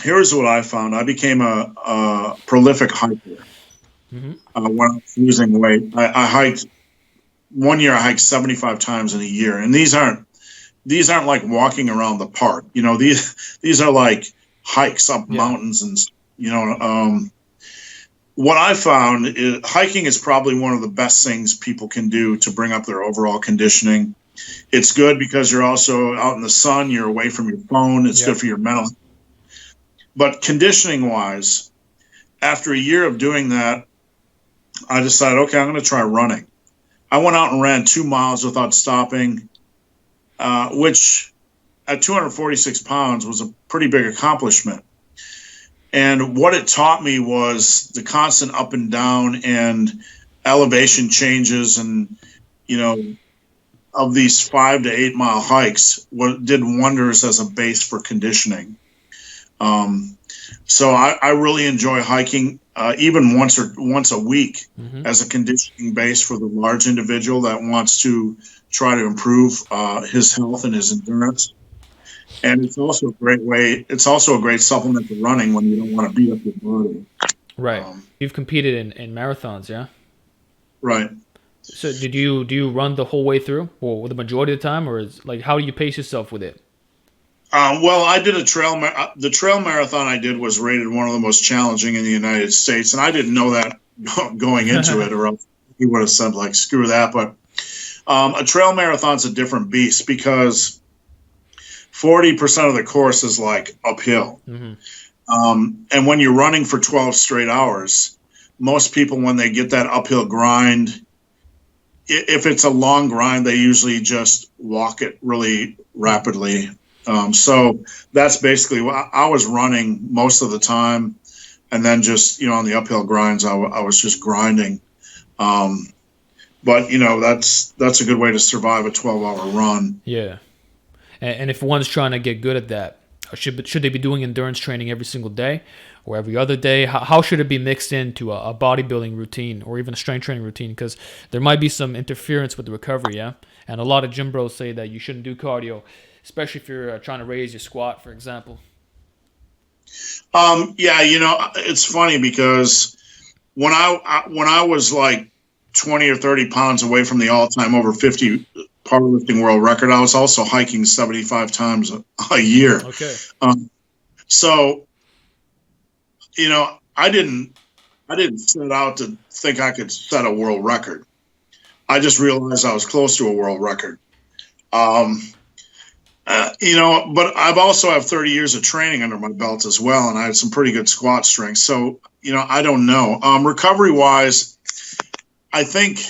here's what I found. I became a prolific hiker Hmm. when I was losing weight. I hiked one year. I hiked 75 times in a year, and these aren't like walking around the park. These are like hikes up Yeah. mountains, and what I found is hiking is probably one of the best things people can do to bring up their overall conditioning. It's good because you're also out in the sun, you're away from your phone. It's good Yep. for your mental. But conditioning wise, after a year of doing that, I decided, okay, I'm going to try running. I went out and ran 2 miles without stopping, which at 246 pounds was a pretty big accomplishment. And what it taught me was the constant up and down and elevation changes, and you know, of these 5 to 8 mile hikes, what did wonders as a base for conditioning. Um, so I really enjoy hiking, even once a week, Hmm. as a conditioning base for the large individual that wants to try to improve his health and his endurance. And it's also a great way. It's also a great supplement to running when you don't want to beat up your body. Right. Um, You've competed in marathons, yeah? right. So do you run the whole way through, or the majority of the time, or is like how do you pace yourself with it? Well, I did the trail marathon I did was rated one of the most challenging in the United States, and I didn't know that going into it, or else he would have said like screw that. But a trail marathon's a different beast because 40% of the course is like uphill. Hmm. And when you're running for 12 straight hours, most people, when they get that uphill grind, if it's a long grind, they usually just walk it really rapidly. So that's basically what I was running most of the time. And then just, on the uphill grinds, I was just grinding. Um, but, that's a good way to survive a 12-hour run. Yeah. And if one's trying to get good at that, should they be doing endurance training every single day or every other day? How should it be mixed into a bodybuilding routine or even a strength training routine? Because there might be some interference with the recovery, yeah? And a lot of gym bros say that you shouldn't do cardio, especially if you're trying to raise your squat, for example. Yeah, it's funny because when I was like 20 or 30 pounds away from the all-time over 50 powerlifting world record, I was also hiking 75 times a year. Okay. Um, so, I didn't set out to think I could set a world record. I just realized I was close to a world record. Um, but I've also have 30 years of training under my belt as well, and I had some pretty good squat strength. So, I don't know. Recovery wise, I think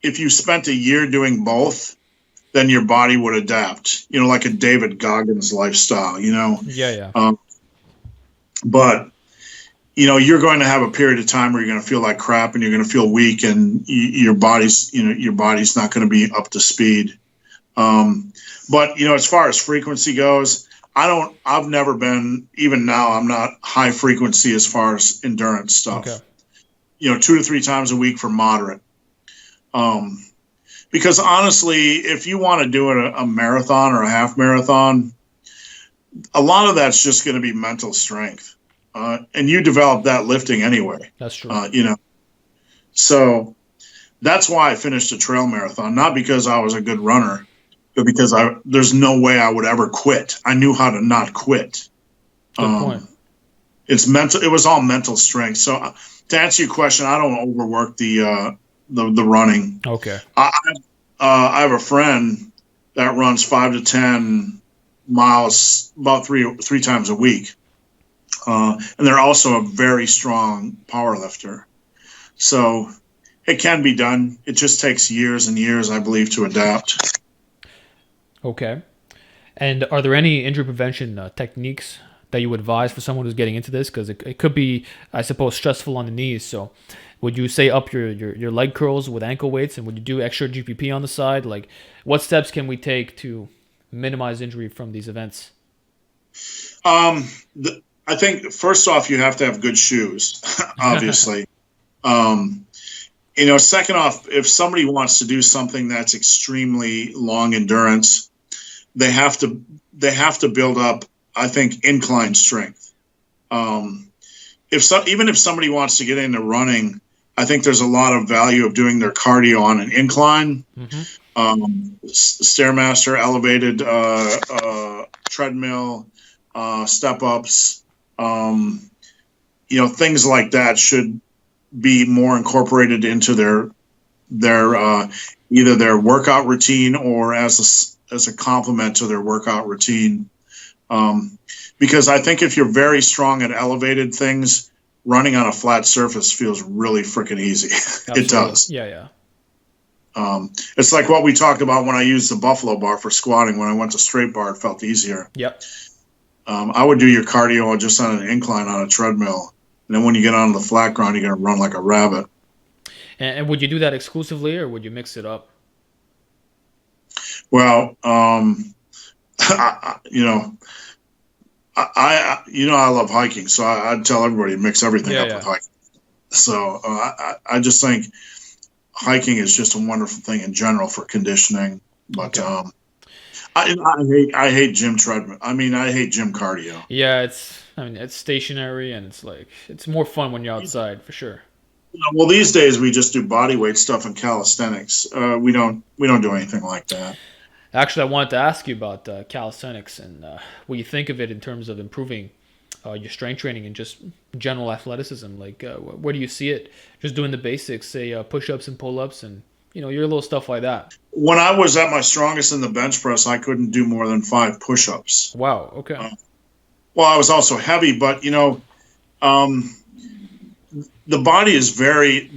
if you spent a year doing both, then your body would adapt, like a David Goggins lifestyle, Yeah, yeah. um, but you're going to have a period of time where you're going to feel like crap and you're going to feel weak, and your body's not going to be up to speed. But as far as frequency goes, I've never been, even now, I'm not high frequency as far as endurance Okay. stuff, 2 to 3 times a week for moderate. Um, because honestly, if you want to do a marathon or a half marathon, a lot of that's just going to be mental strength. And you develop that lifting anyway, That's true. you know, so that's why I finished a trail marathon, not because I was a good runner, but because there's no way I would ever quit. I knew how to not quit. Good point. Um, it's mental. It was all mental strength. So to answer your question, I don't overwork the running. Okay. I have a friend that runs 5 to 10 miles about three times a week, and they're also a very strong power lifter. So It can be done. It just takes years and years, I believe, to adapt. Okay. And are there any injury prevention techniques that you would advise for someone who's getting into this? Because it could be, I suppose, stressful on the knees. So would you say up your leg curls with ankle weights, and would you do extra GPP on the side? Like, what steps can we take to minimize injury from these events? I think first off, you have to have good shoes, obviously. Second off, if somebody wants to do something that's extremely long endurance, they have to build up, I think, incline strength. Even if somebody wants to get into running, I think there's a lot of value of doing their cardio on an incline, Stairmaster, elevated treadmill, step ups, things like that should be more incorporated into their either their workout routine or as a complement to their workout routine. Because I think if you're very strong at elevated things, running on a flat surface feels really freaking easy. It does. Yeah. It's like what we talked about when I used the Buffalo bar for squatting. When I went to straight bar, it felt easier. Yep. I would do your cardio just on an incline on a treadmill. And then when you get onto the flat ground, you're going to run like a rabbit. And would you do that exclusively, or would you mix it up? Well, I love hiking, so I'd tell everybody to mix everything up with hiking. So I just think hiking is just a wonderful thing in general for conditioning. But I hate gym treadmill. I hate gym cardio. Yeah, it's stationary, and it's more fun when you're outside for sure. Well, these days we just do body weight stuff and calisthenics. We don't do anything like that. Actually, I wanted to ask you about calisthenics and what you think of it in terms of improving your strength training and just general athleticism. Like, where do you see it? Just doing the basics, say push-ups and pull-ups, and your little stuff like that. When I was at my strongest in the bench press, I couldn't do more than 5 push-ups. Wow. Okay. Well, I was also heavy, but the body is very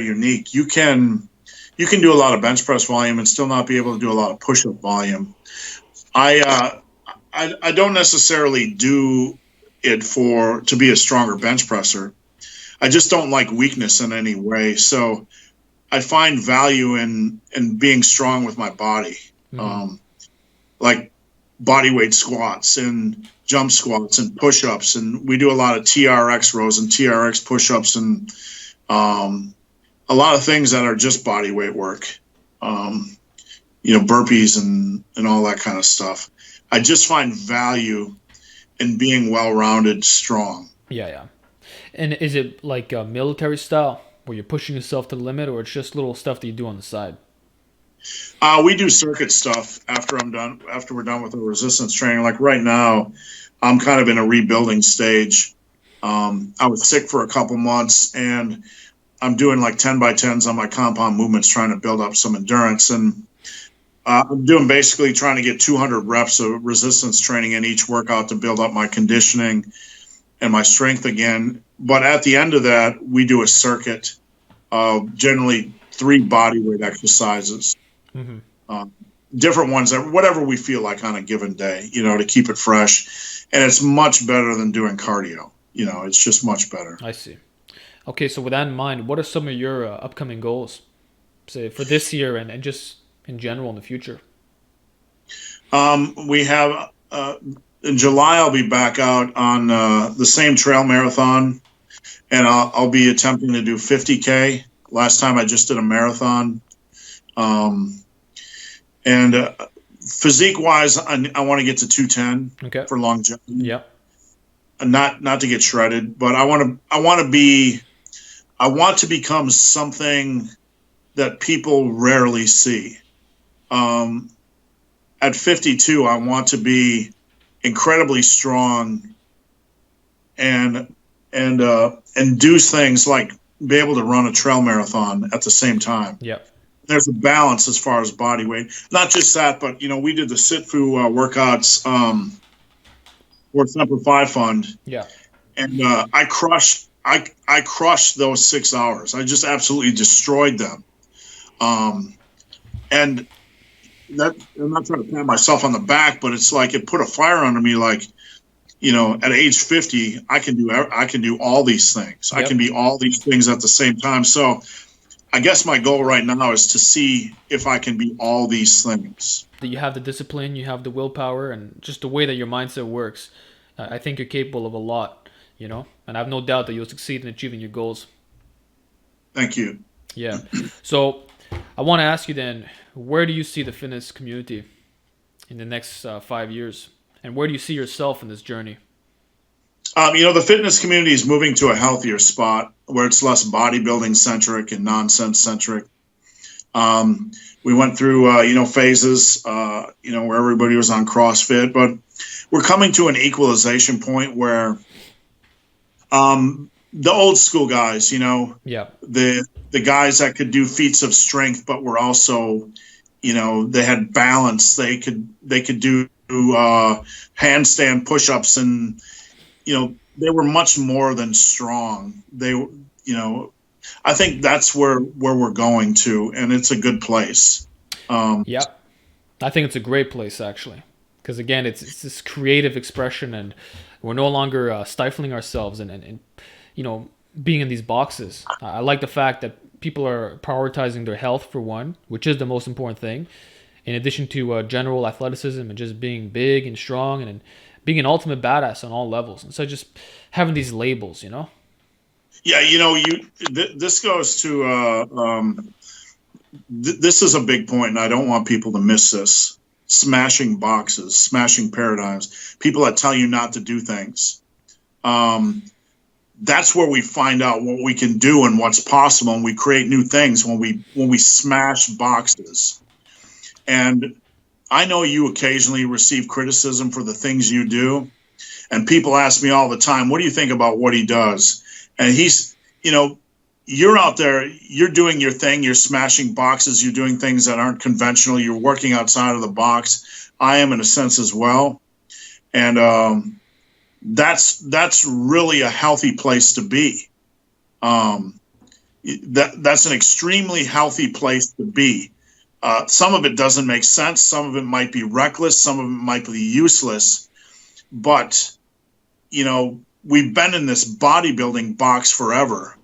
unique. You can do a lot of bench press volume and still not be able to do a lot of push-up volume. I don't necessarily do it to be a stronger bench presser. I just don't like weakness in any way. So I find value in being strong with my body, like body weight squats and jump squats and push-ups. And we do a lot of TRX rows and TRX push-ups and a lot of things that are just body weight work, burpees and all that kind of stuff. I just find value in being well-rounded, strong. Yeah. And is it like a military style where you're pushing yourself to the limit, or it's just little stuff that you do on the side? We do circuit stuff after we're done with the resistance training. Like right now, I'm kind of in a rebuilding stage. I was sick for a couple months, and I'm doing like 10 by 10s on my compound movements, trying to build up some endurance. And I'm doing basically trying to get 200 reps of resistance training in each workout to build up my conditioning and my strength again. But at the end of that, we do a circuit of generally 3 body weight exercises, different ones, whatever we feel like on a given day, to keep it fresh. And it's much better than doing cardio. It's just much better. I see. Okay, so with that in mind, what are some of your upcoming goals, say, for this year and just in general in the future? We have in July, I'll be back out on the same trail marathon, and I'll be attempting to do 50K. Last time I just did a marathon. And physique-wise, I want to get to 210 for longevity. Yeah. Not to get shredded, but I want to become something that people rarely see. At 52, I want to be incredibly strong and do things like be able to run a trail marathon at the same time. Yep. There's a balance as far as body weight. Not just that, but we did the Sitfu workouts, World Semper 5 Fund. Yeah. And I crushed I crushed those 6 hours. I just absolutely destroyed them. And that, I'm not trying to pat myself on the back, but it's like it put a fire under me. Like, at age 50, I can do all these things. I can Yep. be all these things at the same time. So I guess my goal right now is to see if I can be all these things. That you have the discipline, you have the willpower, and just the way that your mindset works. I think you're capable of a lot, and I have no doubt that you'll succeed in achieving your goals. Thank you. Yeah. So I want to ask you then, where do you see the fitness community in the next 5 years? And where do you see yourself in this journey? The fitness community is moving to a healthier spot where it's less bodybuilding centric and nonsense centric. We went through, phases, where everybody was on CrossFit, but we're coming to an equalization point where the old school guys, Yeah. the guys that could do feats of strength, but were also, they had balance. They could do handstand push-ups, and they were much more than strong. I think that's where we're going to, and it's a good place. Yeah. I think it's a great place, actually. Because again, it's this creative expression, and we're no longer stifling ourselves and being in these boxes. I like the fact that people are prioritizing their health for one, which is the most important thing, in addition to general athleticism and just being big and strong and being an ultimate badass on all levels. And so just having these labels. Yeah, this goes to this is a big point, and I don't want people to miss this. Smashing boxes, smashing paradigms, people that tell you not to do things. That's where we find out what we can do and what's possible, and we create new things when we smash boxes. And I know you occasionally receive criticism for the things you do, and people ask me all the time, what do you think about what he does? And he's, you're out there, you're doing your thing, you're smashing boxes, you're doing things that aren't conventional, you're working outside of the box. I am, in a sense, as well. And that's really a healthy place to be. That's an extremely healthy place to be. Some of it doesn't make sense. Some of it might be reckless. Some of it might be useless. But, we've been in this bodybuilding box forever,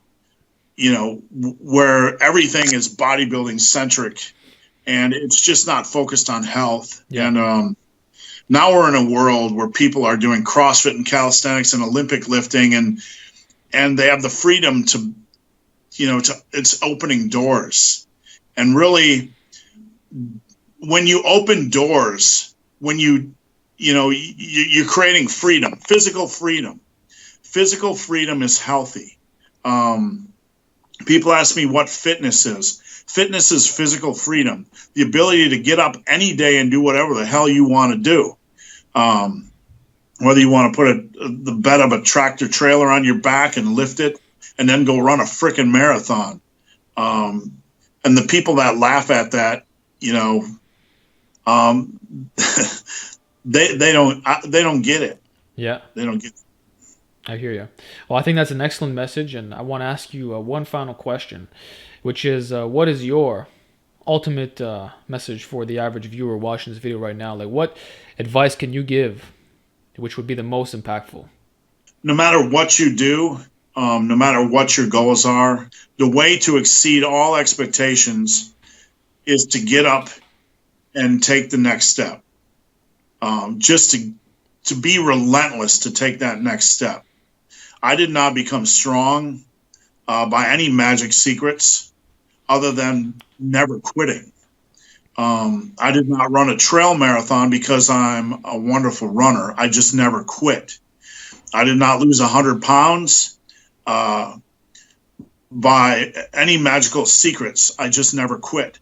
where everything is bodybuilding centric, and it's just not focused on health. Yeah. And now we're in a world where people are doing CrossFit and calisthenics and Olympic lifting, and they have the freedom to it's opening doors. And really, when you open doors, when you're creating freedom, physical freedom. Physical freedom is healthy. People ask me what fitness is. Fitness is physical freedom, the ability to get up any day and do whatever the hell you want to do. Whether you want to put the bed of a tractor trailer on your back and lift it and then go run a frickin' marathon. And the people that laugh at that, they don't get it. Yeah. They don't get it. I hear you. Well, I think that's an excellent message, and I want to ask you one final question, which is, what is your ultimate message for the average viewer watching this video right now? Like, what advice can you give, which would be the most impactful? No matter what you do, no matter what your goals are, the way to exceed all expectations is to get up and take the next step. Just to be relentless to take that next step. I did not become strong by any magic secrets other than never quitting. I did not run a trail marathon because I'm a wonderful runner. I just never quit. I did not lose 100 pounds by any magical secrets. I just never quit.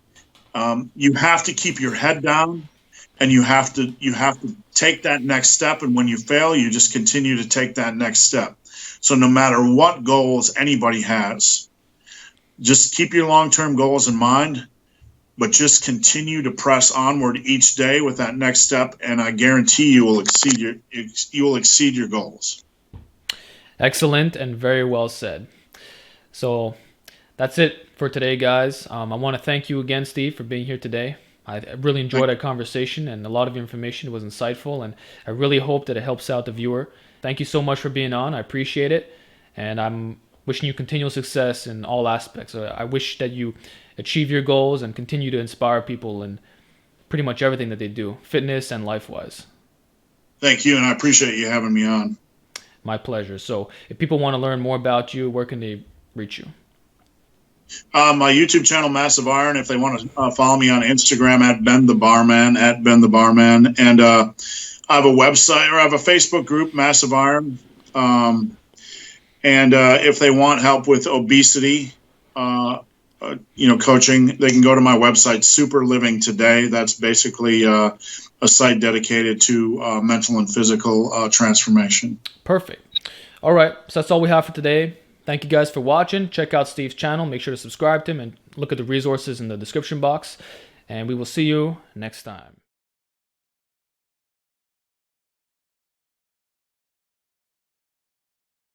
You have to keep your head down, and you have to take that next step. And when you fail, you just continue to take that next step. So no matter what goals anybody has, just keep your long-term goals in mind, but just continue to press onward each day with that next step, and I guarantee you will exceed your goals. Excellent and very well said. So that's it for today, guys. I want to thank you again, Steve, for being here today. I really enjoyed our conversation, and a lot of information was insightful, and I really hope that it helps out the viewer. Thank you so much for being on. I appreciate it, and I'm wishing you continual success in all aspects. I wish that you achieve your goals and continue to inspire people in pretty much everything that they do, fitness and life-wise. Thank you, and I appreciate you having me on. My pleasure. So if people want to learn more about you, where can they reach you? My YouTube channel, Massive Iron. If they want to follow me on Instagram at Ben the Barman, and I have a website, or I have a Facebook group, Massive Iron. And if they want help with obesity, coaching, they can go to my website, Super Living Today. That's basically a site dedicated to mental and physical transformation. Perfect. All right. So that's all we have for today. Thank you guys for watching. Check out Steve's channel. Make sure to subscribe to him and look at the resources in the description box. And we will see you next time.